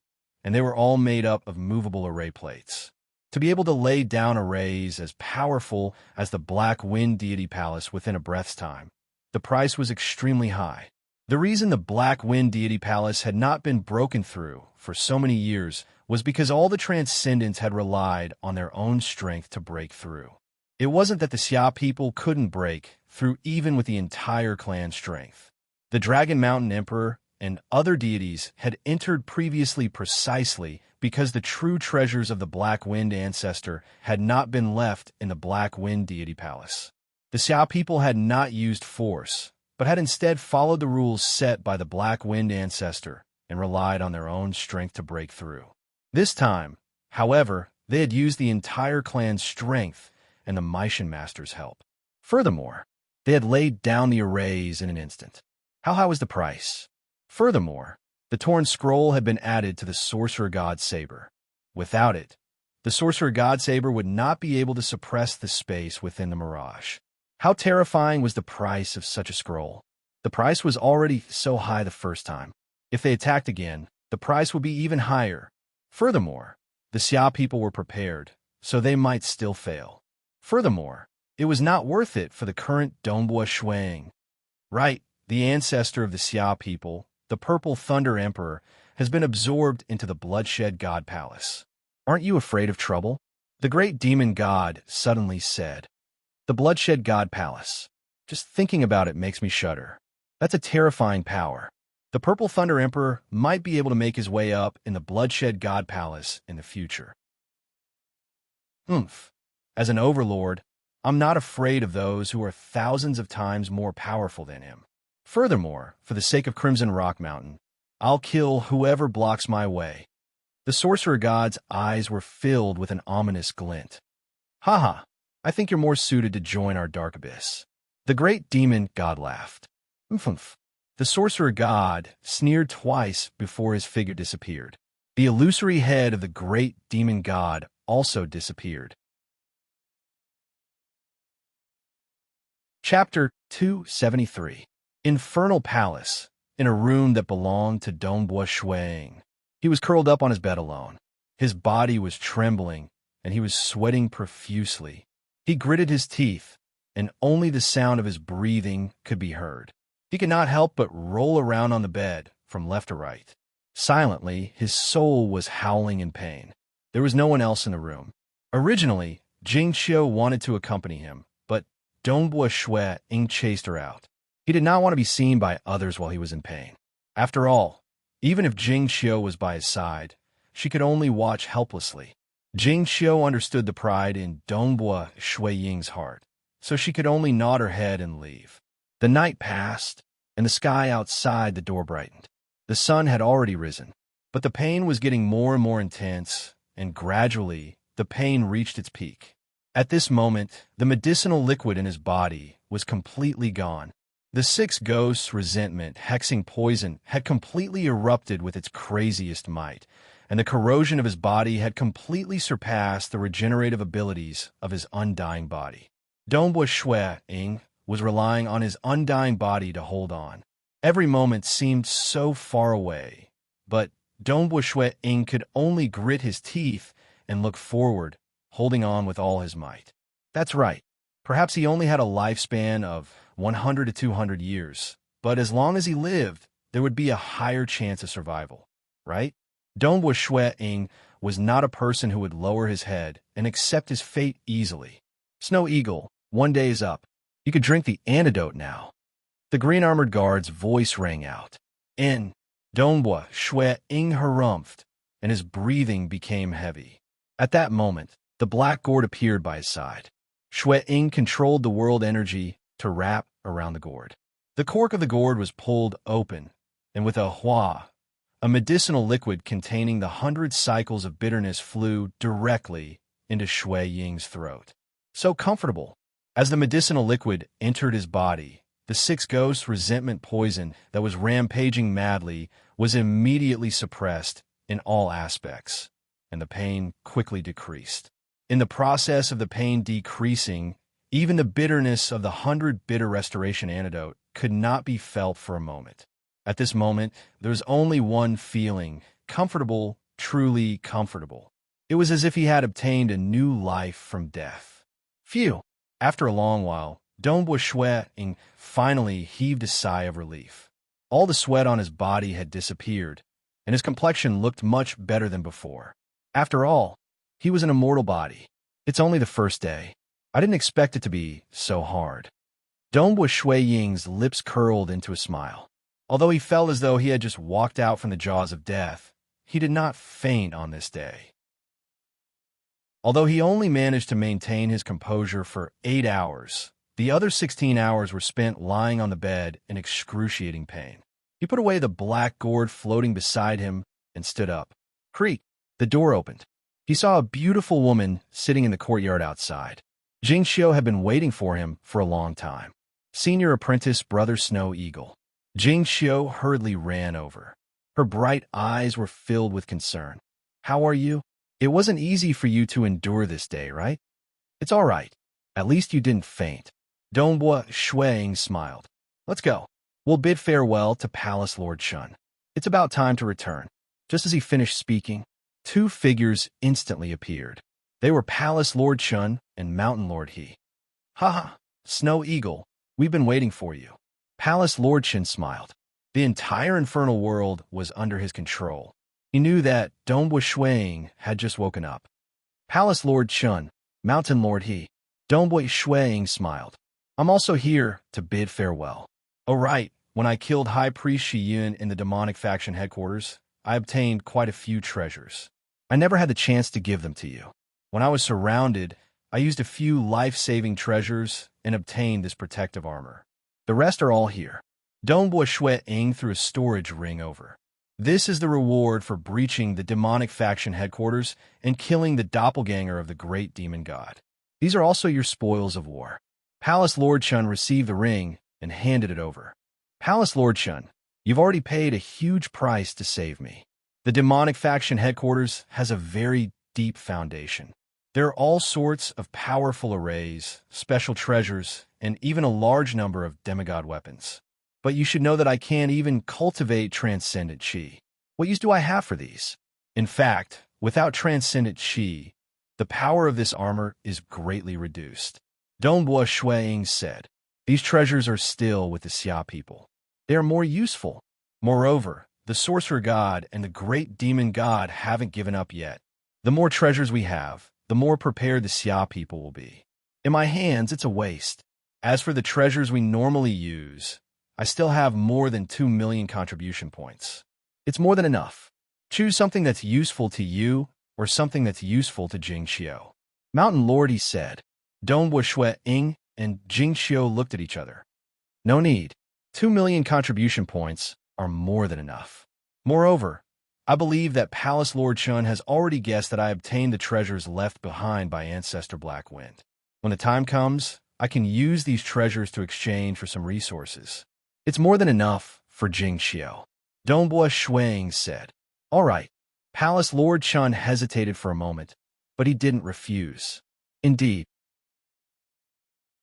and they were all made up of movable array plates. To be able to lay down arrays as powerful as the Black Wind Deity Palace within a breath's time, the price was extremely high. The reason the Black Wind Deity Palace had not been broken through for so many years was because all the Transcendents had relied on their own strength to break through. It wasn't that the Xia people couldn't break through even with the entire clan's strength. The Dragon Mountain Emperor and other deities had entered previously precisely because the true treasures of the Black Wind ancestor had not been left in the Black Wind Deity Palace. The Xia people had not used force, but had instead followed the rules set by the Black Wind ancestor and relied on their own strength to break through. This time, however, they had used the entire clan's strength and the Mycian Master's help. Furthermore, they had laid down the arrays in an instant. How high was the price? Furthermore, the torn scroll had been added to the Sorcerer God Saber. Without it, the Sorcerer God Saber would not be able to suppress the space within the mirage. How terrifying was the price of such a scroll? The price was already so high the first time. If they attacked again, the price would be even higher. Furthermore, the Xia people were prepared, so they might still fail. Furthermore, it was not worth it for the current Dongbua Shuang. Right, the ancestor of the Xia people, the Purple Thunder Emperor, has been absorbed into the Bloodshed God Palace. Aren't you afraid of trouble? The great demon god suddenly said. The Bloodshed God Palace. Just thinking about it makes me shudder. That's a terrifying power. The Purple Thunder Emperor might be able to make his way up in the Bloodshed God Palace in the future. As an overlord, I'm not afraid of those who are thousands of times more powerful than him. Furthermore, for the sake of Crimson Rock Mountain, I'll kill whoever blocks my way. The Sorcerer God's eyes were filled with an ominous glint. Haha, I think you're more suited to join our dark abyss. The great demon god laughed. The Sorcerer God sneered twice before his figure disappeared. The illusory head of the great demon god also disappeared. Chapter 273. Infernal Palace, in a room that belonged to Dongbua Shuang. He was curled up on his bed alone. His body was trembling, and he was sweating profusely. He gritted his teeth, and only the sound of his breathing could be heard. He could not help but roll around on the bed from left to right. Silently, his soul was howling in pain. There was no one else in the room. Originally, Jing Xiu wanted to accompany him, but Dongbua Ying chased her out. He did not want to be seen by others while he was in pain. After all, even if Jing Xiu was by his side, she could only watch helplessly. Jing Xiu understood the pride in Dongbua Ying's heart, so she could only nod her head and leave. The night passed, and the sky outside the door brightened. The sun had already risen, but the pain was getting more and more intense, and gradually the pain reached its peak. At this moment, the medicinal liquid in his body was completely gone. The six ghosts' resentment, hexing poison, had completely erupted with its craziest might, and the corrosion of his body had completely surpassed the regenerative abilities of his undying body. Dongbua Ying was relying on his undying body to hold on. Every moment seemed so far away, but Dongbua Ying could only grit his teeth and look forward, holding on with all his might. That's right. Perhaps he only had a lifespan of 100 to 200 years, but as long as he lived, there would be a higher chance of survival, right? Dongbua Ying was not a person who would lower his head and accept his fate easily. Snow Eagle, one day is up. You could drink the antidote now. The green-armored guard's voice rang out. In Dongbua Ying harumphed, and his breathing became heavy. At that moment, the black gourd appeared by his side. Ying controlled the world energy to wrap around the gourd. The cork of the gourd was pulled open, and with a hua, a medicinal liquid containing the 100 cycles of bitterness flew directly into Ying's throat. So comfortable. As the medicinal liquid entered his body, the six ghosts' resentment poison that was rampaging madly was immediately suppressed in all aspects, and the pain quickly decreased. In the process of the pain decreasing, even the bitterness of the 100 bitter restoration antidote could not be felt for a moment. At this moment, there was only one feeling, comfortable truly comfortable. It was as if he had obtained a new life from death. Phew! After a long while, Dongbua Shueing finally heaved a sigh of relief. All the sweat on his body had disappeared, and his complexion looked much better than before. After all, he was an immortal body. It's only the first day. I didn't expect it to be so hard. Dongbua Shueying's lips curled into a smile. Although he felt as though he had just walked out from the jaws of death, he did not faint on this day. Although he only managed to maintain his composure for 8 hours, the other 16 hours were spent lying on the bed in excruciating pain. He put away the black gourd floating beside him and stood up. Creak! The door opened. He saw a beautiful woman sitting in the courtyard outside. Jing Xiu had been waiting for him for a long time. Senior apprentice Brother Snow Eagle. Jing Xiu hurriedly ran over. Her bright eyes were filled with concern. How are you? It wasn't easy for you to endure this day, right? It's all right. At least you didn't faint. Dongbua Shueying smiled. Let's go. We'll bid farewell to Palace Lord Shun. It's about time to return. Just as he finished speaking, 2 figures instantly appeared. They were Palace Lord Shun and Mountain Lord He. Ha! Snow Eagle, we've been waiting for you. Palace Lord Shun smiled. The entire infernal world was under his control. He knew that Dongbua Shueying had just woken up. Palace Lord Shun, Mountain Lord He. Dongbua Shueying smiled. I'm also here to bid farewell. Oh right, when I killed High Priest Shi Yun in the demonic faction headquarters, I obtained quite a few treasures. I never had the chance to give them to you. When I was surrounded, I used a few life-saving treasures and obtained this protective armor. The rest are all here. Dongbua Shueying threw a storage ring over. This is the reward for breaching the demonic faction headquarters and killing the doppelganger of the great demon god. These are also your spoils of war. Palace Lord Shun received the ring and handed it over. Palace Lord Shun, you've already paid a huge price to save me. The demonic faction headquarters has a very deep foundation. There are all sorts of powerful arrays, special treasures, and even a large number of demigod weapons. But you should know that I can't even cultivate transcendent chi. What use do I have for these? In fact, without transcendent chi, the power of this armor is greatly reduced. Dongbua Shueying said, these treasures are still with the Xia people. They are more useful. Moreover, the sorcerer god and the great demon god haven't given up yet. The more treasures we have, the more prepared the Xia people will be. In my hands, it's a waste. As for the treasures we normally use, I still have more than 2 million contribution points. It's more than enough. Choose something that's useful to you or something that's useful to Jing Xiu. Mountain Lord, he said. Dongbua Shueying and Jing Xiu looked at each other. No need. 2 million contribution points are more than enough. Moreover, I believe that Palace Lord Shun has already guessed that I obtained the treasures left behind by Ancestor Blackwind. When the time comes, I can use these treasures to exchange for some resources. It's more than enough for Jing Xiu. Dongbua Shueying said. All right. Palace Lord Shun hesitated for a moment, but he didn't refuse. Indeed,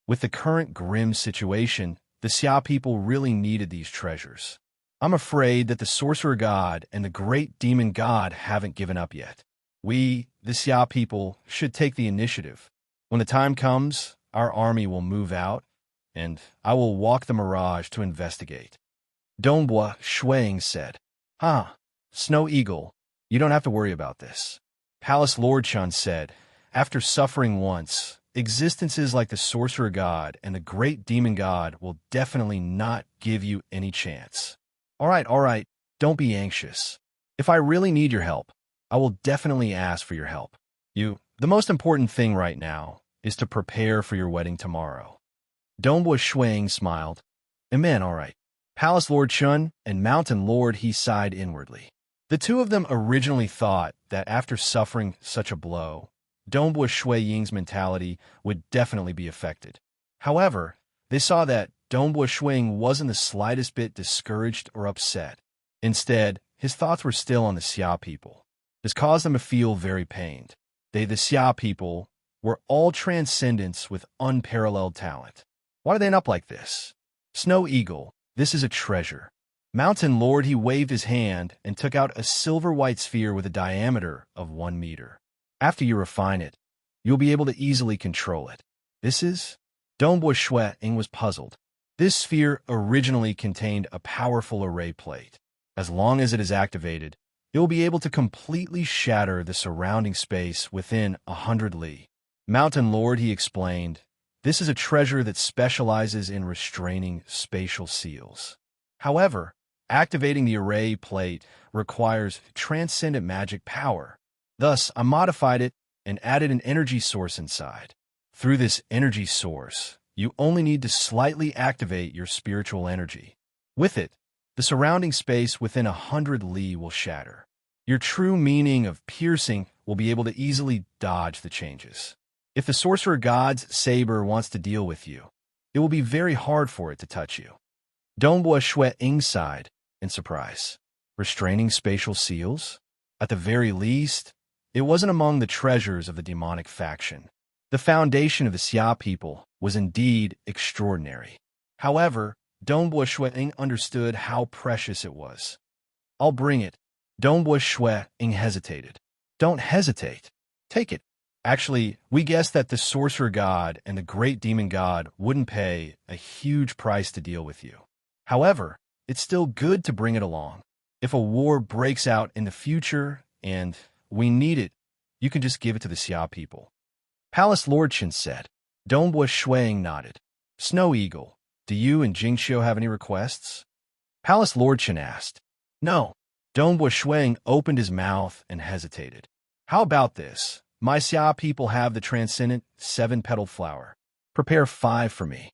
with the current grim situation, the Xia people really needed these treasures. I'm afraid that the sorcerer god and the great demon god haven't given up yet. We, the Xia people, should take the initiative. When the time comes, our army will move out, and I will walk the mirage to investigate. Dongbua Shueying said, Snow Eagle, you don't have to worry about this. Palace Lord Shun said, after suffering once, existences like the sorcerer god and the great demon god will definitely not give you any chance. All right, don't be anxious. If I really need your help, I will definitely ask for your help. The most important thing right now is to prepare for your wedding tomorrow. Dongbua Shueying smiled. Amen, all right. Palace Lord Shun and Mountain Lord He sighed inwardly. The two of them originally thought that after suffering such a blow, Dongbua Shueying's mentality would definitely be affected. However, they saw that Dongbua Shueying wasn't the slightest bit discouraged or upset. Instead, his thoughts were still on the Xia people. This caused them to feel very pained. They, the Xia people, were all transcendents with unparalleled talent. Why are they up like this? Snow Eagle, this is a treasure. Mountain Lord, he waved his hand and took out a silver-white sphere with a diameter of 1 meter. After you refine it, you'll be able to easily control it. This is? Dombo Shui Ying was puzzled. This sphere originally contained a powerful array plate. As long as it is activated, it will be able to completely shatter the surrounding space within 100 li. Mountain Lord, he explained, this is a treasure that specializes in restraining spatial seals. However, activating the array plate requires transcendent magic power. Thus, I modified it and added an energy source inside. Through this energy source, you only need to slightly activate your spiritual energy. With it, the surrounding space within 100 li will shatter. Your true meaning of piercing will be able to easily dodge the changes. If the Sorcerer God's saber wants to deal with you, it will be very hard for it to touch you. Dombo Shui Ying sighed in surprise. Restraining spatial seals? At the very least, it wasn't among the treasures of the demonic faction. The foundation of the Xia people was indeed extraordinary. However, Dombo Shui Ying understood how precious it was. I'll bring it. Dombo Shui Ying hesitated. Don't hesitate. Take it. Actually, we guessed that the Sorcerer God and the Great Demon God wouldn't pay a huge price to deal with you. However, it's still good to bring it along. If a war breaks out in the future and we need it, you can just give it to the Xia people. Palace Lord Chen said. Dombo Shui Ying nodded. Snow Eagle, do you and Jingxiu have any requests? Palace Lord Chen asked. No. Dombo Shui Ying opened his mouth and hesitated. How about this? My Xia people have the transcendent 7-petaled flower. Prepare 5 for me.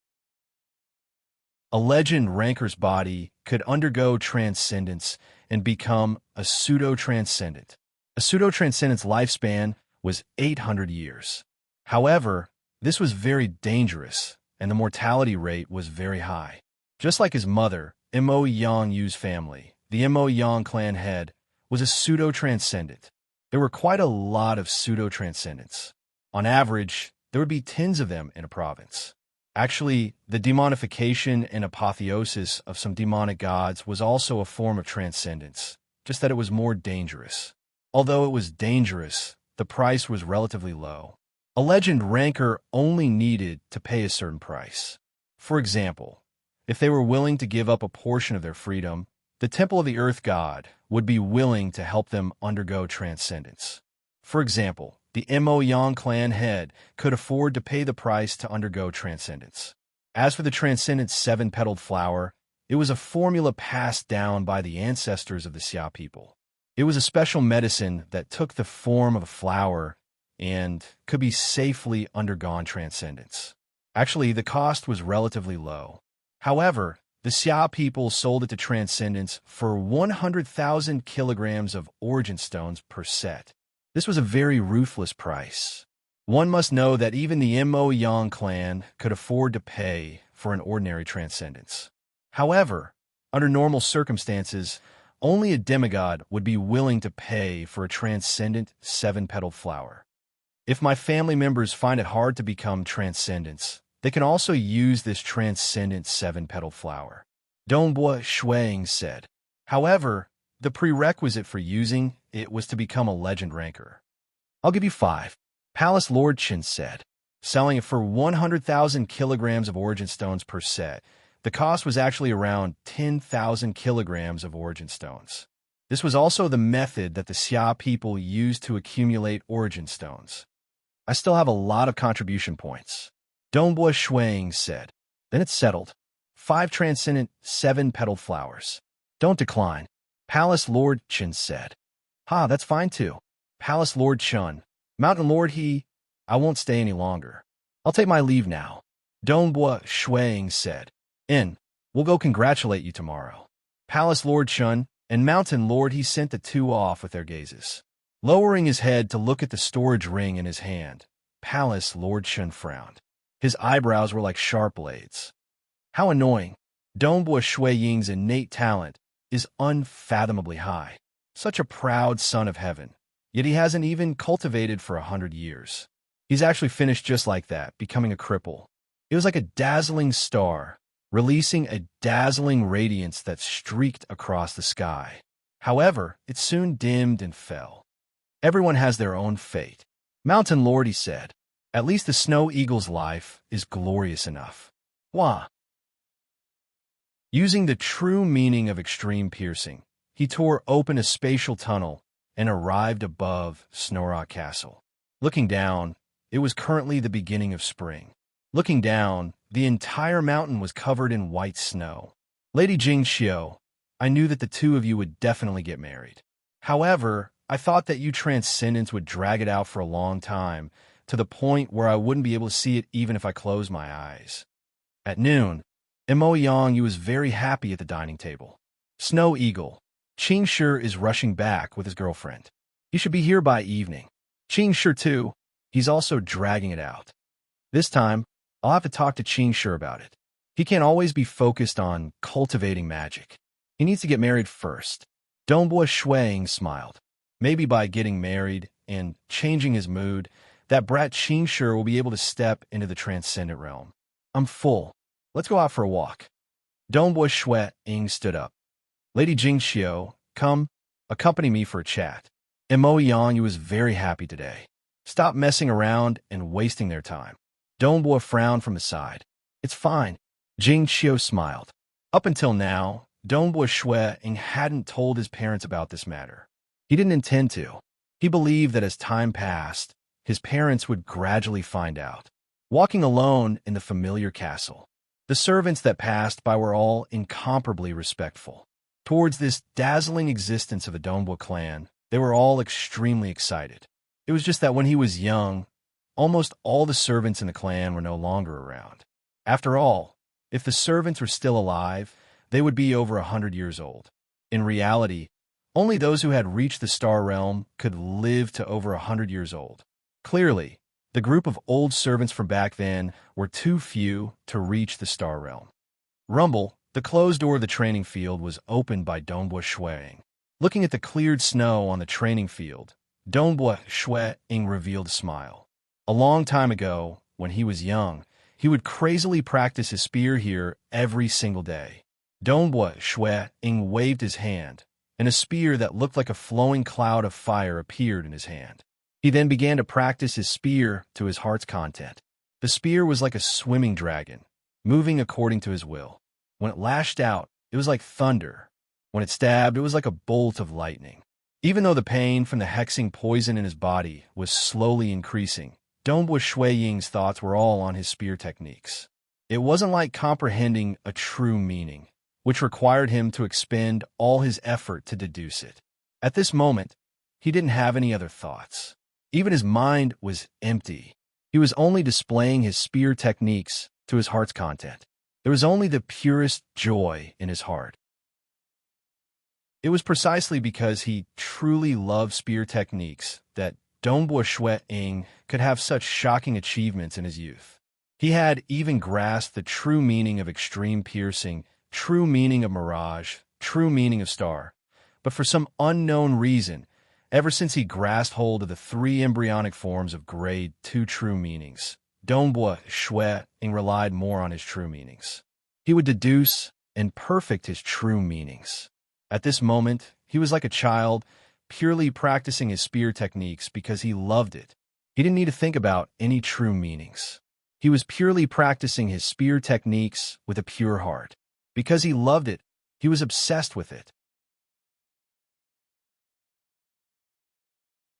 A legend ranker's body could undergo transcendence and become a pseudo-transcendent. A pseudo-transcendent's lifespan was 800 years. However, this was very dangerous, and the mortality rate was very high. Just like his mother, Mo Yang Yu's family, the Mo Yang clan head was a pseudo-transcendent. There were quite a lot of pseudo-transcendents. On average, there would be tens of them in a province. Actually, the demonification and apotheosis of some demonic gods was also a form of transcendence, just that it was more dangerous. Although it was dangerous, the price was relatively low. A legend ranker only needed to pay a certain price. For example, if they were willing to give up a portion of their freedom, the Temple of the Earth God would be willing to help them undergo transcendence. For example, the Mo Yang clan head could afford to pay the price to undergo transcendence. As for the transcendent 7-petaled flower, it was a formula passed down by the ancestors of the Xia people. It was a special medicine that took the form of a flower and could be safely undergone transcendence. Actually, the cost was relatively low. However, the Xia people sold it to transcendence for 100,000 kilograms of origin stones per set. This was a very ruthless price. One must know that even the Mo Yang clan could afford to pay for an ordinary transcendence. However, under normal circumstances, only a demigod would be willing to pay for a transcendent 7-petaled flower. If my family members find it hard to become transcendents, they can also use this transcendent 7-petaled flower. Dombo Shui Ying said. However, the prerequisite for using it was to become a legend ranker. I'll give you 5. Palace Lord Chen said. Selling it for 100,000 kilograms of origin stones per set, the cost was actually around 10,000 kilograms of origin stones. This was also the method that the Xia people used to accumulate origin stones. I still have a lot of contribution points. Dombo Shui Ying said. Then it's settled. 5 transcendent 7-petaled flowers. Don't decline. Palace Lord Chen said. That's fine too. Palace Lord Chun. Mountain Lord I won't stay any longer. I'll take my leave now. Dombo Shui Ying said. We'll go congratulate you tomorrow. Palace Lord Chun and Mountain Lord sent the two off with their gazes. Lowering his head to look at the storage ring in his hand, Palace Lord Chun frowned. His eyebrows were like sharp blades. How annoying. Dombo Shui Ying's innate talent is unfathomably high. Such a proud son of heaven, yet he hasn't even cultivated for 100 years. He's actually finished just like that, becoming a cripple. It was like a dazzling star, releasing a dazzling radiance that streaked across the sky. However, it soon dimmed and fell. Everyone has their own fate. Mountain Lord, he said. At least the snow eagle's life is glorious enough. Wah! Using the true meaning of extreme piercing, he tore open a spatial tunnel and arrived above Snorra Castle. Looking down, it was currently the beginning of spring. Looking down, the entire mountain was covered in white snow. Lady Jing Xiao, I knew that the two of you would definitely get married. However, I thought that you transcendence would drag it out for a long time, to the point where I wouldn't be able to see it even if I closed my eyes. At noon, Yang was very happy at the dining table. Snow Eagle, Qing Shi is rushing back with his girlfriend. He should be here by evening. Qing Shi too. He's also dragging it out. This time, I'll have to talk to Qing Shi about it. He can't always be focused on cultivating magic. He needs to get married first. Dongbua Shuang smiled. Maybe by getting married and changing his mood, that brat Qing Shi will be able to step into the transcendent realm. I'm full. Let's go out for a walk. Dongbua Shuang stood up. Lady Jing Xiao, come, accompany me for a chat. Yang was very happy today. Stop messing around and wasting their time. Dongbua frowned from his side. It's fine. Jing Xiao smiled. Up until now, Dongbua Shuang hadn't told his parents about this matter. He didn't intend to. He believed that as time passed, his parents would gradually find out. Walking alone in the familiar castle, the servants that passed by were all incomparably respectful. Towards this dazzling existence of the Dongbua clan, they were all extremely excited. It was just that when he was young, almost all the servants in the clan were no longer around. After all, if the servants were still alive, they would be over 100 years old. In reality, only those who had reached the star realm could live to over 100 years old. Clearly, the group of old servants from back then were too few to reach the star realm. Rumble, the closed door of the training field, was opened by Dongbua Shuang. Looking at the cleared snow on the training field, Dongbua Shuang revealed a smile. A long time ago, when he was young, he would crazily practice his spear here every single day. Dongbua Shuang waved his hand, and a spear that looked like a flowing cloud of fire appeared in his hand. He then began to practice his spear to his heart's content. The spear was like a swimming dragon, moving according to his will. When it lashed out, it was like thunder. When it stabbed, it was like a bolt of lightning. Even though the pain from the hexing poison in his body was slowly increasing, Dongbua Shuang's thoughts were all on his spear techniques. It wasn't like comprehending a true meaning, which required him to expend all his effort to deduce it. At this moment, he didn't have any other thoughts. Even his mind was empty. He was only displaying his spear techniques to his heart's content. There was only the purest joy in his heart. It was precisely because he truly loved spear techniques that Dongbua Shuang could have such shocking achievements in his youth. He had even grasped the true meaning of extreme piercing, true meaning of mirage, true meaning of star. But for some unknown reason, ever since he grasped hold of the 3 embryonic forms of grade 2 true meanings, Dongbua Shuang relied more on his true meanings. He would deduce and perfect his true meanings. At this moment, he was like a child, purely practicing his spear techniques because he loved it. He didn't need to think about any true meanings. He was purely practicing his spear techniques with a pure heart. Because he loved it, he was obsessed with it.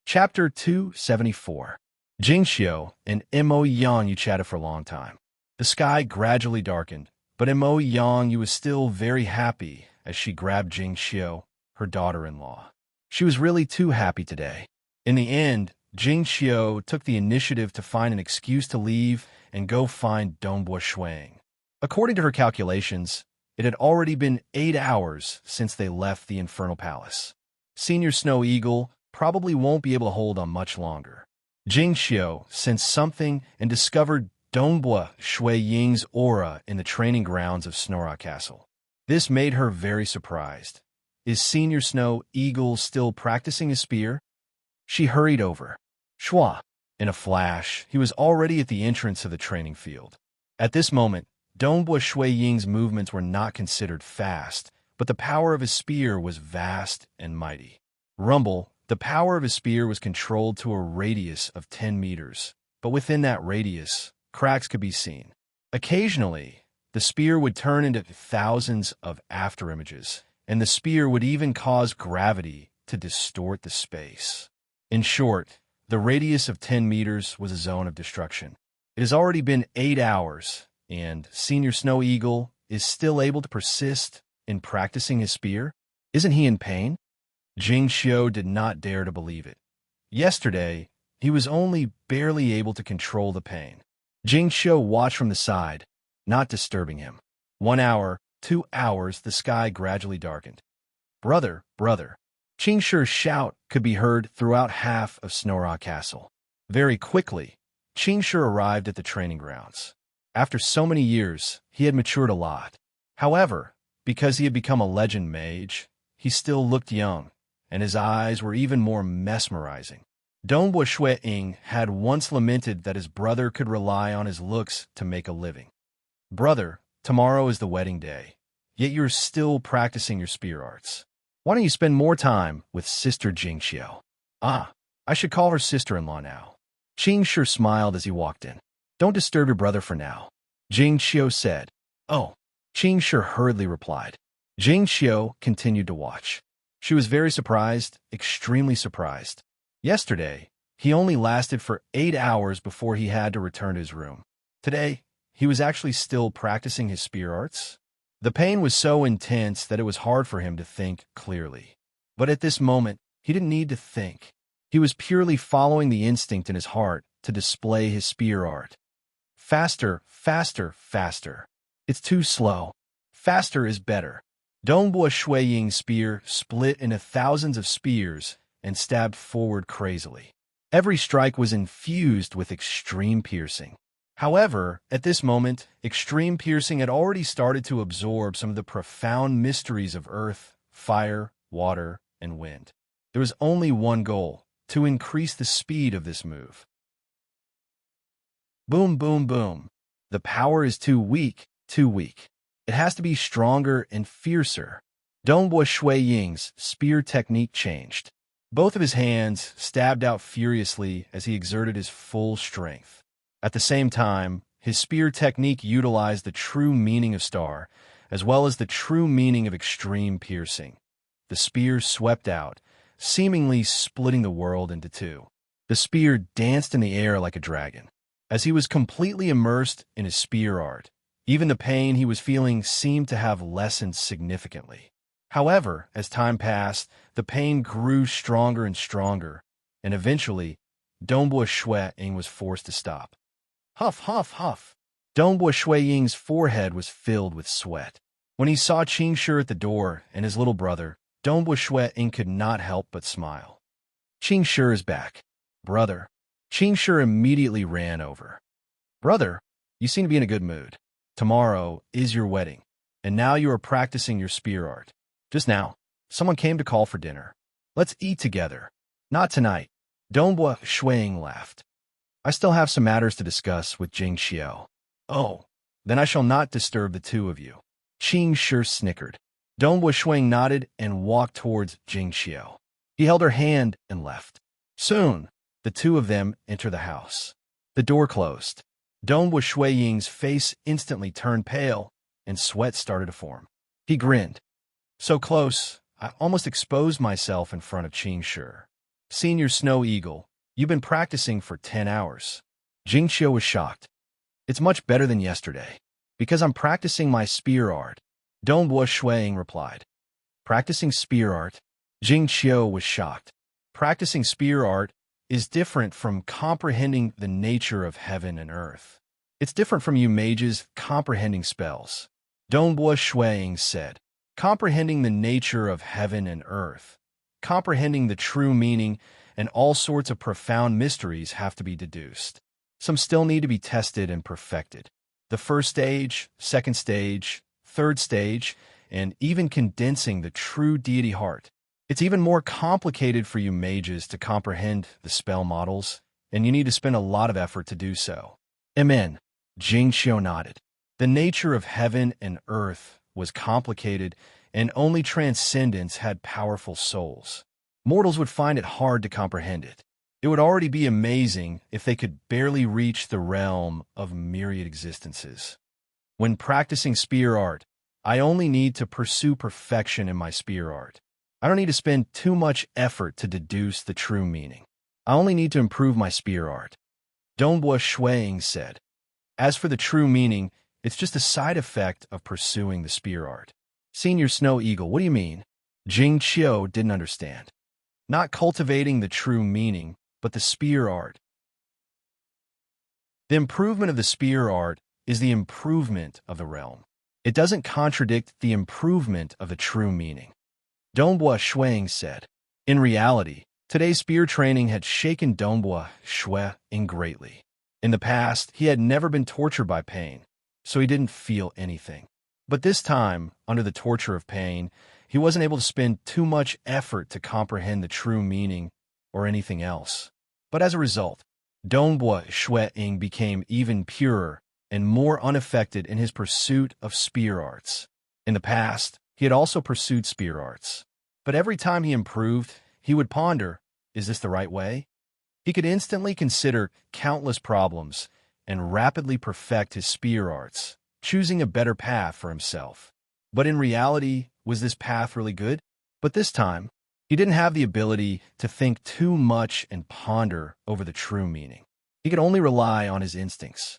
Chapter 274. Jing Xiao and Yang chatted for a long time. The sky gradually darkened, but Yang was still very happy as she grabbed Jing Xiao, her daughter-in-law. She was really too happy today. In the end, Jing Xiao took the initiative to find an excuse to leave and go find Dongbua Shuang. According to her calculations, it had already been 8 hours since they left the Infernal Palace. Senior Snow Eagle probably won't be able to hold on much longer. Jing Xiao sensed something and discovered Dongbua Shuang's aura in the training grounds of Snorra Castle. This made her very surprised. Is Senior Snow Eagle still practicing his spear? She hurried over. Shua! In a flash, he was already at the entrance of the training field. At this moment, Dongbua Shui Ying's movements were not considered fast, but the power of his spear was vast and mighty. Rumble, the power of his spear was controlled to a radius of 10 meters, but within that radius, cracks could be seen. Occasionally, the spear would turn into thousands of afterimages, and the spear would even cause gravity to distort the space. In short, the radius of 10 meters was a zone of destruction. It has already been 8 hours, and Senior Snow Eagle is still able to persist in practicing his spear? Isn't he in pain? Jing Xiu did not dare to believe it. Yesterday, he was only barely able to control the pain. Jing Xiu watched from the side, not disturbing him. 1 hour, 2 hours, the sky gradually darkened. Brother, brother. Qing Shi's shout could be heard throughout half of Snorra Castle. Very quickly, Qing Shi arrived at the training grounds. After so many years, he had matured a lot. However, because he had become a legend mage, he still looked young, and his eyes were even more mesmerizing. Dongbua Shui Ying had once lamented that his brother could rely on his looks to make a living. Brother, tomorrow is the wedding day, yet you're still practicing your spear arts. Why don't you spend more time with Sister Jing Xiu? Ah, I should call her sister-in-law now. Qing Shi smiled as he walked in. Don't disturb your brother for now, Jing Xiu said. Oh, Qing Shi hurriedly replied. Jing Xiu continued to watch. She was very surprised, extremely surprised. Yesterday, he only lasted for 8 hours before he had to return to his room. Today, he was actually still practicing his spear arts. The pain was so intense that it was hard for him to think clearly. But at this moment, he didn't need to think. He was purely following the instinct in his heart to display his spear art. Faster, faster, faster. It's too slow. Faster is better. Dongbua Shui Ying's spear split into thousands of spears and stabbed forward crazily. Every strike was infused with extreme piercing. However, at this moment, extreme piercing had already started to absorb some of the profound mysteries of earth, fire, water, and wind. There was only one goal: to increase the speed of this move. Boom, boom, boom. The power is too weak, too weak. It has to be stronger and fiercer. Dongbua Shui Ying's spear technique changed. Both of his hands stabbed out furiously as he exerted his full strength. At the same time, his spear technique utilized the true meaning of star, as well as the true meaning of extreme piercing. The spear swept out, seemingly splitting the world into two. The spear danced in the air like a dragon. As he was completely immersed in his spear art, even the pain he was feeling seemed to have lessened significantly. However, as time passed, the pain grew stronger and stronger, and eventually, Dongbua Shui Ying was forced to stop. Huff, huff, huff. Dongbua Shui Ying's forehead was filled with sweat. When he saw Qing Shi at the door and his little brother, Dongbua Shui Ying could not help but smile. Qing Shi is back. Brother. Qing Shi immediately ran over. Brother, you seem to be in a good mood. Tomorrow is your wedding, and now you are practicing your spear art. Just now, someone came to call for dinner. Let's eat together. Not tonight. Dongbua Shui Ying laughed. I still have some matters to discuss with Jing Xiu. Oh, then I shall not disturb the two of you. Qing Shi snickered. Dongbua Shui Ying nodded and walked towards Jing Xiu. He held her hand and left. Soon, the two of them entered the house. The door closed. Dongbua Shui Ying's face instantly turned pale, and sweat started to form. He grinned. So close, I almost exposed myself in front of Qing Shi. Senior Snow Eagle, you've been practicing for 10 hours. Jing Xiu was shocked. It's much better than yesterday, because I'm practicing my spear art. Dongbua Shui Ying replied. Practicing spear art? Jing Xiu was shocked. Practicing spear art is different from comprehending the nature of heaven and earth. It's different from you mages comprehending spells. Dongbua Shui Ying said. Comprehending the nature of heaven and earth, comprehending the true meaning, and all sorts of profound mysteries have to be deduced. Some still need to be tested and perfected. The first stage, second stage, third stage, and even condensing the true deity heart. It's even more complicated for you mages to comprehend the spell models, and you need to spend a lot of effort to do so. Amen. Jing Xiu nodded. The nature of heaven and earth was complicated, and only transcendents had powerful souls. Mortals would find it hard to comprehend it. It would already be amazing if they could barely reach the realm of myriad existences. When practicing spear art, I only need to pursue perfection in my spear art. I don't need to spend too much effort to deduce the true meaning. I only need to improve my spear art. Donghua Shuiying said. As for the true meaning, it's just a side effect of pursuing the spear art. Senior Snow Eagle, what do you mean? Jing Qiu didn't understand. Not cultivating the true meaning, but the spear art. The improvement of the spear art is the improvement of the realm. It doesn't contradict the improvement of the true meaning. Donghua Shuiying said. In reality, today's spear training had shaken Donghua Shuiying greatly. In the past, he had never been tortured by pain, so he didn't feel anything. But this time, under the torture of pain, he wasn't able to spend too much effort to comprehend the true meaning or anything else. But as a result, Donghua Shuiying became even purer and more unaffected in his pursuit of spear arts. In the past, he had also pursued spear arts. But every time he improved, he would ponder, is this the right way? He could instantly consider countless problems and rapidly perfect his spear arts, choosing a better path for himself. But in reality, was this path really good? But this time, he didn't have the ability to think too much and ponder over the true meaning. He could only rely on his instincts.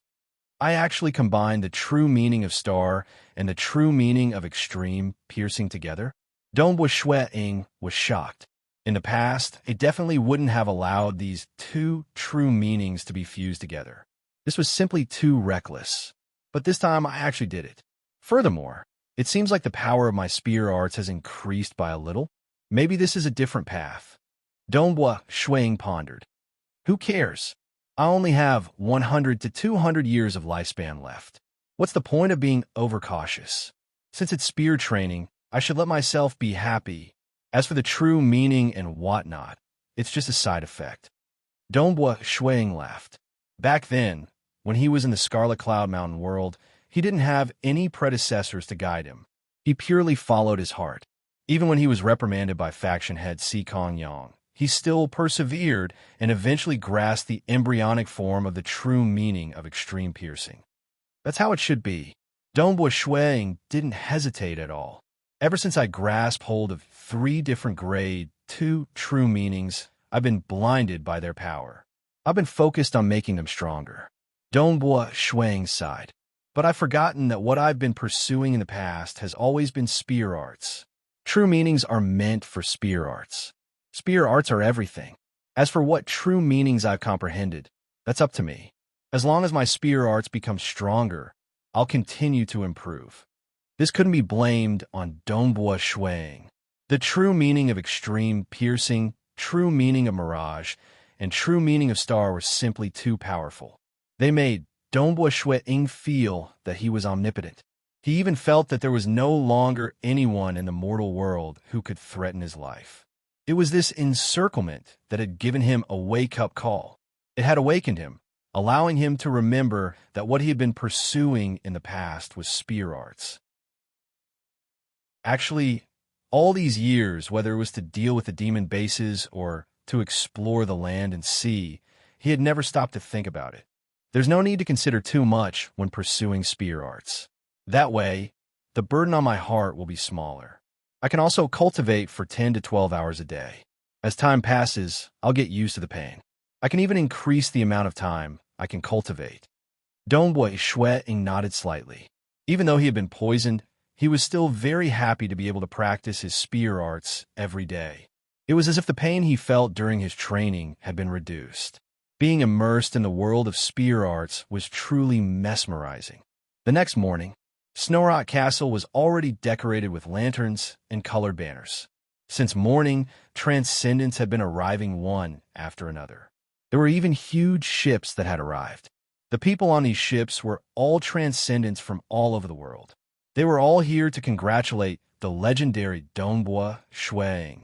I actually combined the true meaning of star and the true meaning of extreme piercing together. Donghua Shuiying was shocked. In the past, it definitely wouldn't have allowed these two true meanings to be fused together. This was simply too reckless. But this time, I actually did it. Furthermore, it seems like the power of my spear arts has increased by a little. Maybe this is a different path. Donghua Shuiying pondered. Who cares? I only have 100 to 200 years of lifespan left. What's the point of being overcautious? Since it's spear training, I should let myself be happy. As for the true meaning and whatnot, it's just a side effect. Donghua Shuiying laughed. Back then, when he was in the Scarlet Cloud Mountain world, he didn't have any predecessors to guide him. He purely followed his heart. Even when he was reprimanded by faction head Si Kong Yang, he still persevered and eventually grasped the embryonic form of the true meaning of extreme piercing. That's how it should be. Donghua Shuiying didn't hesitate at all. Ever since I grasped hold of 3 different grade 2 true meanings, I've been blinded by their power. I've been focused on making them stronger. Donghua Shuiying sighed. But I've forgotten that what I've been pursuing in the past has always been spear arts. True meanings are meant for spear arts. Spear arts are everything. As for what true meanings I've comprehended, that's up to me. As long as my spear arts become stronger, I'll continue to improve. This couldn't be blamed on Donghua Shuiying. The true meaning of extreme piercing, true meaning of mirage, and true meaning of star were simply too powerful. They made Donghua Shuiying feel that he was omnipotent. He even felt that there was no longer anyone in the mortal world who could threaten his life. It was this encirclement that had given him a wake-up call. It had awakened him, allowing him to remember that what he had been pursuing in the past was spear arts. Actually, all these years, whether it was to deal with the demon bases or to explore the land and sea, he had never stopped to think about it. There's no need to consider too much when pursuing spear arts. That way, the burden on my heart will be smaller. I can also cultivate for 10 to 12 hours a day. As time passes, I'll get used to the pain. I can even increase the amount of time I can cultivate. Donghua Shuiying nodded slightly. Even though he had been poisoned, he was still very happy to be able to practice his spear arts every day. It was as if the pain he felt during his training had been reduced. Being immersed in the world of spear arts was truly mesmerizing. The next morning, Snowrock Castle was already decorated with lanterns and colored banners. Since morning, transcendents had been arriving one after another. There were even huge ships that had arrived. The people on these ships were all transcendents from all over the world. They were all here to congratulate the legendary Donghua Shuiying.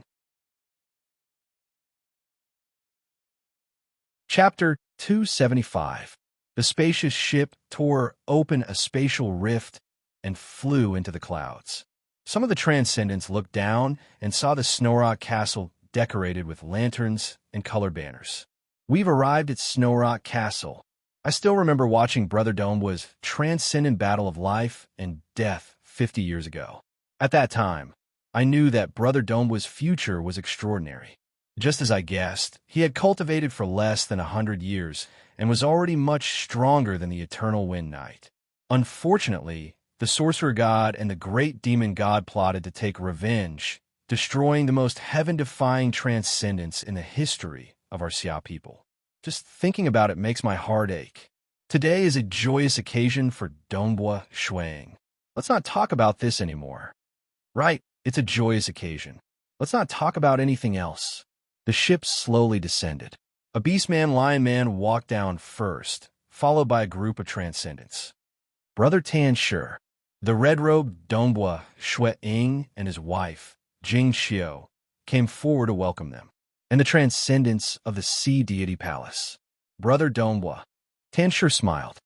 Chapter 275. The spacious ship tore open a spatial rift and flew into the clouds. Some of the transcendents looked down and saw the Snowrock Castle decorated with lanterns and color banners. We've arrived at Snowrock Castle. I still remember watching Brother Dombo's transcendent battle of life and death 50 years ago. At that time, I knew that Brother Dombo's future was extraordinary. Just as I guessed, he had cultivated for less than 100 years and was already much stronger than the Eternal Wind Knight. Unfortunately, the Sorcerer God and the Great Demon God plotted to take revenge, destroying the most heaven-defying transcendence in the history of our Xia people. Just thinking about it makes my heart ache. Today is a joyous occasion for Dombo Shuang. Let's not talk about this anymore. Right, it's a joyous occasion. Let's not talk about anything else. The ship slowly descended. A Beastman Lion Man walked down first, followed by a group of transcendents. Brother Tan Shi, the red-robed Dombo Ying and his wife, Jing Xiao, came forward to welcome them, and the transcendents of the Sea Deity Palace. Brother Dombo. Tan Shi smiled.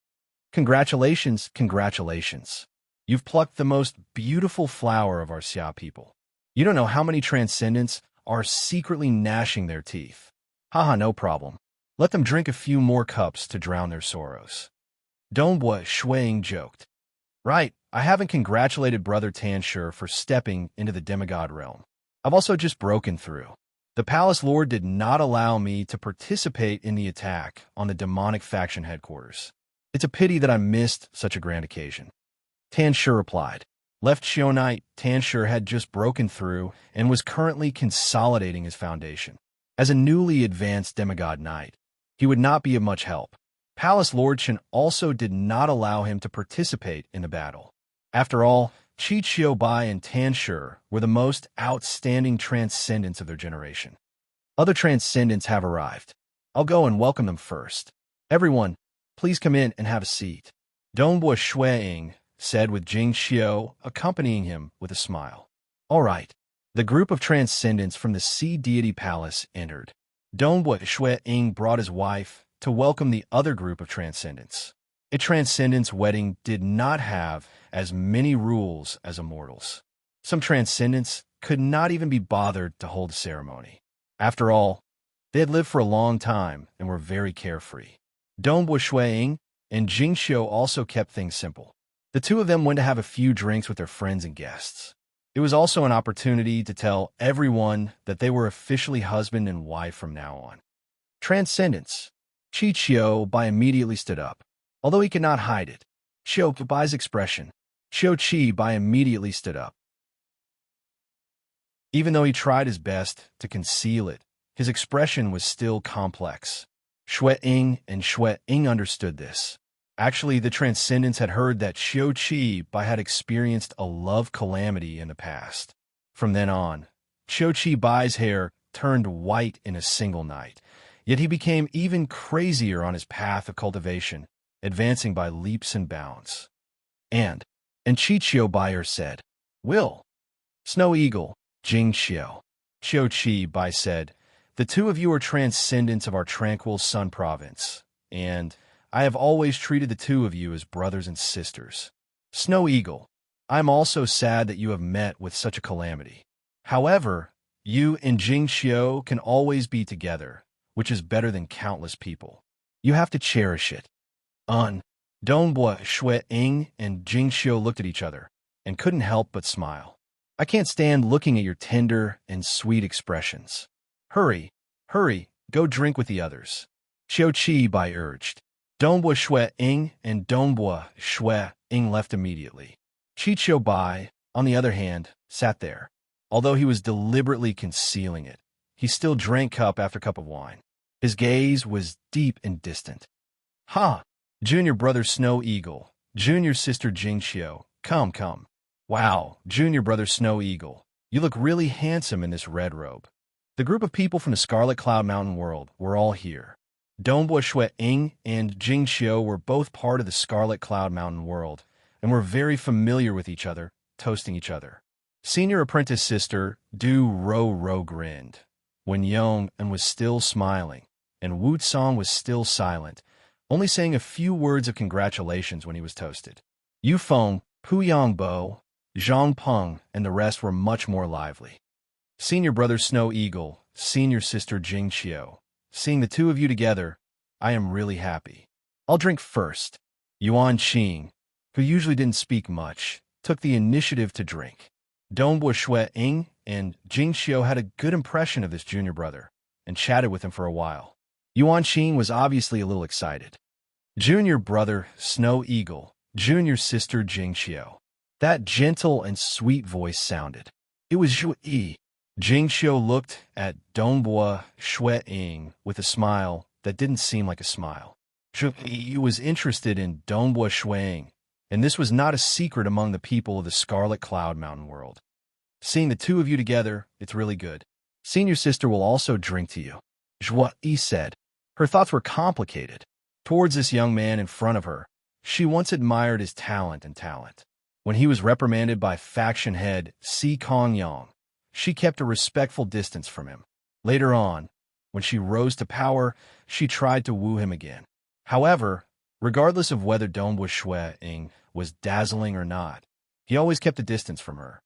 Congratulations, congratulations. You've plucked the most beautiful flower of our Xia people. You don't know how many transcendents are secretly gnashing their teeth. Haha, no problem. Let them drink a few more cups to drown their sorrows. Dombo Shuang joked. Right, I haven't congratulated Brother Tan Shi for stepping into the demigod realm. I've also just broken through. The Palace Lord did not allow me to participate in the attack on the demonic faction headquarters. It's a pity that I missed such a grand occasion. Tan Shi replied. Left Shionite, Tan Shi had just broken through and was currently consolidating his foundation. As a newly advanced demigod knight, he would not be of much help. Palace Lord Shen also did not allow him to participate in the battle. After all, Qi Qiubai and Tan Shi were the most outstanding transcendents of their generation. Other transcendents have arrived. I'll go and welcome them first. Everyone, please come in and have a seat. Dombo Shuang said with Jing Xiao accompanying him with a smile. All right. The group of transcendents from the Sea Deity Palace entered. Dombo Shuang brought his wife to welcome the other group of transcendents. A transcendent's wedding did not have as many rules as a mortal's. Some transcendents could not even be bothered to hold a ceremony. After all, they had lived for a long time and were very carefree. Dombo Shuang and Jing Xiao also kept things simple. The two of them went to have a few drinks with their friends and guests. It was also an opportunity to tell everyone that they were officially husband and wife from now on. Transcendence. Qi Qiubai immediately stood up. Although he could not hide it, Qiubai's expression. Qiubai immediately stood up. Even though he tried his best to conceal it, his expression was still complex. Shuang and Shuang understood this. Actually, the transcendents had heard that Qiubai had experienced a love calamity in the past. From then on, Qiubai's hair turned white in a single night, yet he became even crazier on his path of cultivation, advancing by leaps and bounds. And Qi Qiubai said, Will. Snow Eagle, Jing Xiao. Qiubai said, the two of you are transcendents of our tranquil Sun Province, and I have always treated the two of you as brothers and sisters. Snow Eagle, I am also sad that you have met with such a calamity. However, you and Jing Xiao can always be together, which is better than countless people. You have to cherish it. Dombo Shuang and Jing Xiao looked at each other and couldn't help but smile. I can't stand looking at your tender and sweet expressions. Hurry, go drink with the others. Qiubai urged. Dombo Shuang and Dombo Shuang left immediately. Qi Qiubai, on the other hand, sat there. Although he was deliberately concealing it, he still drank cup after cup of wine. His gaze was deep and distant. Ha! Junior brother Snow Eagle, junior sister Jing Xiao, come. Wow, junior brother Snow Eagle, you look really handsome in this red robe. The group of people from the Scarlet Cloud Mountain world were all here. Dombo Shuang and Jing Xiao were both part of the Scarlet Cloud Mountain world and were very familiar with each other, toasting each other. Senior apprentice sister Du Ro grinned. When Yong was still smiling and Wu Song was still silent, only saying a few words of congratulations when he was toasted. Yu Feng, Pu Yangbo, Zhang Peng, and the rest were much more lively. Senior brother Snow Eagle, senior sister Jing Qiu. Seeing the two of you together, I am really happy. I'll drink first. Yuan Qing, who usually didn't speak much, took the initiative to drink. Dongbo Shui Ying and Jing Qiu had a good impression of this junior brother and chatted with him for a while. Yuan Qing was obviously a little excited. Junior brother Snow Eagle, junior sister Jing Qiu. That gentle and sweet voice sounded. It was Zhu Yi. Jing Qiu looked at Dongbo Shui Ying with a smile that didn't seem like a smile. Zhu Yi was interested in Dongbo Shui Ying, and this was not a secret among the people of the Scarlet Cloud Mountain world. Seeing the two of you together, it's really good. Senior sister will also drink to you, Zhu Yi said. Her thoughts were complicated. Towards this young man in front of her, she once admired his talent. When he was reprimanded by faction head Si Kongyang, she kept a respectful distance from him. Later on, when she rose to power, she tried to woo him again. However, regardless of whether Dongbo Shui Ying was dazzling or not, he always kept a distance from her.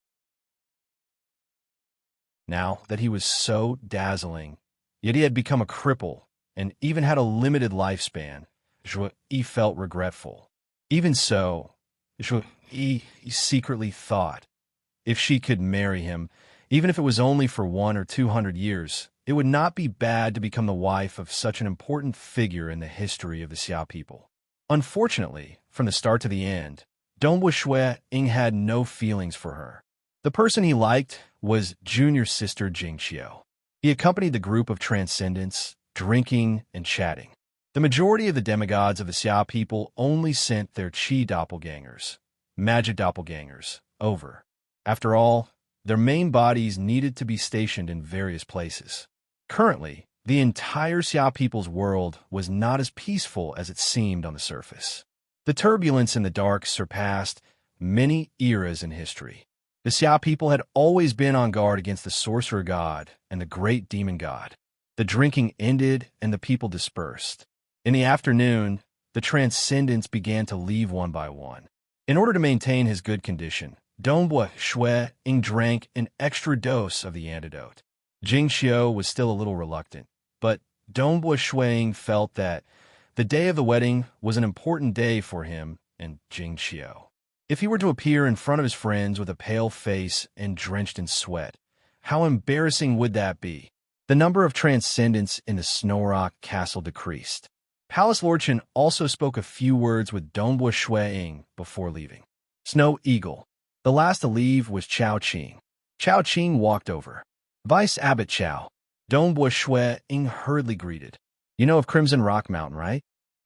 Now that he was so dazzling, yet he had become a cripple and even had a limited lifespan, Zhu Yi felt regretful. Even so, Zhu Yi secretly thought, if she could marry him, even if it was only for 100 or 200 years, it would not be bad to become the wife of such an important figure in the history of the Xia people. Unfortunately, from the start to the end, Dongbo Shui Ying had no feelings for her. The person he liked was junior sister Jing Qiu. He accompanied the group of transcendents, drinking and chatting. The majority of the demigods of the Xia people only sent their Qi doppelgangers, magic doppelgangers, over. After all, their main bodies needed to be stationed in various places. Currently, the entire Xia people's world was not as peaceful as it seemed on the surface. The turbulence in the dark surpassed many eras in history. The Xia people had always been on guard against the sorcerer god and the great demon god. The drinking ended and the people dispersed. In the afternoon, the transcendents began to leave one by one. In order to maintain his good condition, Dongbo Shui Ying drank an extra dose of the antidote. Jing Qiu was still a little reluctant, but Dongbo Shui Ying felt that the day of the wedding was an important day for him and Jing Qiu. If he were to appear in front of his friends with a pale face and drenched in sweat, how embarrassing would that be? The number of transcendents in the Snowrock Castle decreased. Palace Lord Chen also spoke a few words with Dongbo Shui Ying before leaving. Snow Eagle. The last to leave was Chao Qing. Chao Qing walked over. Vice Abbot Chao. Dongbo Shui Ying hurriedly greeted. You know of Crimson Rock Mountain, right?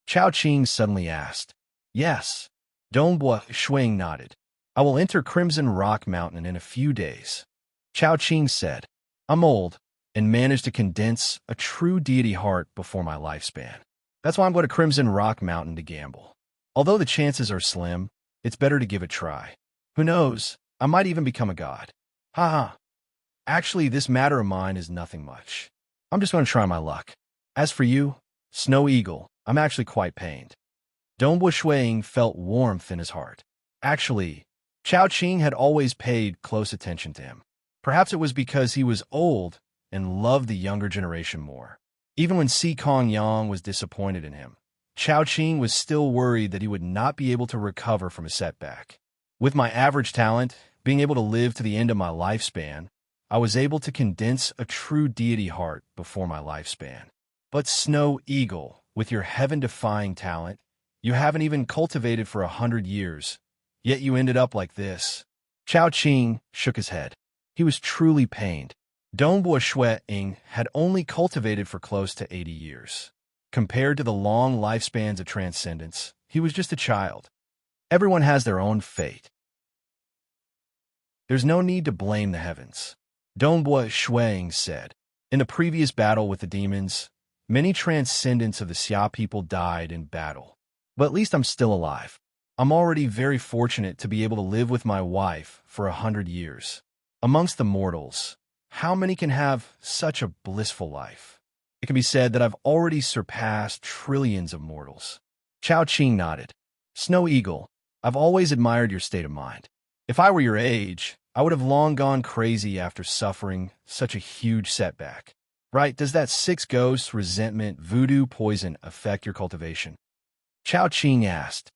Chao Qing suddenly asked. Yes. Dongbo Shui Ying nodded. I will enter Crimson Rock Mountain in a few days. Chao Qing said. I'm old and managed to condense a true deity heart before my lifespan. That's why I'm going to Crimson Rock Mountain to gamble. Although the chances are slim, it's better to give it a try. Who knows, I might even become a god. Haha. Actually, this matter of mine is nothing much. I'm just going to try my luck. As for you, Snow Eagle, I'm actually quite pained. Dongbo Shui Ying felt warmth in his heart. Actually, Chao Qing had always paid close attention to him. Perhaps it was because he was old and loved the younger generation more. Even when Si Kongyang was disappointed in him, Chao Qing was still worried that he would not be able to recover from a setback. With my average talent, being able to live to the end of my lifespan, I was able to condense a true deity heart before my lifespan. But Snow Eagle, with your heaven-defying talent, you haven't even cultivated for 100 years, yet you ended up like this. Chao Qing shook his head. He was truly pained. Dongbo Shui Ying had only cultivated for close to 80 years. Compared to the long lifespans of transcendence, he was just a child. Everyone has their own fate. There's no need to blame the heavens. Dongbo Shui Ying said. In the previous battle with the demons, many transcendents of the Xia people died in battle. But at least I'm still alive. I'm already very fortunate to be able to live with my wife for 100 years. Amongst the mortals, how many can have such a blissful life? It can be said that I've already surpassed trillions of mortals. Chao Qing nodded. Snow Eagle, I've always admired your state of mind. If I were your age, I would have long gone crazy after suffering such a huge setback. Right, does that six ghosts, resentment, voodoo, poison affect your cultivation? Chao Qing asked.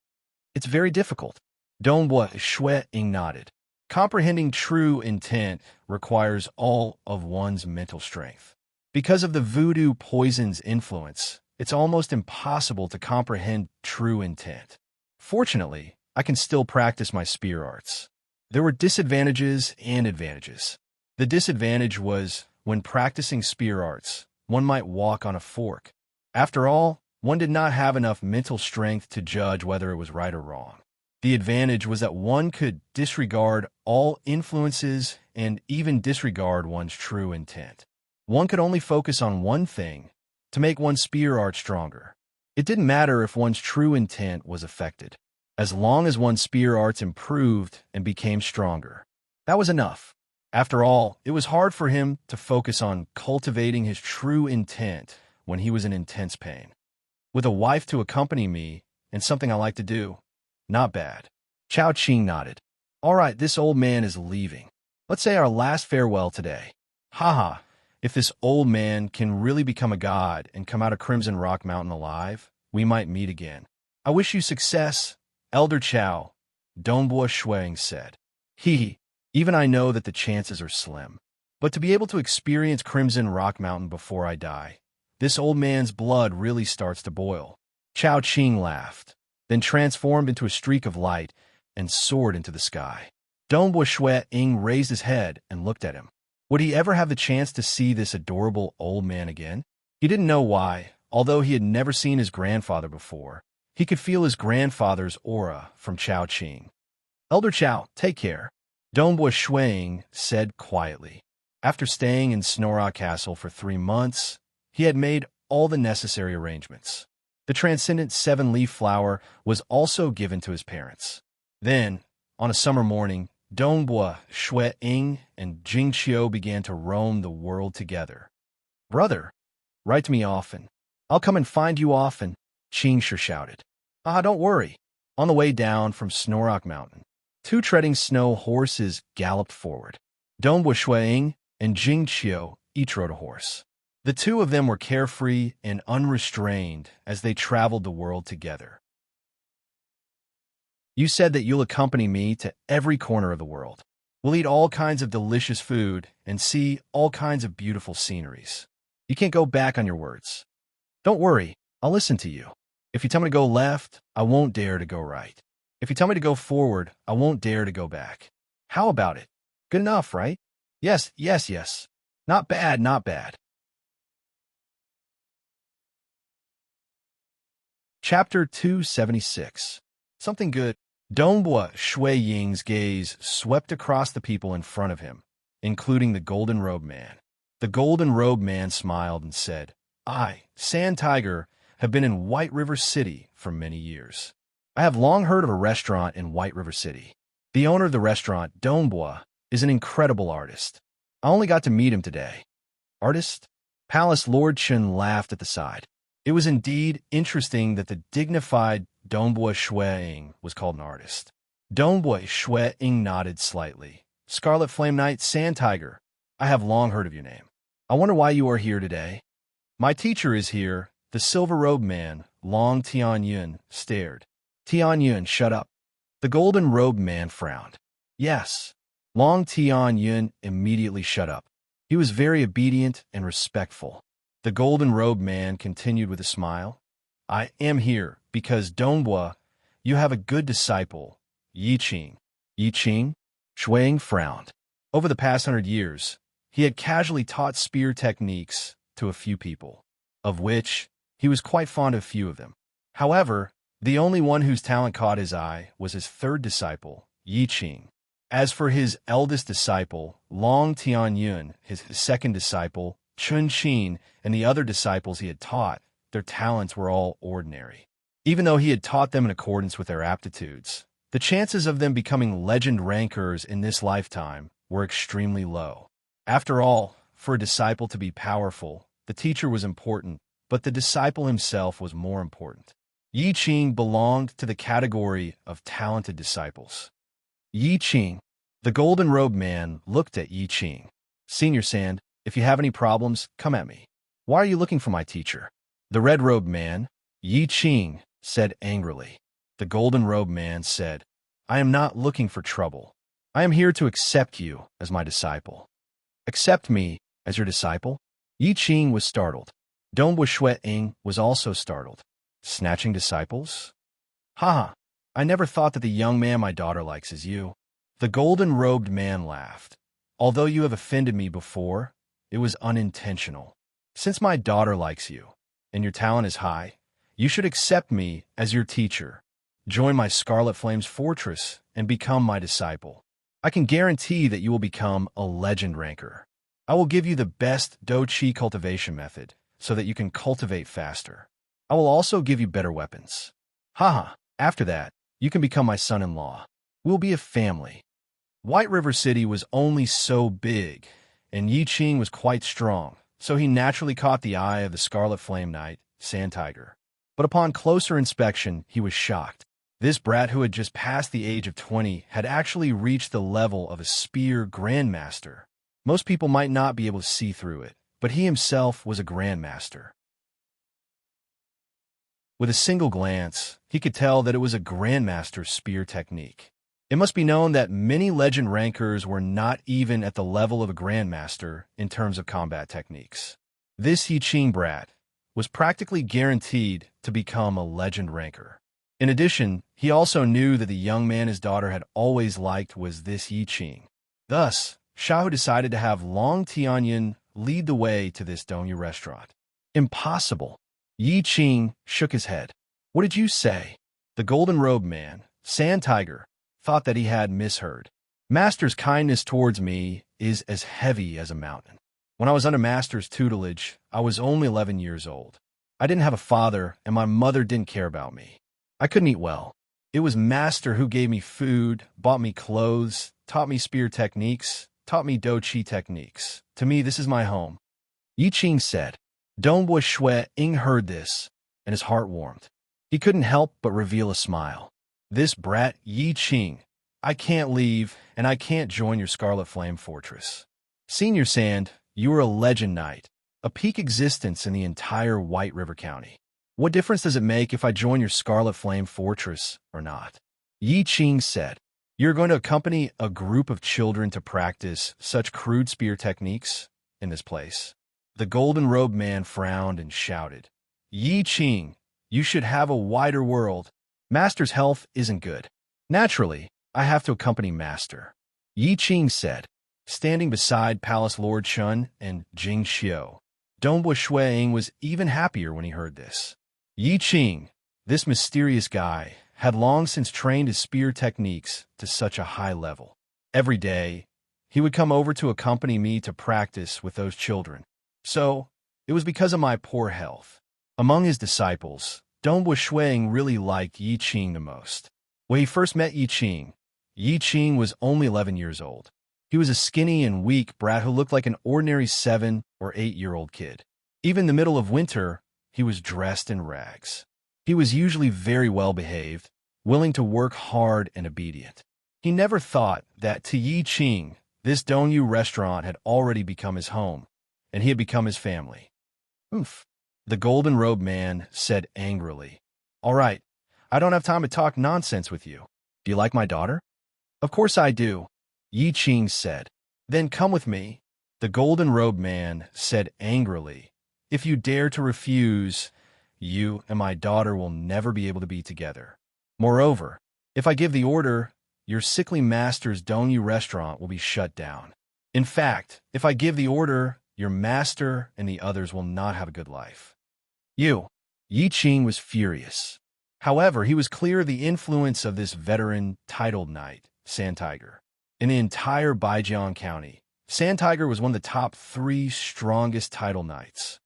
It's very difficult. Donghua Shui Ying nodded. Comprehending true intent requires all of one's mental strength. Because of the voodoo poison's influence, it's almost impossible to comprehend true intent. Fortunately, I can still practice my spear arts. There were disadvantages and advantages. The disadvantage was, when practicing spear arts, one might walk on a fork. After all, one did not have enough mental strength to judge whether it was right or wrong. The advantage was that one could disregard all influences and even disregard one's true intent. One could only focus on one thing to make one's spear art stronger. It didn't matter if one's true intent was affected. As long as one's spear arts improved and became stronger, that was enough. After all, it was hard for him to focus on cultivating his true intent when he was in intense pain. With a wife to accompany me and something I like to do, not bad. Chao Qing nodded. All right, this old man is leaving. Let's say our last farewell today. Haha, if this old man can really become a god and come out of Crimson Rock Mountain alive, we might meet again. I wish you success, Elder Chao, Donghua Shuang said. Hee, even I know that the chances are slim. But to be able to experience Crimson Rock Mountain before I die, this old man's blood really starts to boil. Chao Qing laughed, then transformed into a streak of light and soared into the sky. Donghua Shui Ying raised his head and looked at him. Would he ever have the chance to see this adorable old man again? He didn't know why, although he had never seen his grandfather before. He could feel his grandfather's aura from Chao Qing. Elder Chao, take care, Donghua Shuang said quietly. After staying in Snorra Castle for 3 months, he had made all the necessary arrangements. The transcendent seven-leaf flower was also given to his parents. Then, on a summer morning, Donghua Shui Ying and Jing Qiu began to roam the world together. Brother, write to me often. I'll come and find you often, Qing Shi shouted. Ah, don't worry. On the way down from Snorrock Mountain, 2 treading snow horses galloped forward. Donghua Shui Ying and Jing Qiu each rode a horse. The 2 of them were carefree and unrestrained as they traveled the world together. You said that you'll accompany me to every corner of the world. We'll eat all kinds of delicious food and see all kinds of beautiful sceneries. You can't go back on your words. Don't worry, I'll listen to you. If you tell me to go left, I won't dare to go right. If you tell me to go forward, I won't dare to go back. How about it? Good enough, right? Yes, yes, yes. Not bad, not bad. Chapter 276. Something good. Donghua Shui Ying's gaze swept across the people in front of him, including the golden-robed man. The golden-robed man smiled and said, I, Sand Tiger, have been in White River City for many years. I have long heard of a restaurant in White River City. The owner of the restaurant, Donghua, is an incredible artist. I only got to meet him today. Artist? Palace Lord Chen laughed at the side. It was indeed interesting that the dignified Donghua Shui Ying was called an artist. Donghua Shui Ying nodded slightly. Scarlet Flame Knight, Sand Tiger, I have long heard of your name. I wonder why you are here today. My teacher is here. The silver-robed man, Long Tianyun, stared. Tianyun, shut up. The golden-robed man frowned. Yes. Long Tianyun immediately shut up. He was very obedient and respectful. The golden-robed man continued with a smile. I am here because, Donghua, you have a good disciple, Yi Qing. Yi Qing? Shuang frowned. Over the past 100 years, he had casually taught spear techniques to a few people, of which he was quite fond of a few of them. However, the only one whose talent caught his eye was his 3rd disciple, Yi Qing. As for his eldest disciple, Long Tianyun, his 2nd disciple, Chun Qin, and the other disciples he had taught, their talents were all ordinary. Even though he had taught them in accordance with their aptitudes, the chances of them becoming legend rankers in this lifetime were extremely low. After all, for a disciple to be powerful, the teacher was important, but the disciple himself was more important. Yi Qing belonged to the category of talented disciples. Yi Qing, the golden-robed man, looked at Yi Qing. Senior Sand, if you have any problems, come at me. Why are you looking for my teacher? The red-robed man, Yi Qing, said angrily. The golden-robed man said, I am not looking for trouble. I am here to accept you as my disciple. Accept me as your disciple? Yi Qing was startled. Dong Ying was also startled. Snatching disciples? Haha, I never thought that the young man my daughter likes is you. The golden-robed man laughed. Although you have offended me before, it was unintentional. Since my daughter likes you, and your talent is high, you should accept me as your teacher. Join my Scarlet Flame's fortress and become my disciple. I can guarantee that you will become a legend ranker. I will give you the best Do-Chi cultivation method so that you can cultivate faster. I will also give you better weapons. Haha, after that, you can become my son-in-law. We'll be a family. White River City was only so big, and Yi Qing was quite strong, so he naturally caught the eye of the Scarlet Flame Knight, Sand Tiger. But upon closer inspection, he was shocked. This brat who had just passed the age of 20 had actually reached the level of a spear grandmaster. Most people might not be able to see through it, but he himself was a grandmaster. With a single glance, he could tell that it was a grandmaster's spear technique. It must be known that many legend rankers were not even at the level of a grandmaster in terms of combat techniques. This Yi Qing brat was practically guaranteed to become a legend ranker. In addition, he also knew that the young man his daughter had always liked was this Yi Qing. Thus, Xiahou decided to have Long Tianyin lead the way to this Dongyu restaurant. Impossible. Yi Qing shook his head. What did you say? The golden-robed man, Sand Tiger, thought that he had misheard. Master's kindness towards me is as heavy as a mountain. When I was under Master's tutelage, I was only 11 years old. I didn't have a father, and my mother didn't care about me. I couldn't eat well. It was Master who gave me food, bought me clothes, taught me spear techniques, taught me Do-Chi techniques. To me, this is my home. Yi Qing said. Dong Ying heard this, and his heart warmed. He couldn't help but reveal a smile. This brat Yi Qing, I can't leave, and I can't join your Scarlet Flame Fortress. Senior Sand, you are a legend knight, a peak existence in the entire White River County. What difference does it make if I join your Scarlet Flame Fortress or not? Yi Qing said, You're going to accompany a group of children to practice such crude spear techniques in this place. The golden-robed man frowned and shouted, Yi Qing, you should have a wider world. Master's health isn't good. Naturally, I have to accompany Master. Yi Qing said, standing beside Palace Lord Chun and Jing Xiu. Dong Ying was even happier when he heard this. Yi Qing, this mysterious guy, had long since trained his spear techniques to such a high level. Every day, he would come over to accompany me to practice with those children. So, it was because of my poor health. Among his disciples, Dong Ying really liked Yi Qing the most. When he first met Yi Qing was only 11 years old. He was a skinny and weak brat who looked like an ordinary 7 or 8-year-old kid. Even in the middle of winter, he was dressed in rags. He was usually very well-behaved, willing to work hard and obedient. He never thought that to Yi Qing, this Dongyu restaurant had already become his home, and he had become his family. Oof. The golden-robed man said angrily, All right, I don't have time to talk nonsense with you. Do you like my daughter? Of course I do, Yi Qing said. Then come with me. The golden-robed man said angrily, If you dare to refuse, you and my daughter will never be able to be together. Moreover, if I give the order, your sickly master's Dongyu restaurant will be shut down. In fact, if I give the order, your master and the others will not have a good life. Yi Qing was furious. However, he was clear of the influence of this veteran titled knight, Sand Tiger. In the entire Baijiang County, Sand Tiger was one of the top 3 strongest title knights.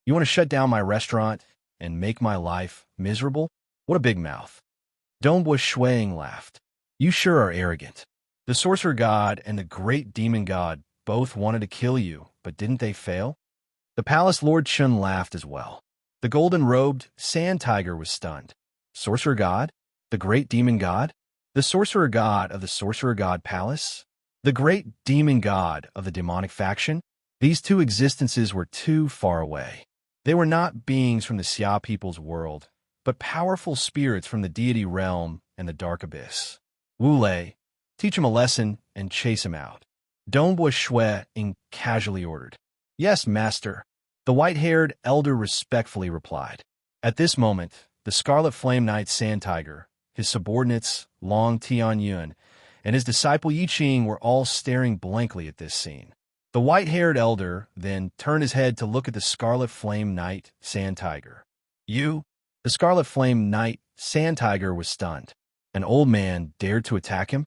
You want to shut down my restaurant and make my life miserable? What a big mouth. Dong Ying laughed. You sure are arrogant. The sorcerer god and the great demon god both wanted to kill you, but didn't they fail? The palace Lord Chun laughed as well. The golden-robed sand tiger was stunned. Sorcerer god? The great demon god? The sorcerer god of the sorcerer god palace? The great demon god of the demonic faction? These two existences were too far away. They were not beings from the Xia people's world, but powerful spirits from the deity realm and the dark abyss. Wu Lei, teach him a lesson and chase him out. Dongbua Shui Ying casually ordered. Yes, master, the white-haired elder respectfully replied. At this moment, the Scarlet Flame Knight Sand Tiger, his subordinates Long Tianyun, and his disciple Yi Qing were all staring blankly at this scene. The white-haired elder then turned his head to look at the Scarlet Flame Knight Sand Tiger. You? The Scarlet Flame Knight Sand Tiger was stunned. An old man dared to attack him?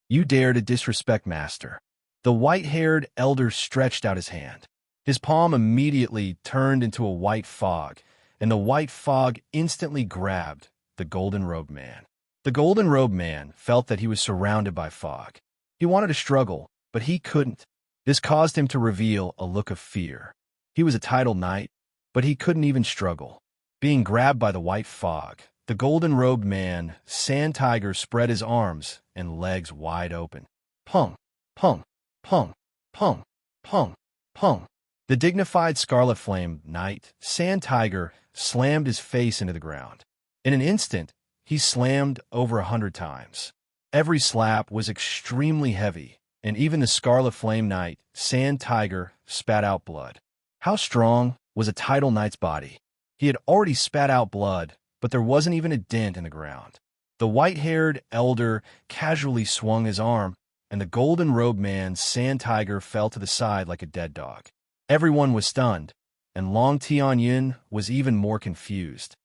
You dare to disrespect master. The white-haired elder stretched out his hand. His palm immediately turned into a white fog, and the white fog instantly grabbed the golden-robed man. The golden-robed man felt that he was surrounded by fog. He wanted to struggle, but he couldn't. This caused him to reveal a look of fear. He was a titled knight, but he couldn't even struggle. Being grabbed by the white fog, the golden-robed man, Sand Tiger, spread his arms and legs wide open. Pung, pung, pung, pung, pung, pung. The dignified Scarlet Flame Knight, Sand Tiger, slammed his face into the ground. In an instant, he slammed over 100 times. Every slap was extremely heavy, and even the Scarlet Flame Knight, Sand Tiger, spat out blood. How strong was a title knight's body? He had already spat out blood, but there wasn't even a dent in the ground. The white-haired elder casually swung his arm, and the golden-robed man, Sand Tiger, fell to the side like a dead dog. Everyone was stunned, and Long Tianyun was even more confused.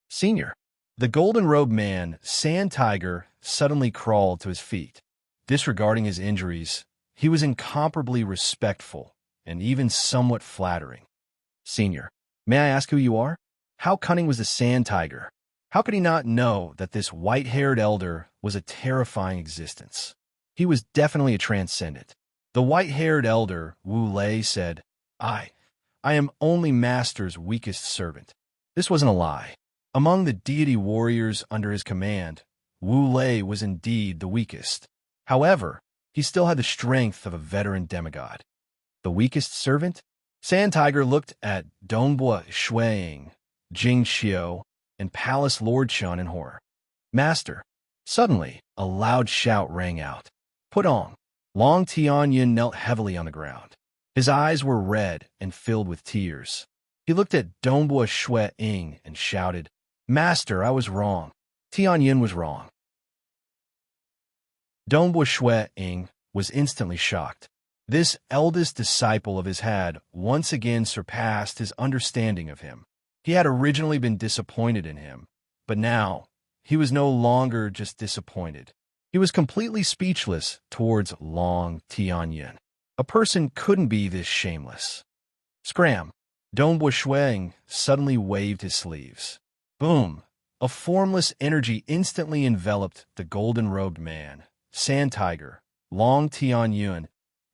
Senior. The golden-robed man, Sand Tiger, suddenly crawled to his feet. Disregarding his injuries, he was incomparably respectful and even somewhat flattering. Senior, may I ask who you are? How cunning was the Sand Tiger? How could he not know that this white-haired elder was a terrifying existence? He was definitely a transcendent. The white-haired elder, Wu Lei, said, I am only Master's weakest servant. This wasn't a lie. Among the deity warriors under his command, Wu Lei was indeed the weakest. However, he still had the strength of a veteran demigod. The weakest servant? Sand Tiger looked at Dongbua Shui Ying, Jing Xiu, and Palace Lord Shun in horror. Master! Suddenly, a loud shout rang out. Put on! Long Tianyun knelt heavily on the ground. His eyes were red and filled with tears. He looked at Dongbua Shui Ying and shouted, Master, I was wrong. Tianyun was wrong. Dongbua Shui Ying was instantly shocked. This eldest disciple of his had once again surpassed his understanding of him. He had originally been disappointed in him, but now he was no longer just disappointed. He was completely speechless towards Long Tianyun. A person couldn't be this shameless. Scram! Dongbua Shui Ying suddenly waved his sleeves. Boom! A formless energy instantly enveloped the golden-robed man, Sand Tiger, Long Tianyun,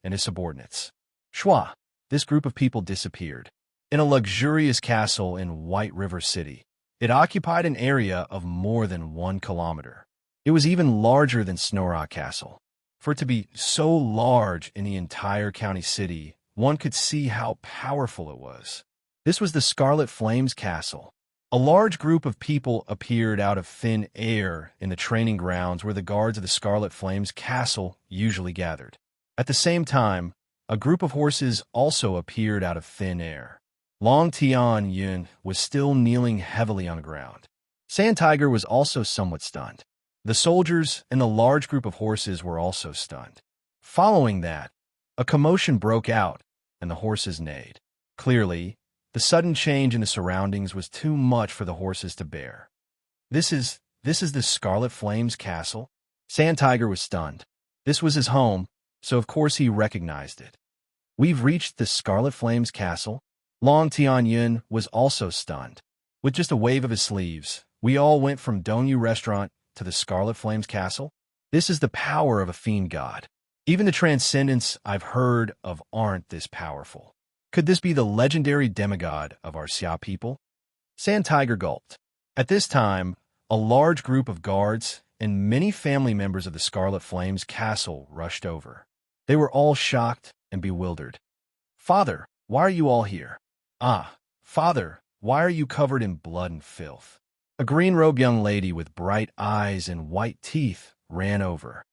and his subordinates. Shua! This group of people disappeared. In a luxurious castle in White River City, it occupied an area of more than 1 kilometer. It was even larger than Snorrock Castle. For it to be so large in the entire county city, one could see how powerful it was. This was the Scarlet Flames Castle. A large group of people appeared out of thin air in the training grounds where the guards of the Scarlet Flames Castle usually gathered. At the same time, a group of horses also appeared out of thin air. Long Tianyun was still kneeling heavily on the ground. Sand Tiger was also somewhat stunned. The soldiers and the large group of horses were also stunned. Following that, a commotion broke out, and the horses neighed. Clearly, the sudden change in the surroundings was too much for the horses to bear. This is the Scarlet Flames Castle? Sand Tiger was stunned. This was his home, so of course he recognized it. We've reached the Scarlet Flames Castle? Long Tianyun was also stunned. With just a wave of his sleeves, we all went from Dongyu Restaurant to the Scarlet Flames Castle? This is the power of a fiend god. Even the transcendents I've heard of aren't this powerful. Could this be the legendary demigod of our Xia people? Sand Tiger gulped. At this time, a large group of guards and many family members of the Scarlet Flame's castle rushed over. They were all shocked and bewildered. "Father, why are you all here?" "Ah, Father, why are you covered in blood and filth?" A green-robed young lady with bright eyes and white teeth ran over.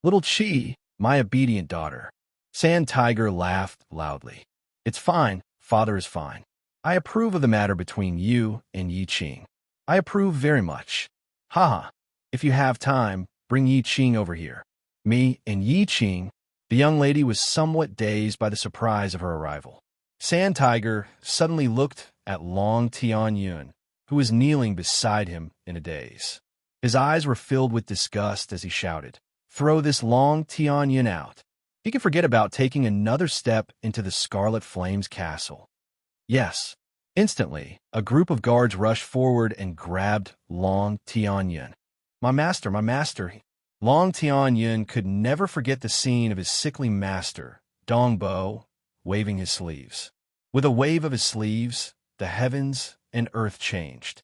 "Little Chi, my obedient daughter." Sand Tiger laughed loudly. "It's fine, Father is fine. I approve of the matter between you and Yi Qing. I approve very much. Haha, if you have time, bring Yi Qing over here." "Me and Yi Qing?" The young lady was somewhat dazed by the surprise of her arrival. Sand Tiger suddenly looked at Long Tianyun, who was kneeling beside him in a daze. His eyes were filled with disgust as he shouted, "Throw this Long Tianyun out. He can forget about taking another step into the Scarlet Flame's castle." Yes. Instantly, a group of guards rushed forward and grabbed Long Tianyun. My master, my master." Long Tianyun could never forget the scene of his sickly master, Dongbo, waving his sleeves. With a wave of his sleeves, the heavens and earth changed.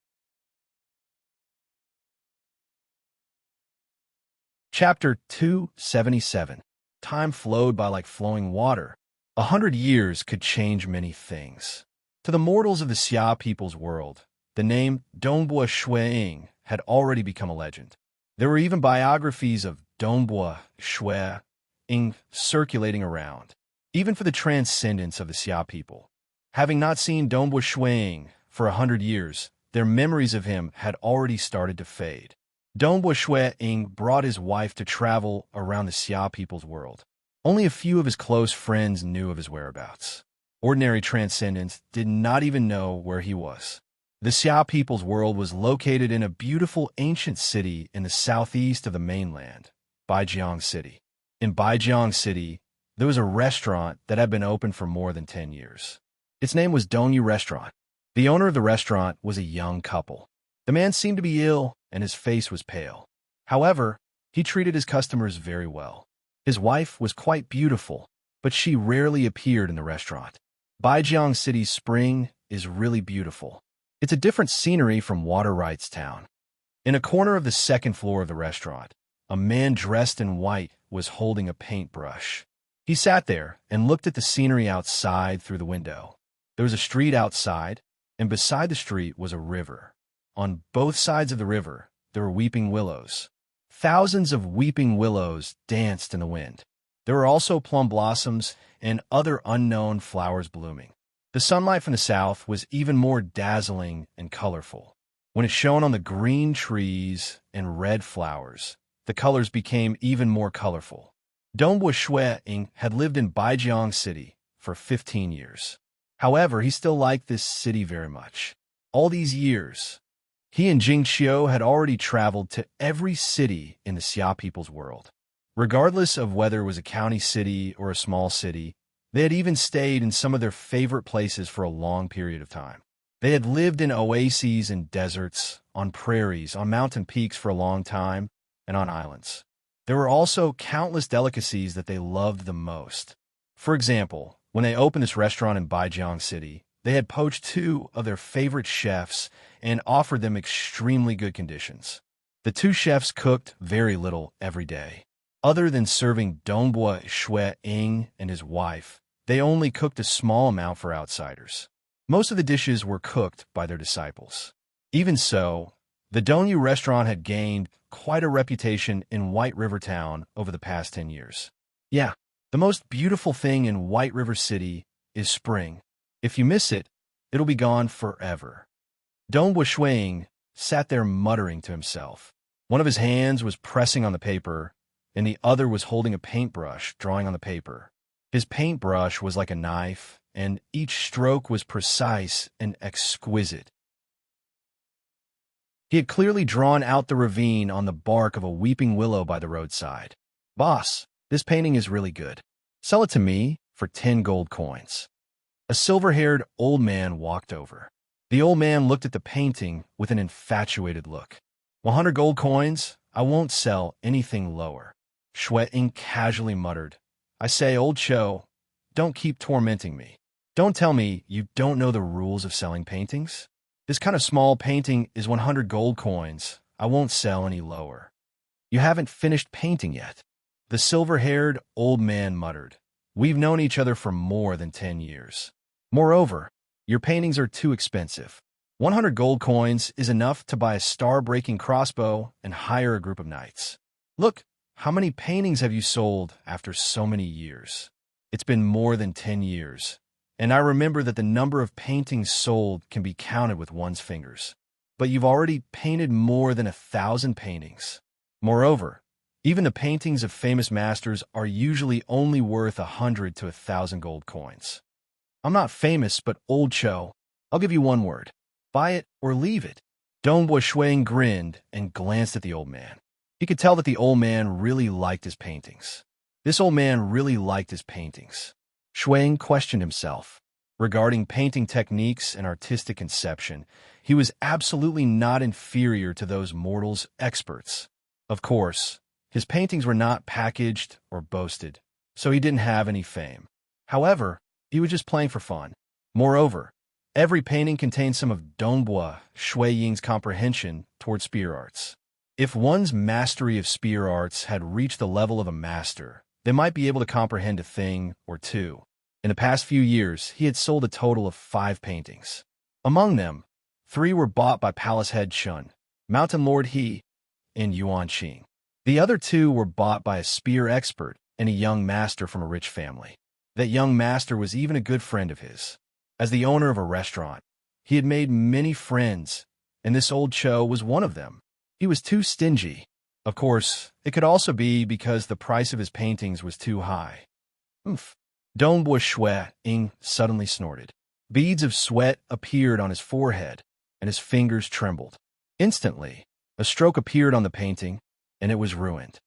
Chapter 277. Time flowed by like flowing water. 100 years could change many things. To the mortals of the Xia people's world, the name Dongbua Shuiying had already become a legend. There were even biographies of Dongbua Shuiying circulating around, even for the transcendence of the Xia people. Having not seen Dongbua Shuiying for 100 years, their memories of him had already started to fade. Dongbua Shuiying brought his wife to travel around the Xia people's world. Only a few of his close friends knew of his whereabouts. Ordinary transcendents did not even know where he was. The Xia people's world was located in a beautiful ancient city in the southeast of the mainland, Baijiang City. In Baijiang City, there was a restaurant that had been open for more than 10 years. Its name was Dongyu Restaurant. The owner of the restaurant was a young couple. The man seemed to be ill, and his face was pale. However, he treated his customers very well. His wife was quite beautiful, but she rarely appeared in the restaurant. Baijiang City's spring is really beautiful. It's a different scenery from Water Rights Town. In a corner of the second floor of the restaurant, a man dressed in white was holding a paintbrush. He sat there and looked at the scenery outside through the window. There was a street outside, and beside the street was a river. On both sides of the river, there were weeping willows. Thousands of weeping willows danced in the wind. There were also plum blossoms and other unknown flowers blooming. The sunlight from the south was even more dazzling and colorful. When it shone on the green trees and red flowers, the colors became even more colorful. Dongbua Shuiying had lived in Baijiang City for 15 years. However, he still liked this city very much. All these years, he and Jingqiu had already traveled to every city in the Xia people's world. Regardless of whether it was a county city or a small city, they had even stayed in some of their favorite places for a long period of time. They had lived in oases and deserts, on prairies, on mountain peaks for a long time, and on islands. There were also countless delicacies that they loved the most. For example, when they opened this restaurant in Baijiang City, they had poached 2 of their favorite chefs and offered them extremely good conditions. The 2 chefs cooked very little every day. Other than serving Dongbua Shuiying and his wife, they only cooked a small amount for outsiders. Most of the dishes were cooked by their disciples. Even so, the Dongyu restaurant had gained quite a reputation in White River Town over the past 10 years. Yeah, the most beautiful thing in White River City is spring. If you miss it, it'll be gone forever. Dongbua Shuiying sat there muttering to himself. One of his hands was pressing on the paper, and the other was holding a paintbrush, drawing on the paper. His paintbrush was like a knife, and each stroke was precise and exquisite. He had clearly drawn out the ravine on the bark of a weeping willow by the roadside. "Boss, this painting is really good. Sell it to me for 10 gold coins." A silver-haired old man walked over. The old man looked at the painting with an infatuated look. 100 gold coins? I won't sell anything lower." Shuiying casually muttered, "I say, old Cho, don't keep tormenting me. Don't tell me you don't know the rules of selling paintings." This kind of small painting is 100 gold coins. I won't sell any lower. You haven't finished painting yet. The silver-haired old man muttered. We've known each other for more than 10 years. Moreover, your paintings are too expensive. 100 gold coins is enough to buy a star-breaking crossbow and hire a group of knights. Look, how many paintings have you sold after so many years? It's been more than 10 years, and I remember that the number of paintings sold can be counted with one's fingers. But you've already painted more than 1,000 paintings. Moreover, even the paintings of famous masters are usually only worth 100 to 1,000 gold coins. I'm not famous, but old Cho, I'll give you one word. Buy it or leave it. Dongbua Shuang grinned and glanced at the old man. He could tell that the old man really liked his paintings. This old man really liked his paintings. Shuang questioned himself. Regarding painting techniques and artistic conception, he was absolutely not inferior to those mortals experts. Of course, his paintings were not packaged or boasted, so he didn't have any fame. However, he was just playing for fun. Moreover, every painting contained some of Dongbua Ying's comprehension toward spear arts. If one's mastery of spear arts had reached the level of a master, they might be able to comprehend a thing or two. In the past few years, he had sold a total of 5 paintings. Among them, 3 were bought by Palace Head Chun, Mountain Lord He, and Yuan Qing. The other 2 were bought by a spear expert and a young master from a rich family. That young master was even a good friend of his. As the owner of a restaurant, he had made many friends, and this old Cho was one of them. He was too stingy. Of course, it could also be because the price of his paintings was too high. Oomph. Dongbua Ying suddenly snorted. Beads of sweat appeared on his forehead, and his fingers trembled. Instantly, a stroke appeared on the painting, and it was ruined.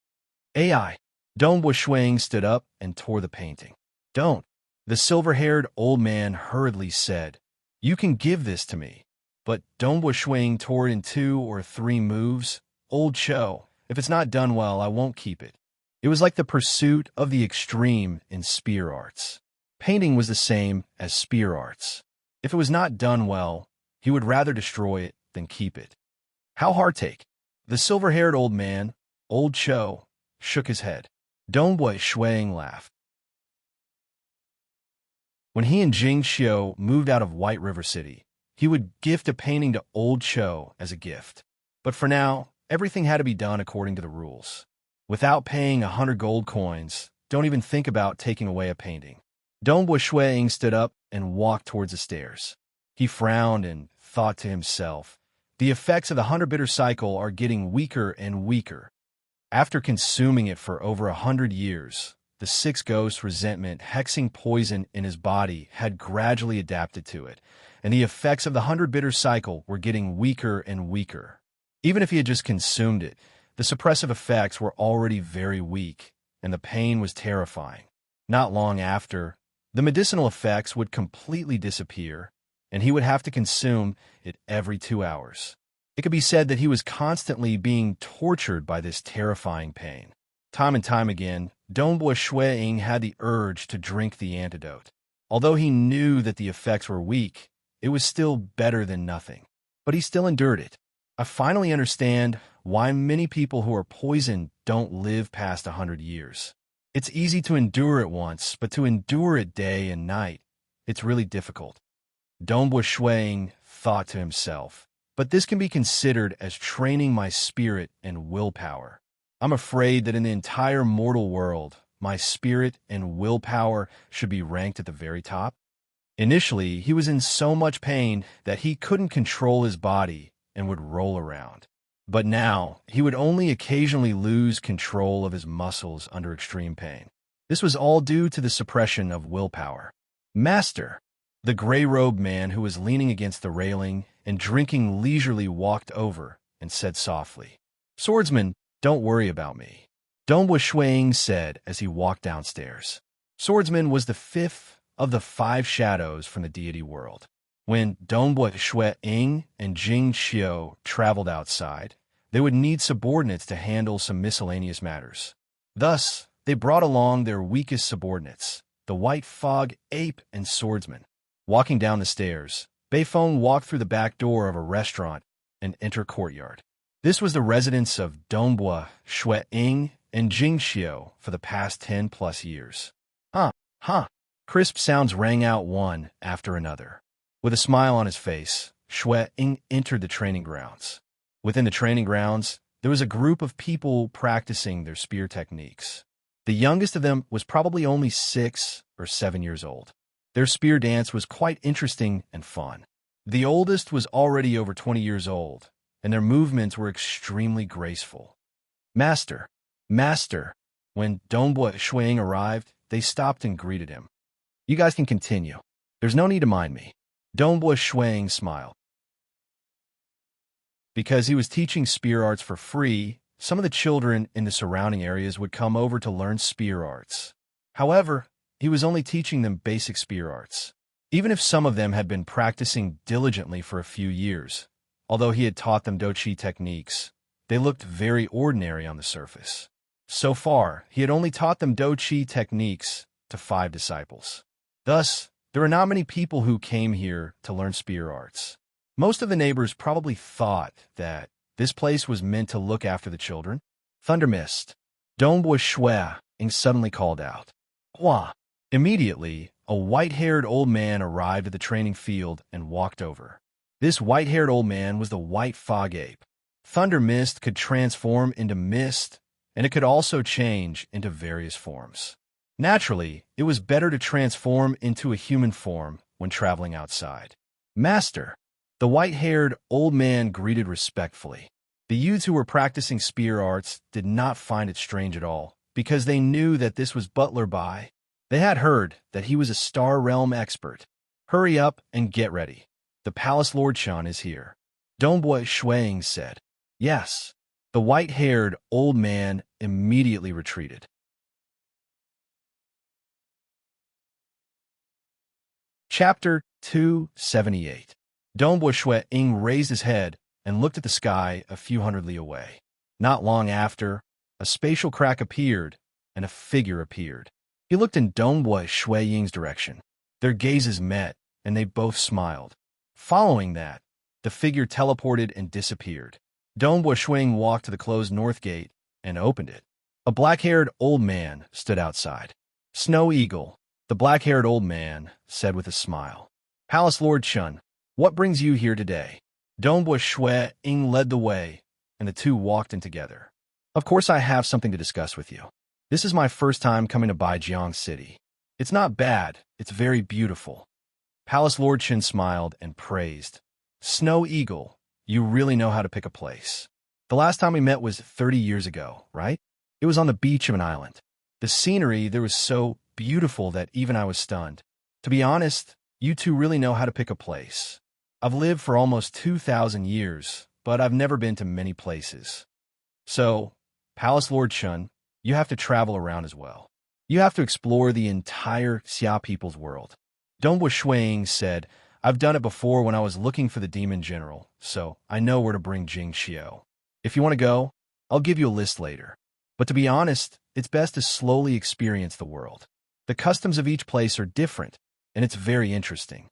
AI. Dongbua Ying stood up and tore the painting. Don't. The silver-haired old man hurriedly said, You can give this to me. But Dongbua Ying tore it in 2 or 3 moves. Old Cho, if it's not done well, I won't keep it. It was like the pursuit of the extreme in spear arts. Painting was the same as spear arts. If it was not done well, he would rather destroy it than keep it. How hard take? The silver-haired old man, Old Cho, shook his head. Dongbua Ying laughed. When he and Jing Xiu moved out of White River City, he would gift a painting to Old Cho as a gift. But for now, everything had to be done according to the rules. Without paying 100 gold coins, don't even think about taking away a painting. Dongbua Ying stood up and walked towards the stairs. He frowned and thought to himself, the effects of the 100-bitter cycle are getting weaker and weaker. After consuming it for over 100 years, the 6 ghost resentment hexing poison in his body had gradually adapted to it, and the effects of the 100-bitter cycle were getting weaker and weaker. Even if he had just consumed it, the suppressive effects were already very weak, and the pain was terrifying. Not long after, the medicinal effects would completely disappear, and he would have to consume it every 2 hours. It could be said that he was constantly being tortured by this terrifying pain. Time and time again, Dongbua Ying had the urge to drink the antidote. Although he knew that the effects were weak, it was still better than nothing. But he still endured it. I finally understand why many people who are poisoned don't live past 100 years. It's easy to endure it once, but to endure it day and night, it's really difficult. Dongbua Ying thought to himself, but this can be considered as training my spirit and willpower. I'm afraid that in the entire mortal world, my spirit and willpower should be ranked at the very top. Initially, he was in so much pain that he couldn't control his body and would roll around. But now, he would only occasionally lose control of his muscles under extreme pain. This was all due to the suppression of willpower. Master! The gray-robed man who was leaning against the railing and drinking leisurely walked over and said softly, Swordsman, don't worry about me. Dongbua Ying said as he walked downstairs. Swordsman was the 5th of the 5 shadows from the deity world. When Dongbua Ying and Jing Xiu traveled outside, they would need subordinates to handle some miscellaneous matters. Thus, they brought along their weakest subordinates, the White Fog Ape and Swordsman. Walking down the stairs, Beifeng walked through the back door of a restaurant and entered courtyard. This was the residence of Dongbua, Shui Ying, and Jing Xiao for the past 10+ years. Huh, huh. Crisp sounds rang out one after another. With a smile on his face, Shui Ying entered the training grounds. Within the training grounds, there was a group of people practicing their spear techniques. The youngest of them was probably only 6 or 7 years old. Their spear dance was quite interesting and fun. The oldest was already over 20 years old, and their movements were extremely graceful. Master, Master! When Dongbua Shuiying arrived, they stopped and greeted him. You guys can continue. There's no need to mind me. Dongbua Shuiying smiled. Because he was teaching spear arts for free, some of the children in the surrounding areas would come over to learn spear arts. However, he was only teaching them basic spear arts. Even if some of them had been practicing diligently for a few years, although he had taught them dochi techniques, they looked very ordinary on the surface. So far, he had only taught them dochi techniques to 5 disciples. Thus, there were not many people who came here to learn spear arts. Most of the neighbors probably thought that this place was meant to look after the children. Thunder mist. Dongbua Shuiying suddenly called out. Hua! Immediately, a white-haired old man arrived at the training field and walked over. This white-haired old man was the white fog ape. Thunder mist could transform into mist, and it could also change into various forms. Naturally, it was better to transform into a human form when traveling outside. Master! The white-haired old man greeted respectfully. The youths who were practicing spear arts did not find it strange at all, because they knew that this was Butler Bai. They had heard that he was a Star Realm expert. Hurry up and get ready. The Palace Lord Chan is here. Dongbua Shuiying said. Yes. The white-haired old man immediately retreated. Chapter 278. Dongbua Shuiying raised his head and looked at the sky a few hundred li away. Not long after, a spatial crack appeared, and a figure appeared. He looked in Dongbua Shuiying's direction. Their gazes met, and they both smiled. Following that, the figure teleported and disappeared. Dongbua Shuiying walked to the closed north gate and opened it. A black-haired old man stood outside. Snow Eagle, the black-haired old man, said with a smile. Palace Lord Chun, what brings you here today? Dongbua Shuiying led the way, and the two walked in together. Of course I have something to discuss with you. This is my first time coming to Baijiang City. It's not bad, it's very beautiful. Palace Lord Chin smiled and praised. Snow Eagle, you really know how to pick a place. The last time we met was 30 years ago, right? It was on the beach of an island. The scenery there was so beautiful that even I was stunned. To be honest, you two really know how to pick a place. I've lived for almost 2,000 years, but I've never been to many places. So, Palace Lord Chun, you have to travel around as well. You have to explore the entire Xia people's world. Dongbua Shuiying said, I've done it before when I was looking for the demon general, so I know where to bring Jing Xiao. If you want to go, I'll give you a list later. But to be honest, it's best to slowly experience the world. The customs of each place are different, and it's very interesting.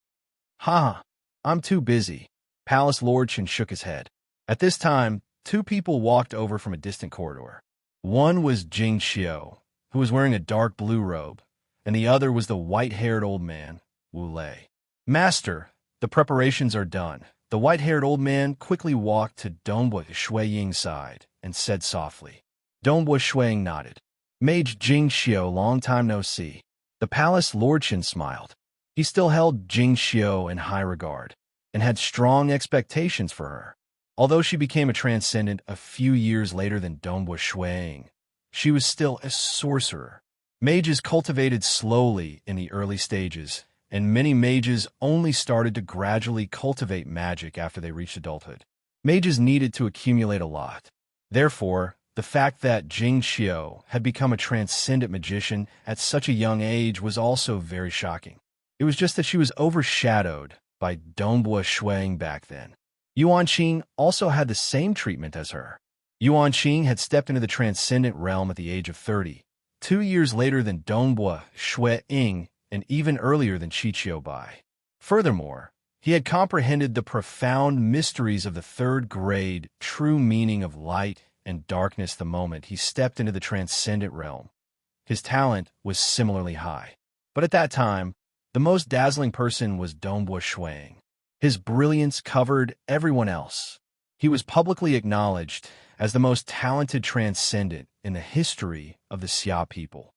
Ha! I'm too busy. Palace Lord Chin shook his head. At this time, 2 people walked over from a distant corridor. One was Jing Xiao, who was wearing a dark blue robe, and the other was the white-haired old man, Wu Lei. Master, the preparations are done. The white-haired old man quickly walked to Dongbua Shuiying's side and said softly. Dongbua Shuiying nodded. Mage Jing Xiao, long time no see. The Palace Lord Chin smiled. He still held Jing Xiao in high regard, and had strong expectations for her. Although she became a transcendent a few years later than Dongbua Shuiying, she was still a sorcerer. Mages cultivated slowly in the early stages, and many mages only started to gradually cultivate magic after they reached adulthood. Mages needed to accumulate a lot. Therefore, the fact that Jing Xiao had become a transcendent magician at such a young age was also very shocking. It was just that she was overshadowed by Dongbua Shuiying back then. Yuan Qing also had the same treatment as her. Yuan Qing had stepped into the transcendent realm at the age of 30, 2 years later than Dongbua Shuiying, and even earlier than Qiqiu Bai. Furthermore, He had comprehended the profound mysteries of the third grade, true meaning of light and darkness the moment he stepped into the transcendent realm. His talent was similarly high. But at that time, the most dazzling person was Dongbua Shuang. His brilliance covered everyone else. He was publicly acknowledged as the most talented transcendent in the history of the Xia people.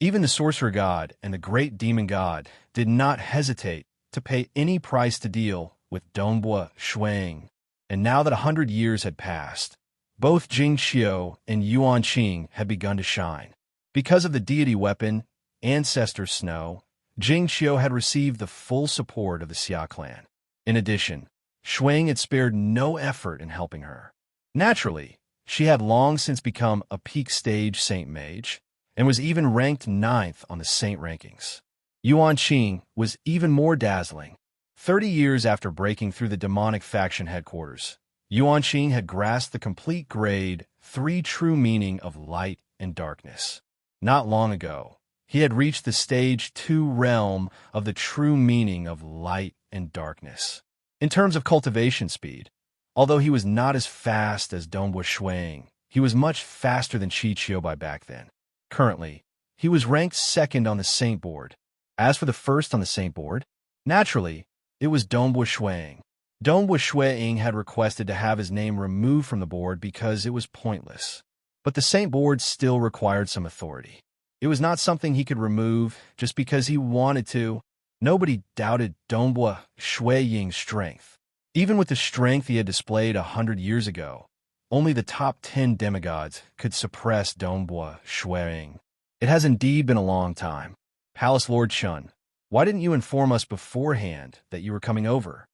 Even the sorcerer god and the great demon god did not hesitate to pay any price to deal with Dongbua Shuang. And now that 100 years had passed, both Jing Xiu and Yuan Qing had begun to shine. Because of the deity weapon, Ancestor Snow, Jing Xiu had received the full support of the Xia clan. In addition, Shuang had spared no effort in helping her. Naturally, she had long since become a peak stage saint mage, and was even ranked 9th on the saint rankings. Yuan Qing was even more dazzling. 30 years after breaking through the demonic faction headquarters, Yuan Qing had grasped the complete grade 3 true meaning of light and darkness. Not long ago, he had reached the stage 2 realm of the true meaning of light and darkness. In terms of cultivation speed, although he was not as fast as Dongbua Shuang, he was much faster than Qi Qiu by back then. Currently, he was ranked 2nd on the saint board. As for the 1st on the saint board, naturally, it was Dongbua Shuang. Dongbua Shuang had requested to have his name removed from the board because it was pointless. But the saint board still required some authority. It was not something he could remove just because he wanted to. Nobody doubted Dongbua Shuang's strength. Even with the strength he had displayed 100 years ago, only the top 10 demigods could suppress Dongbua Shuang. It has indeed been a long time. Palace Lord Chun, why didn't you inform us beforehand that you were coming over?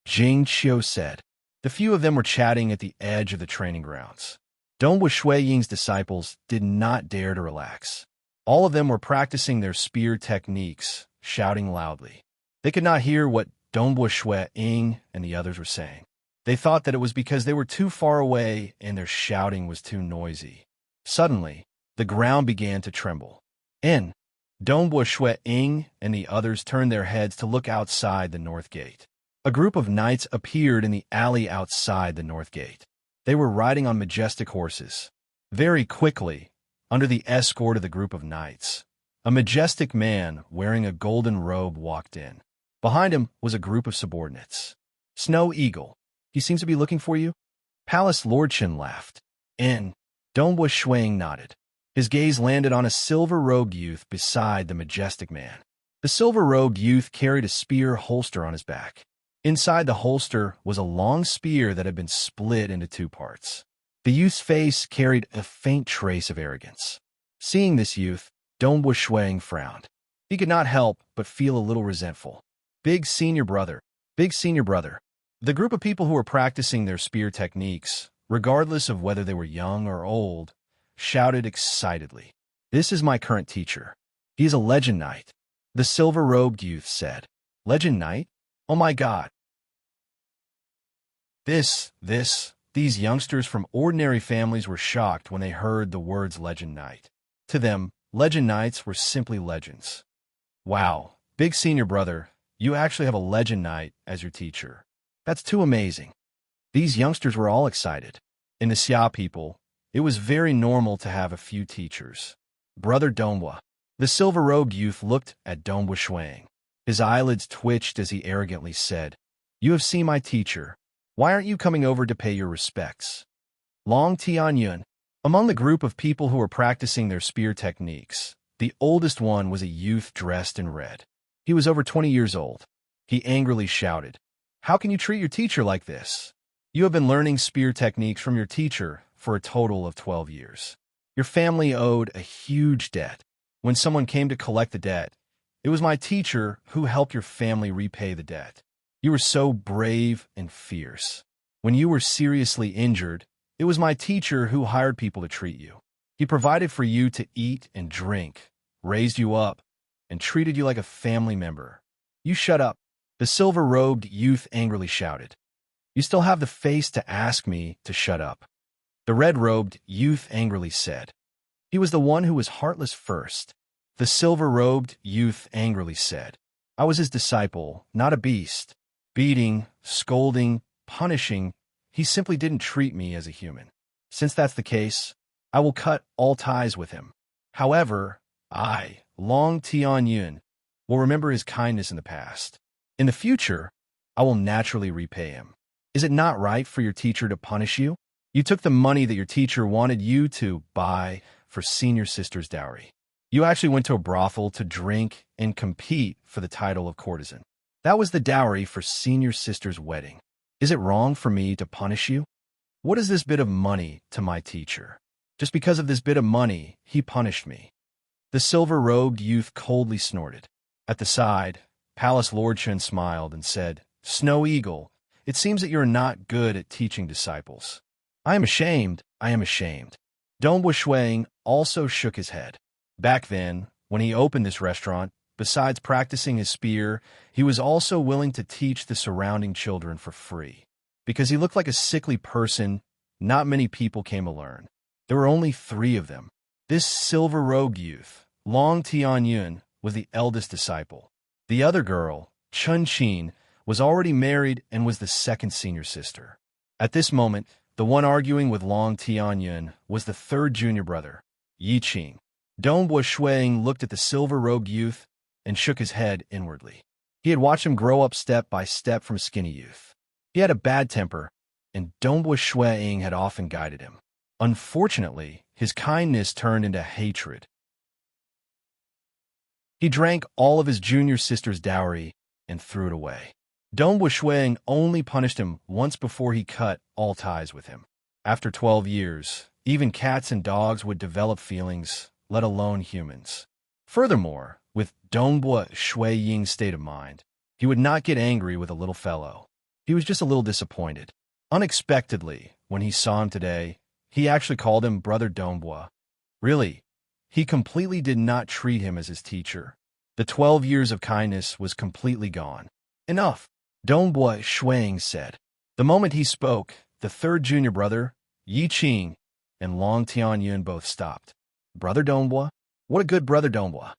Jing Qiu said. The few of them were chatting at the edge of the training grounds. Dongbua Shuang's disciples did not dare to relax. All of them were practicing their spear techniques, shouting loudly. They could not hear what Dongbua Shuang and the others were saying. They thought that it was because they were too far away and their shouting was too noisy. Suddenly, the ground began to tremble. Dongbua Shuang and the others turned their heads to look outside the north gate. A group of knights appeared in the alley outside the north gate. They were riding on majestic horses. Very quickly, under the escort of the group of knights, a majestic man wearing a golden robe walked in. Behind him was a group of subordinates. Snow Eagle, he seems to be looking for you. Palace Lord Chen laughed. Dongbua Shuang nodded. His gaze landed on a silver-robed youth beside the majestic man. The silver-robed youth carried a spear holster on his back. Inside the holster was a long spear that had been split into 2 parts. The youth's face carried a faint trace of arrogance. Seeing this youth, Dongbua Shuang frowned. He could not help but feel a little resentful. Big senior brother. The group of people who were practicing their spear techniques, regardless of whether they were young or old, shouted excitedly. This is my current teacher. He is a legend knight. The silver-robed youth said. Legend knight? Oh my God. These youngsters from ordinary families were shocked when they heard the words legend knight. To them, legend knights were simply legends. Wow, big senior brother, you actually have a legend knight as your teacher. That's too amazing. These youngsters were all excited. In the Xia people, it was very normal to have a few teachers. Brother Dongbua. The silver-robed youth looked at Dongbua Shuang. His eyelids twitched as he arrogantly said, You have seen my teacher. Why aren't you coming over to pay your respects? Long Tianyun. Among the group of people who were practicing their spear techniques, the oldest one was a youth dressed in red. He was over 20 years old. He angrily shouted, How can you treat your teacher like this? You have been learning spear techniques from your teacher for a total of 12 years. Your family owed a huge debt. When someone came to collect the debt, it was my teacher who helped your family repay the debt. You were so brave and fierce. When you were seriously injured, it was my teacher who hired people to treat you. He provided for you to eat and drink, raised you up, and treated you like a family member. You shut up. The silver-robed youth angrily shouted. You still have the face to ask me to shut up. The red-robed youth angrily said. He was the one who was heartless first. The silver-robed youth angrily said. I was his disciple, not a beast. Beating, scolding, punishing, he simply didn't treat me as a human. Since that's the case, I will cut all ties with him. However, I, Long Tianyun, will remember his kindness in the past. In the future, I will naturally repay him. Is it not right for your teacher to punish you? You took the money that your teacher wanted you to buy for senior sister's dowry. You actually went to a brothel to drink and compete for the title of courtesan. That was the dowry for senior sister's wedding. Is it wrong for me to punish you? What is this bit of money to my teacher? Just because of this bit of money, he punished me. The silver-robed youth coldly snorted. At the side, Palace Lord Chen smiled and said, Snow Eagle, it seems that you're not good at teaching disciples. I am ashamed. Dongbua Shuang also shook his head. Back then, when he opened this restaurant, besides practicing his spear, he was also willing to teach the surrounding children for free. Because he looked like a sickly person, not many people came to learn. There were only 3 of them. This silver-robed youth, Long Tianyun, was the eldest disciple. The other girl, Chun Qin, was already married and was the second senior sister. At this moment, the one arguing with Long Tianyun was the 3rd junior brother, Yi Qing. Dongbua Shuang looked at the silver-robed youth and shook his head inwardly. He had watched him grow up step by step from skinny youth. He had a bad temper, and Dongbua Shuang had often guided him. Unfortunately, his kindness turned into hatred. He drank all of his junior sister's dowry and threw it away. Dongbua Shuang only punished him once before he cut all ties with him. After 12 years, even cats and dogs would develop feelings, let alone humans. Furthermore, with Dongbua Shuang's state of mind, he would not get angry with a little fellow. He was just a little disappointed. Unexpectedly, when he saw him today, he actually called him Brother Dongbua. Really, he completely did not treat him as his teacher. The 12 years of kindness was completely gone. Enough, Dongbua Shuang said. The moment he spoke, the 3rd junior brother, Yi Qing, and Long Tianyun both stopped. Brother Dongbua? What a good Brother Dongbua.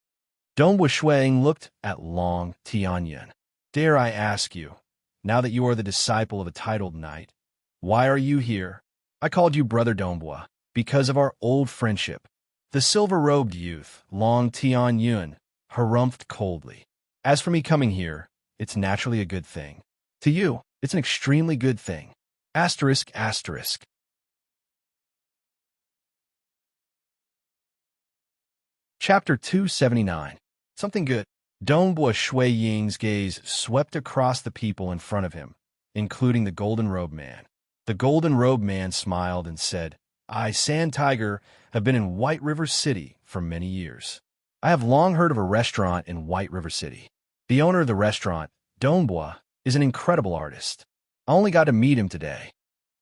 Dongbua Shuang looked at Long Tianyun. Dare I ask you, now that you are the disciple of a titled knight, why are you here? I called you Brother Dongbua because of our old friendship. The silver-robed youth, Long Tianyun, harumphed coldly. As for me coming here, it's naturally a good thing. To you, it's an extremely good thing. Asterisk, asterisk. Chapter 279. Something good. Dongbua Shuang's gaze swept across the people in front of him, including the golden-robed man. The golden-robed man smiled and said, I, Sand Tiger, have been in White River City for many years. I have long heard of a restaurant in White River City. The owner of the restaurant, Dongbua, is an incredible artist. I only got to meet him today.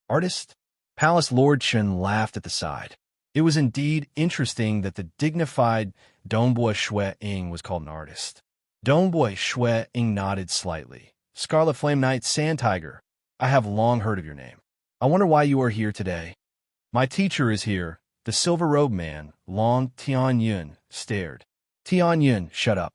Artist? Palace Lord Chen laughed at the side. It was indeed interesting that the dignified Dongbua Shuang was called an artist. Dongbua Shuang nodded slightly. Scarlet Flame Knight Sand Tiger, I have long heard of your name. I wonder why you are here today. My teacher is here. The silver-robed man, Long Tianyun, stared. Tianyun, shut up.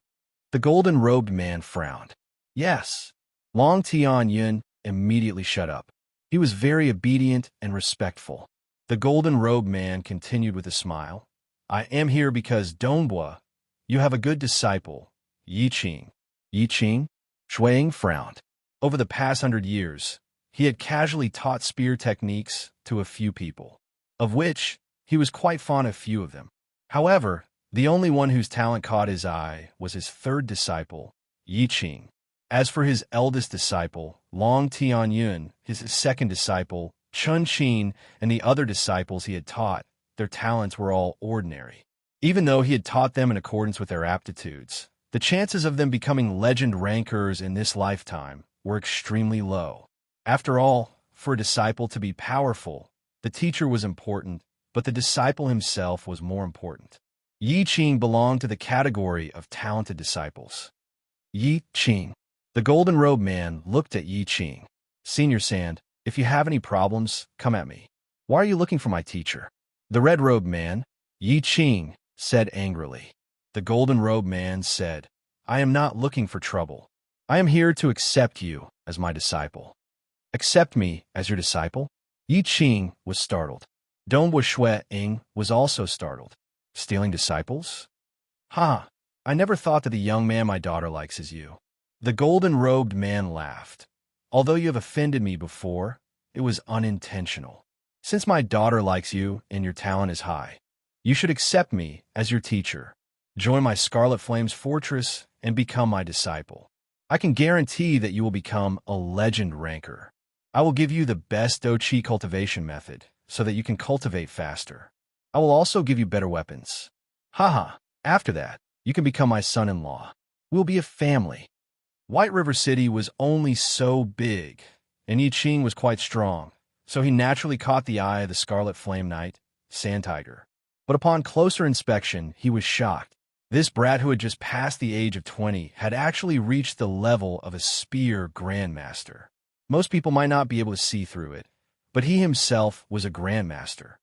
The golden-robed man frowned. Yes. Long Tianyun immediately shut up. He was very obedient and respectful. The golden-robed man continued with a smile. I am here because, Dongbua, you have a good disciple, Yi Qing. Yi Qing? Shuang frowned. Over the past 100 years, he had casually taught spear techniques to a few people, of which he was quite fond of few of them. However, the only one whose talent caught his eye was his 3rd disciple, Yi Qing. As for his eldest disciple, Long Tianyun, his 2nd disciple, Chun Qin, and the other disciples he had taught, their talents were all ordinary. Even though he had taught them in accordance with their aptitudes, the chances of them becoming legend rankers in this lifetime were extremely low. After all, for a disciple to be powerful, the teacher was important, but the disciple himself was more important. Yi Qing belonged to the category of talented disciples. Yi Qing. The golden-robed man looked at Yi Qing. Senior Sand, if you have any problems, come at me. Why are you looking for my teacher? The red-robed man, Yi Qing, said angrily. The golden-robed man said, I am not looking for trouble. I am here to accept you as my disciple. Accept me as your disciple? Yi Qing was startled. Dongbua Shui Ying was also startled. Stealing disciples? Ha! I never thought that the young man my daughter likes is you. The golden-robed man laughed. Although you have offended me before, it was unintentional. Since my daughter likes you and your talent is high, you should accept me as your teacher. Join my Scarlet Flame's fortress and become my disciple. I can guarantee that you will become a legend ranker. I will give you the best Do-Chi cultivation method so that you can cultivate faster. I will also give you better weapons. Haha, after that, you can become my son-in-law. We'll be a family. White River City was only so big, and Yi Qing was quite strong, so he naturally caught the eye of the Scarlet Flame Knight, Sand Tiger. But upon closer inspection, he was shocked. This brat who had just passed the age of 20 had actually reached the level of a spear grandmaster. Most people might not be able to see through it, but he himself was a grandmaster.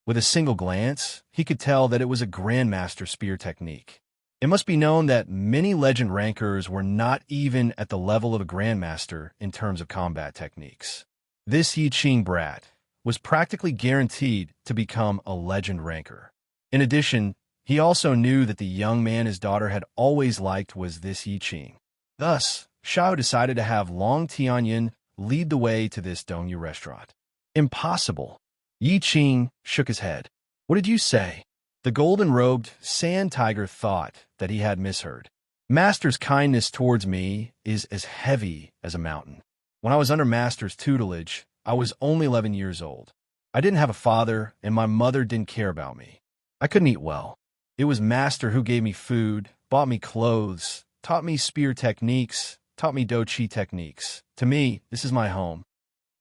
With a single glance, he could tell that it was a grandmaster spear technique. It must be known that many legend rankers were not even at the level of a grandmaster in terms of combat techniques. This Yi Qing brat was practically guaranteed to become a legend ranker. In addition, he also knew that the young man his daughter had always liked was this Yi Qing. Thus, Xiao decided to have Long Tianyin lead the way to this Dongyu restaurant. Impossible. Yi Qing shook his head. What did you say? The golden-robed Sand Tiger thought that he had misheard. Master's kindness towards me is as heavy as a mountain. When I was under Master's tutelage, I was only 11 years old. I didn't have a father, and my mother didn't care about me. I couldn't eat well. It was Master who gave me food, bought me clothes, taught me spear techniques, taught me Do-Chi techniques. To me, this is my home.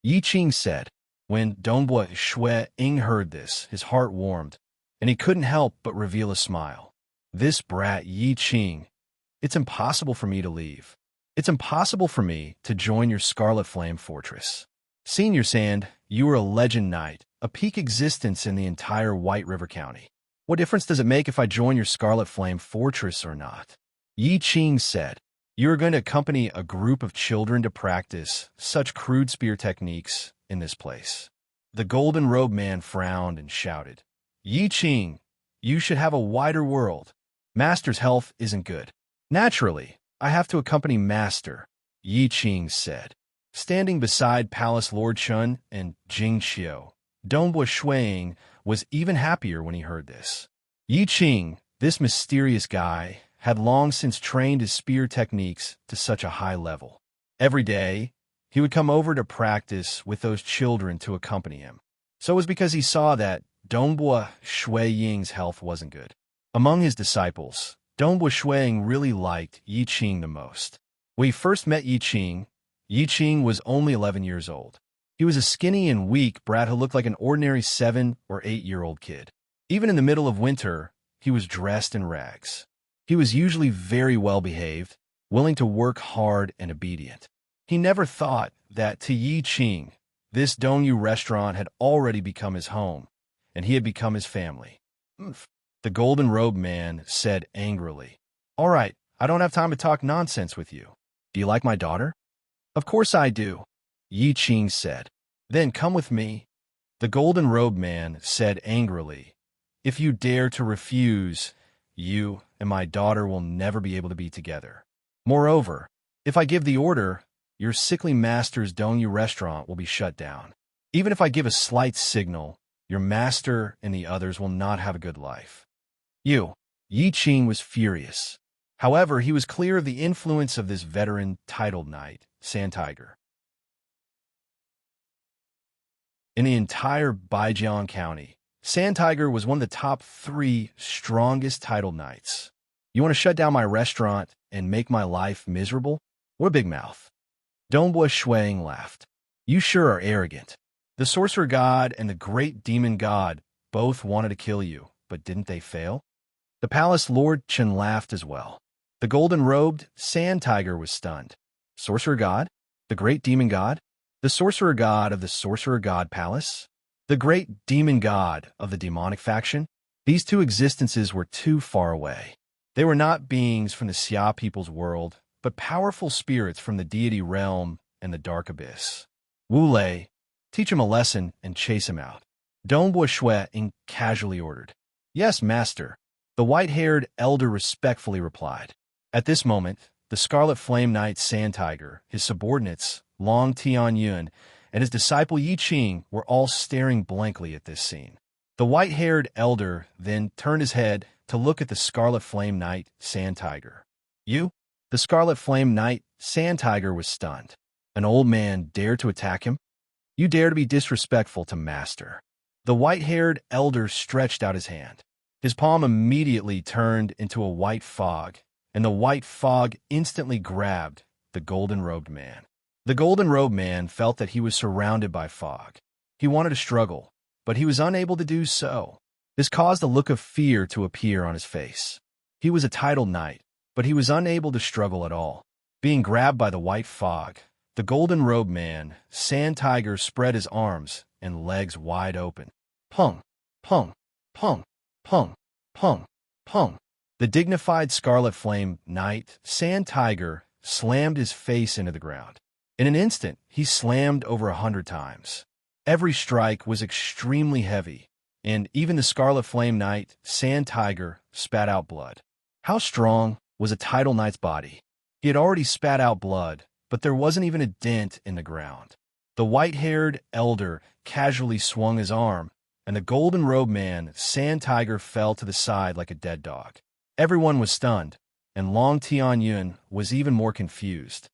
Yi Qing said. When Dongbua Shui Ying heard this, his heart warmed, and he couldn't help but reveal a smile. This brat Yi Qing, it's impossible for me to leave. It's impossible for me to join your Scarlet Flame Fortress. Senior Sand, you are a legend knight, a peak existence in the entire White River County. What difference does it make if I join your Scarlet Flame Fortress or not? Yi Qing said. You are going to accompany a group of children to practice such crude spear techniques in this place. The golden-robed man frowned and shouted. Yi Qing, you should have a wider world. Master's health isn't good. Naturally, I have to accompany Master, Yi Qing said. Standing beside Palace Lord Chun and Jing Qiu, Dongbua Shui Ying was even happier when he heard this. Yi Qing, this mysterious guy, had long since trained his spear techniques to such a high level. Every day, he would come over to practice with those children to accompany him. So it was because he saw that Dongbua Shui Ying's health wasn't good. Among his disciples, Dongbua Shui Ying really liked Yi Qing the most. When he first met Yi Qing was only 11 years old. He was a skinny and weak brat who looked like an ordinary 7 or 8-year-old kid. Even in the middle of winter, he was dressed in rags. He was usually very well-behaved, willing to work hard and obedient. He never thought that to Yi Qing, this Dongyu restaurant had already become his home, and he had become his family. The golden-robed man said angrily, All right, I don't have time to talk nonsense with you. Do you like my daughter? Of course I do, Yi Qing said. Then come with me. The golden-robed man said angrily, If you dare to refuse, you and my daughter will never be able to be together. Moreover, if I give the order, your sickly master's Dongyu restaurant will be shut down. Even if I give a slight signal, your master and the others will not have a good life. Yi Qing was furious. However, he was clear of the influence of this veteran titled knight, Sand Tiger. In the entire Baijiang County, Sand Tiger was one of the top 3 strongest titled knights. You want to shut down my restaurant and make my life miserable? What a big mouth. Dongbua Shui Ying laughed. You sure are arrogant. The sorcerer god and the great demon god both wanted to kill you, but didn't they fail? The palace lord Chen laughed as well. The golden-robed Sand Tiger was stunned. Sorcerer god? The great demon god? The sorcerer god of the sorcerer god palace? The great demon god of the demonic faction? These two existences were too far away. They were not beings from the Xia people's world, but powerful spirits from the deity realm and the dark abyss. Wu Lei, teach him a lesson and chase him out. Dongbua Shui casually ordered. Yes, master, the white-haired elder respectfully replied. At this moment, the Scarlet Flame Knight Sand Tiger, his subordinates, Long Tianyun, and his disciple Yi Qing were all staring blankly at this scene. The white-haired elder then turned his head to look at the Scarlet Flame Knight Sand Tiger. You? The Scarlet Flame Knight Sand Tiger was stunned. An old man dared to attack him? You dare to be disrespectful to master. The white-haired elder stretched out his hand. His palm immediately turned into a white fog, and the white fog instantly grabbed the golden-robed man. The golden-robed man felt that he was surrounded by fog. He wanted to struggle, but he was unable to do so. This caused a look of fear to appear on his face. He was a titled knight, but he was unable to struggle at all. Being grabbed by the white fog, the golden-robed man, Sand Tiger, spread his arms and legs wide open. Pung, pung, pung, pung, pung, pung. The dignified Scarlet Flame Knight, Sand Tiger, slammed his face into the ground. In an instant, he slammed over 100 times. Every strike was extremely heavy, and even the Scarlet Flame Knight, Sand Tiger, spat out blood. How strong was a title knight's body? He had already spat out blood, but there wasn't even a dent in the ground. The white-haired elder casually swung his arm, and the golden-robed man, Sand Tiger, fell to the side like a dead dog. Everyone was stunned, and Long Tianyun was even more confused.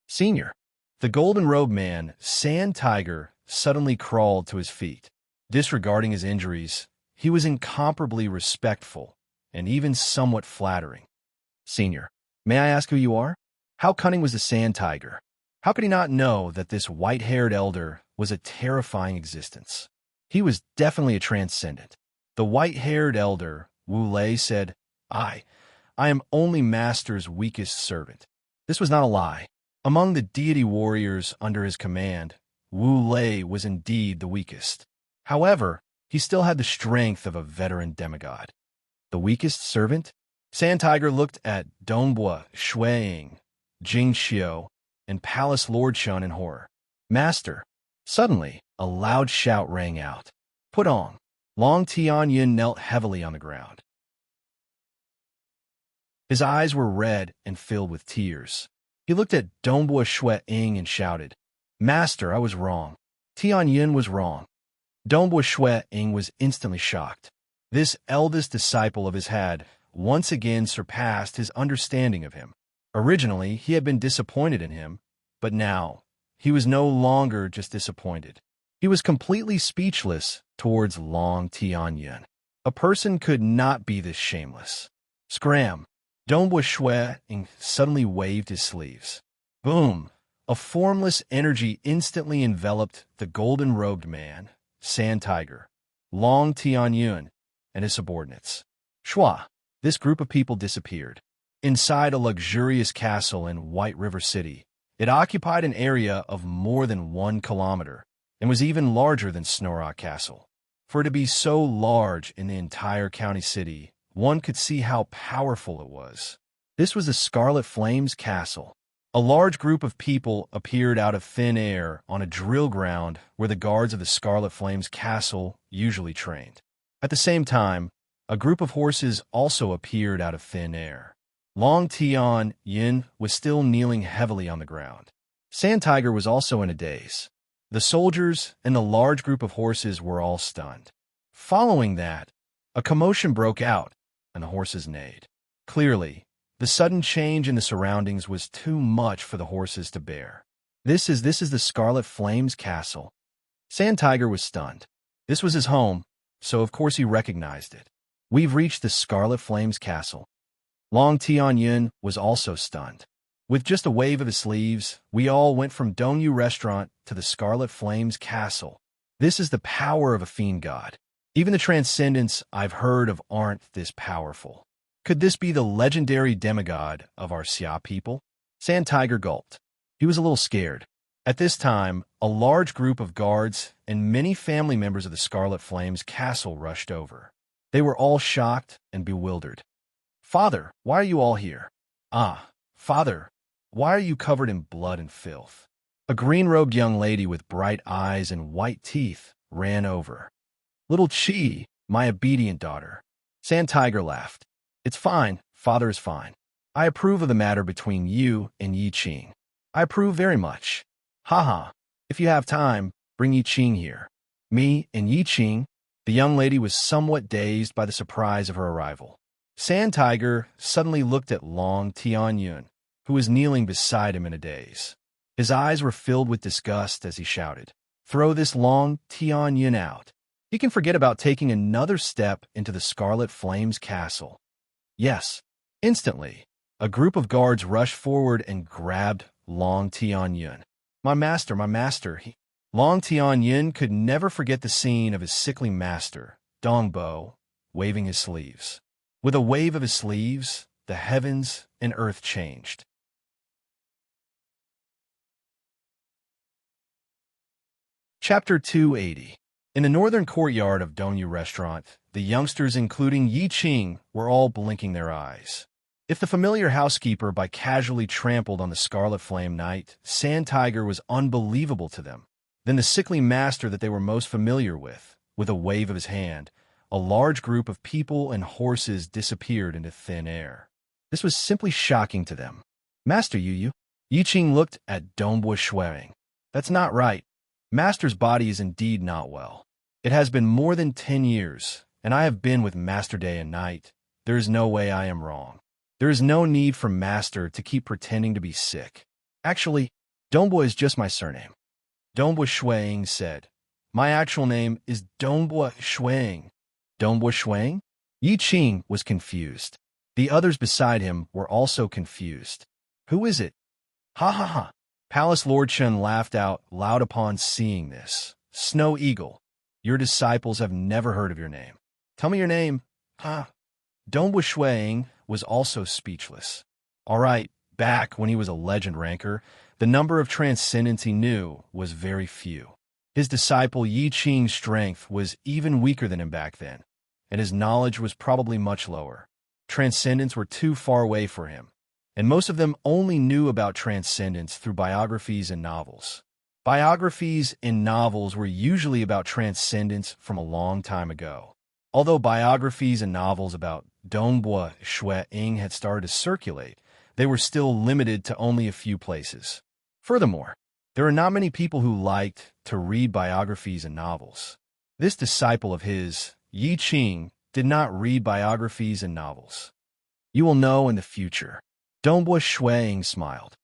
Senior. The golden-robed man, Sand Tiger, suddenly crawled to his feet. Disregarding his injuries, he was incomparably respectful and even somewhat flattering. Senior, may I ask who you are? How cunning was the Sand Tiger? How could he not know that this white-haired elder was a terrifying existence? He was definitely a transcendent. The white-haired elder, Wu Lei, said, I am only Master's weakest servant. This was not a lie. Among the deity warriors under his command, Wu Lei was indeed the weakest. However, he still had the strength of a veteran demigod. The weakest servant? Sand Tiger looked at Dongbua Shui, Jing Xiu, and Palace Lord Shun in horror. Master! Suddenly, a loud shout rang out. Put on! Long Tianyun knelt heavily on the ground. His eyes were red and filled with tears. He looked at Dongbua Shui and shouted, Master, I was wrong. Tianyun was wrong. Dongbua Shui was instantly shocked. This eldest disciple of his had once again surpassed his understanding of him. Originally, he had been disappointed in him, but now, he was no longer just disappointed. He was completely speechless towards Long Tianyun. A person could not be this shameless. Scram! Dongbua Shui suddenly waved his sleeves. Boom! A formless energy instantly enveloped the golden-robed man, Sand Tiger, Long Tianyun, and his subordinates. Shua! This group of people disappeared. Inside a luxurious castle in White River City, it occupied an area of more than 1 kilometer and was even larger than Snorrock Castle. For it to be so large in the entire county city, one could see how powerful it was. This was the Scarlet Flames Castle. A large group of people appeared out of thin air on a drill ground where the guards of the Scarlet Flames Castle usually trained. At the same time, a group of horses also appeared out of thin air. Long Tianyun was still kneeling heavily on the ground. Sand Tiger was also in a daze. The soldiers and the large group of horses were all stunned. Following that, a commotion broke out, and the horses neighed. Clearly, the sudden change in the surroundings was too much for the horses to bear. This is the Scarlet Flames Castle. Sand Tiger was stunned. This was his home, so of course he recognized it. We've reached the Scarlet Flames Castle. Long Tianyun was also stunned. With just a wave of his sleeves, we all went from Dongyu Restaurant to the Scarlet Flames Castle. This is the power of a fiend god. Even the transcendents I've heard of aren't this powerful. Could this be the legendary demigod of our Xia people? Sand Tiger gulped. He was a little scared. At this time, a large group of guards and many family members of the Scarlet Flames Castle rushed over. They were all shocked and bewildered. "Father, why are you all here?" "Ah, Father, why are you covered in blood and filth?" A green-robed young lady with bright eyes and white teeth ran over. "Little Chi, my obedient daughter." Sand Tiger laughed. "It's fine, Father is fine. I approve of the matter between you and Yi Qing. I approve very much. Haha, if you have time, bring Yi Qing here." "Me and Yi Qing?" The young lady was somewhat dazed by the surprise of her arrival. Sand Tiger suddenly looked at Long Tianyun, who was kneeling beside him in a daze. His eyes were filled with disgust as he shouted, "Throw this Long Tianyun out. He can forget about taking another step into the Scarlet Flames castle." Yes. Instantly, a group of guards rushed forward and grabbed Long Tianyun. My master, he... Long Tianyun could never forget the scene of his sickly master, Dongbo, waving his sleeves. With a wave of his sleeves, the heavens and earth changed. Chapter 280. In the northern courtyard of Dongyu Restaurant, the youngsters, including Yi Qing, were all blinking their eyes. If the familiar housekeeper by casually trampled on the Scarlet Flame Knight, Sand Tiger was unbelievable to them, then the sickly master that they were most familiar with a wave of his hand, a large group of people and horses disappeared into thin air. This was simply shocking to them. "Master Yu, Yi Qing looked at Dongbo Shuang. "That's not right. Master's body is indeed not well. It has been more than 10 years, and I have been with Master day and night. There is no way I am wrong. There is no need for Master to keep pretending to be sick. Actually, Dongbo is just my surname." Dongbo Shuang said, "My actual name is Dongbo Shuang." "Dongbo Shuang?" Yi Qing was confused. The others beside him were also confused. "Who is it?" "Ha ha ha." Palace Lord Chen laughed out loud upon seeing this. "Snow Eagle, your disciples have never heard of your name. Tell me your name." "Huh?" Dongbo Shuang was also speechless. All right, back when he was a legend ranker, the number of transcendents he knew was very few. His disciple Yi Qing's strength was even weaker than him back then, and his knowledge was probably much lower. Transcendents were too far away for him, and most of them only knew about transcendence through biographies and novels. Biographies and novels were usually about transcendence from a long time ago. Although biographies and novels about Dongbo Shuang had started to circulate, they were still limited to only a few places. Furthermore, there are not many people who liked to read biographies and novels. This disciple of his, Yi Qing, did not read biographies and novels. "You will know in the future." Dongbo Shuang smiled.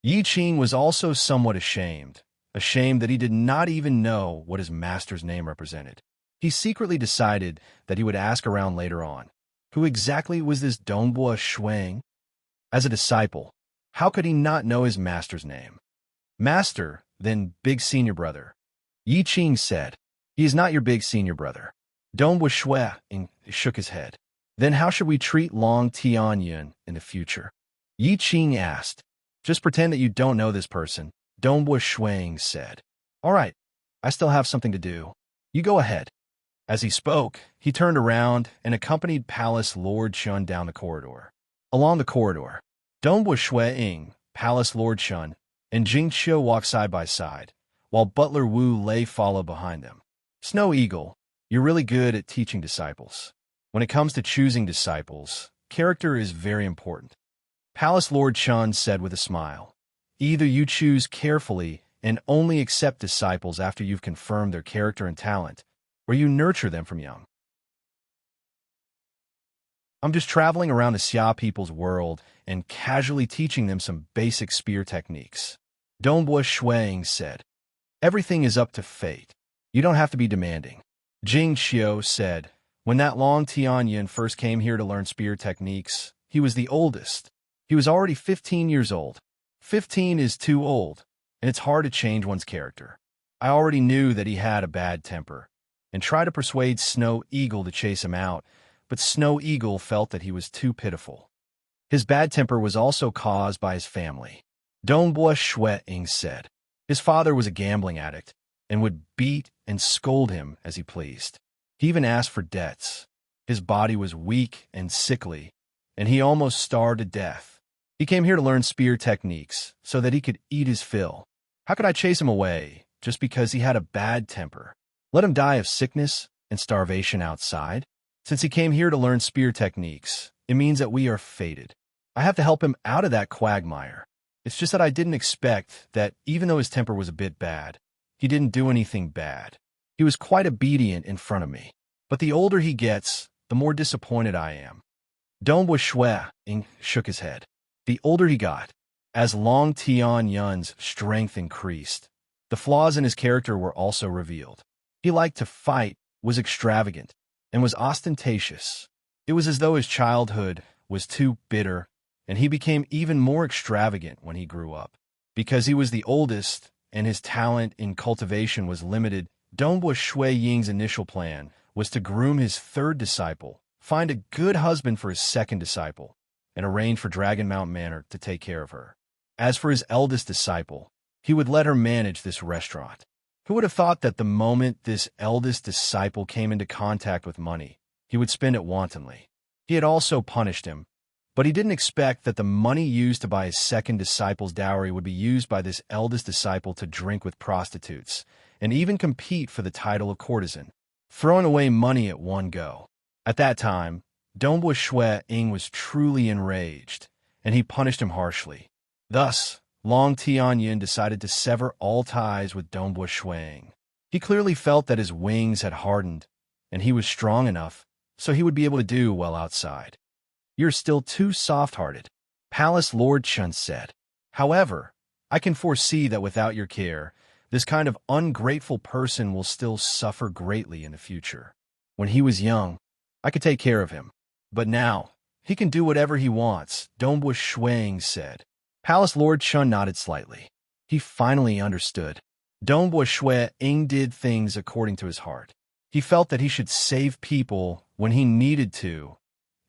Yi Qing was also somewhat ashamed that he did not even know what his master's name represented. He secretly decided that he would ask around later on. Who exactly was this Dongbo Shuang? As a disciple, how could he not know his master's name? "Master, then big senior brother." Yi Qing said, "He is not your big senior brother." Dongbo Shuang shook his head. "Then how should we treat Long Tianyun in the future?" Yi Qing asked. "Just pretend that you don't know this person," Dongbo Shuang said. "All right, I still have something to do. You go ahead." As he spoke, he turned around and accompanied Palace Lord Chun down the corridor. Along the corridor, Dongbo Shuang, Palace Lord Chun, and Jing Qiu walked side by side, while Butler Wu lay followed behind them. "Snow Eagle, you're really good at teaching disciples. When it comes to choosing disciples, character is very important," Palace Lord Chun said with a smile. "Either you choose carefully and only accept disciples after you've confirmed their character and talent, or you nurture them from young." "I'm just traveling around the Xia people's world and casually teaching them some basic spear techniques," Dongbo Shuang said. "Everything is up to fate. You don't have to be demanding." Jing Qiu said, "When that Long Tianyun first came here to learn spear techniques, he was the oldest. He was already 15 years old. 15 is too old, and it's hard to change one's character. I already knew that he had a bad temper, and tried to persuade Snow Eagle to chase him out, but Snow Eagle felt that he was too pitiful. His bad temper was also caused by his family," Dongbo Shuang said. "His father was a gambling addict and would beat and scold him as he pleased. He even asked for debts. His body was weak and sickly, and he almost starved to death. He came here to learn spear techniques so that he could eat his fill. How could I chase him away just because he had a bad temper? Let him die of sickness and starvation outside? Since he came here to learn spear techniques, it means that we are fated. I have to help him out of that quagmire. It's just that I didn't expect that even though his temper was a bit bad, he didn't do anything bad. He was quite obedient in front of me. But the older he gets, the more disappointed I am. Dong Shui Ying shook his head. The older he got, as Long Tian Yun's strength increased, the flaws in his character were also revealed. He liked to fight, was extravagant, and was ostentatious. It was as though his childhood was too bitter, and he became even more extravagant when he grew up. Because he was the oldest, and his talent in cultivation was limited, Dong Shui Ying's initial plan was to groom his third disciple, find a good husband for his second disciple, and arrange for Dragon Mount Manor to take care of her. As for his eldest disciple, he would let her manage this restaurant. Who would have thought that the moment this eldest disciple came into contact with money, he would spend it wantonly? He had also punished him, but he didn't expect that the money used to buy his second disciple's dowry would be used by this eldest disciple to drink with prostitutes, and even compete for the title of courtesan, throwing away money at one go. At that time, Dong Shui Ying was truly enraged, and he punished him harshly. Thus, Long Tianyin decided to sever all ties with Dong Shui Ying. He clearly felt that his wings had hardened, and he was strong enough, so he would be able to do well outside. You're still too soft-hearted, Palace Lord Chun said. However, I can foresee that without your care, this kind of ungrateful person will still suffer greatly in the future. When he was young, I could take care of him. But now, he can do whatever he wants, Dong Shui Ying said. Palace Lord Chun nodded slightly. He finally understood. Dong Shui Ying did things according to his heart. He felt that he should save people when he needed to,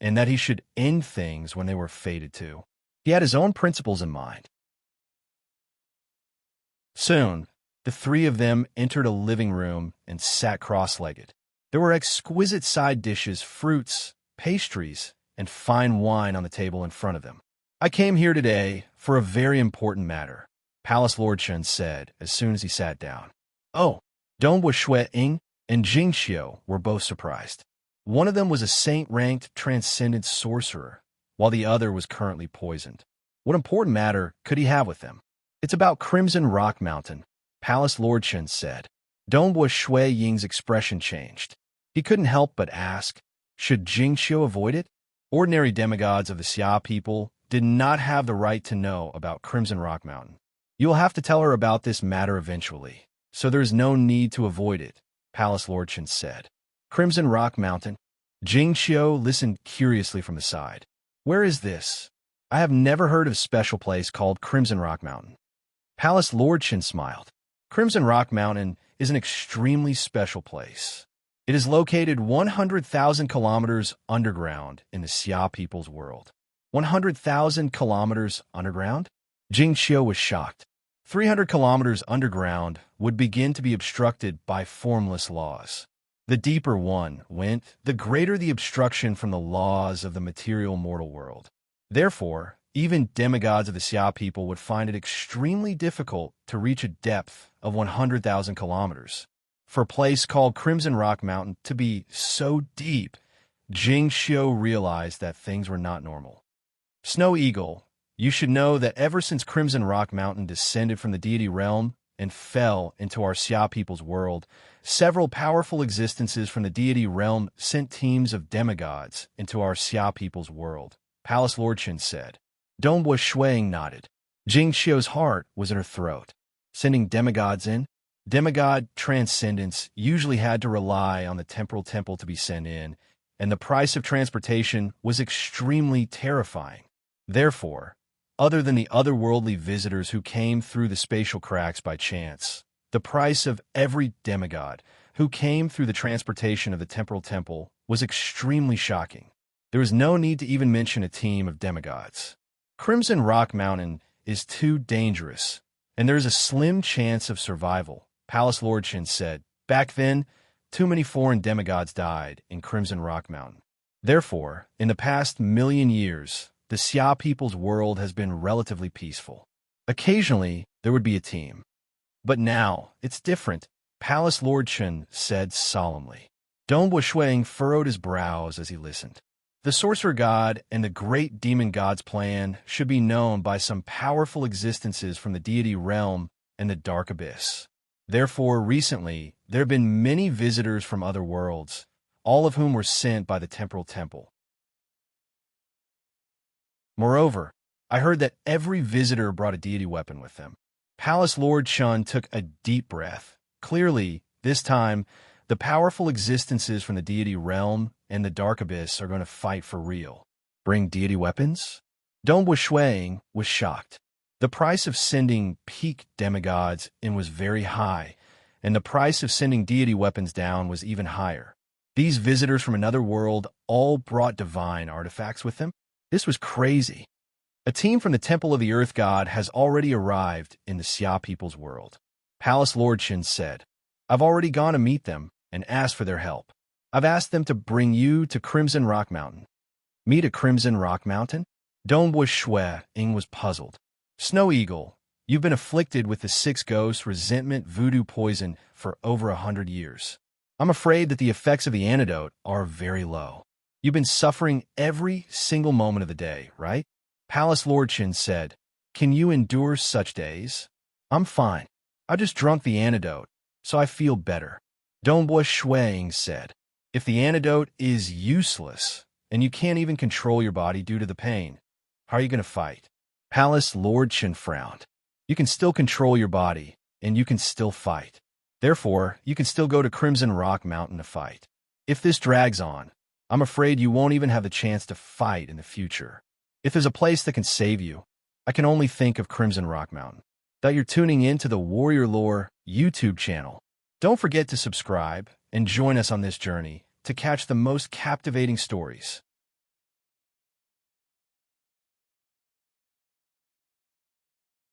and that he should end things when they were fated to. He had his own principles in mind. Soon, the three of them entered a living room and sat cross-legged. There were exquisite side dishes, fruits, pastries, and fine wine on the table in front of them. I came here today for a very important matter, Palace Lord Chun said as soon as he sat down. Oh, Dong Shui Ying and Jing Xiu were both surprised. One of them was a saint-ranked transcendent sorcerer, while the other was currently poisoned. What important matter could he have with them? It's about Crimson Rock Mountain, Palace Lord Chun said. Dong Shui Ying's expression changed. He couldn't help but ask, should Jing Xiu avoid it? Ordinary demigods of the Xia people did not have the right to know about Crimson Rock Mountain. You will have to tell her about this matter eventually, so there is no need to avoid it, Palace Lord Chun said. Crimson Rock Mountain? Jing Xiu listened curiously from the side. Where is this? I have never heard of a special place called Crimson Rock Mountain. Palace Lord Chun smiled. Crimson Rock Mountain is an extremely special place. It is located 100,000 kilometers underground in the Xia people's world. 100,000 kilometers underground? Jing Xiu was shocked. 300 kilometers underground would begin to be obstructed by formless laws. The deeper one went, the greater the obstruction from the laws of the material mortal world. Therefore, even demigods of the Xia people would find it extremely difficult to reach a depth of 100,000 kilometers. For a place called Crimson Rock Mountain to be so deep, Jing Xiu realized that things were not normal. Snow Eagle, you should know that ever since Crimson Rock Mountain descended from the deity realm and fell into our Xia people's world, several powerful existences from the deity realm sent teams of demigods into our Xia people's world, Palace Lord Chun said. Dong Shui Ying nodded. Jing Xiu's heart was in her throat. Sending demigods in? Demigod transcendence usually had to rely on the temporal temple to be sent in, and the price of transportation was extremely terrifying. Therefore, other than the otherworldly visitors who came through the spatial cracks by chance, the price of every demigod who came through the transportation of the temporal temple was extremely shocking. There was no need to even mention a team of demigods. Crimson Rock Mountain is too dangerous, and there is a slim chance of survival, Palace Lord Chun said. Back then, too many foreign demigods died in Crimson Rock Mountain. Therefore, in the past million years, the Xia people's world has been relatively peaceful. Occasionally, there would be a team. But now, it's different, Palace Lord Chen said solemnly. Dong Wuxuang furrowed his brows as he listened. The sorcerer god and the great demon god's plan should be known by some powerful existences from the deity realm and the dark abyss. Therefore, recently, there have been many visitors from other worlds, all of whom were sent by the temporal temple. Moreover, I heard that every visitor brought a deity weapon with them. Palace Lord Chun took a deep breath. Clearly, this time, the powerful existences from the deity realm and the dark abyss are going to fight for real. Bring deity weapons? Dong Wuxuang was shocked. The price of sending peak demigods in was very high, and the price of sending deity weapons down was even higher. These visitors from another world all brought divine artifacts with them? This was crazy. A team from the Temple of the Earth God has already arrived in the Xia people's world. Palace Lord Qin said, I've already gone to meet them and asked for their help. I've asked them to bring you to Crimson Rock Mountain. Meet at Crimson Rock Mountain? Dong Wuxuang was puzzled. Snow Eagle, you've been afflicted with the six ghosts, resentment, voodoo poison for over 100 years. I'm afraid that the effects of the antidote are very low. You've been suffering every single moment of the day, right? Palace Lord Qin said, Can you endure such days? I'm fine. I just drunk the antidote, so I feel better. Dong Wuxuang said, If the antidote is useless, and you can't even control your body due to the pain, how are you going to fight? Palace Lord Qin frowned. You can still control your body, and you can still fight. Therefore, you can still go to Crimson Rock Mountain to fight. If this drags on, I'm afraid you won't even have the chance to fight in the future. If there's a place that can save you, I can only think of Crimson Rock Mountain. That you're tuning in to the Warrior Lore YouTube channel. Don't forget to subscribe and join us on this journey to catch the most captivating stories.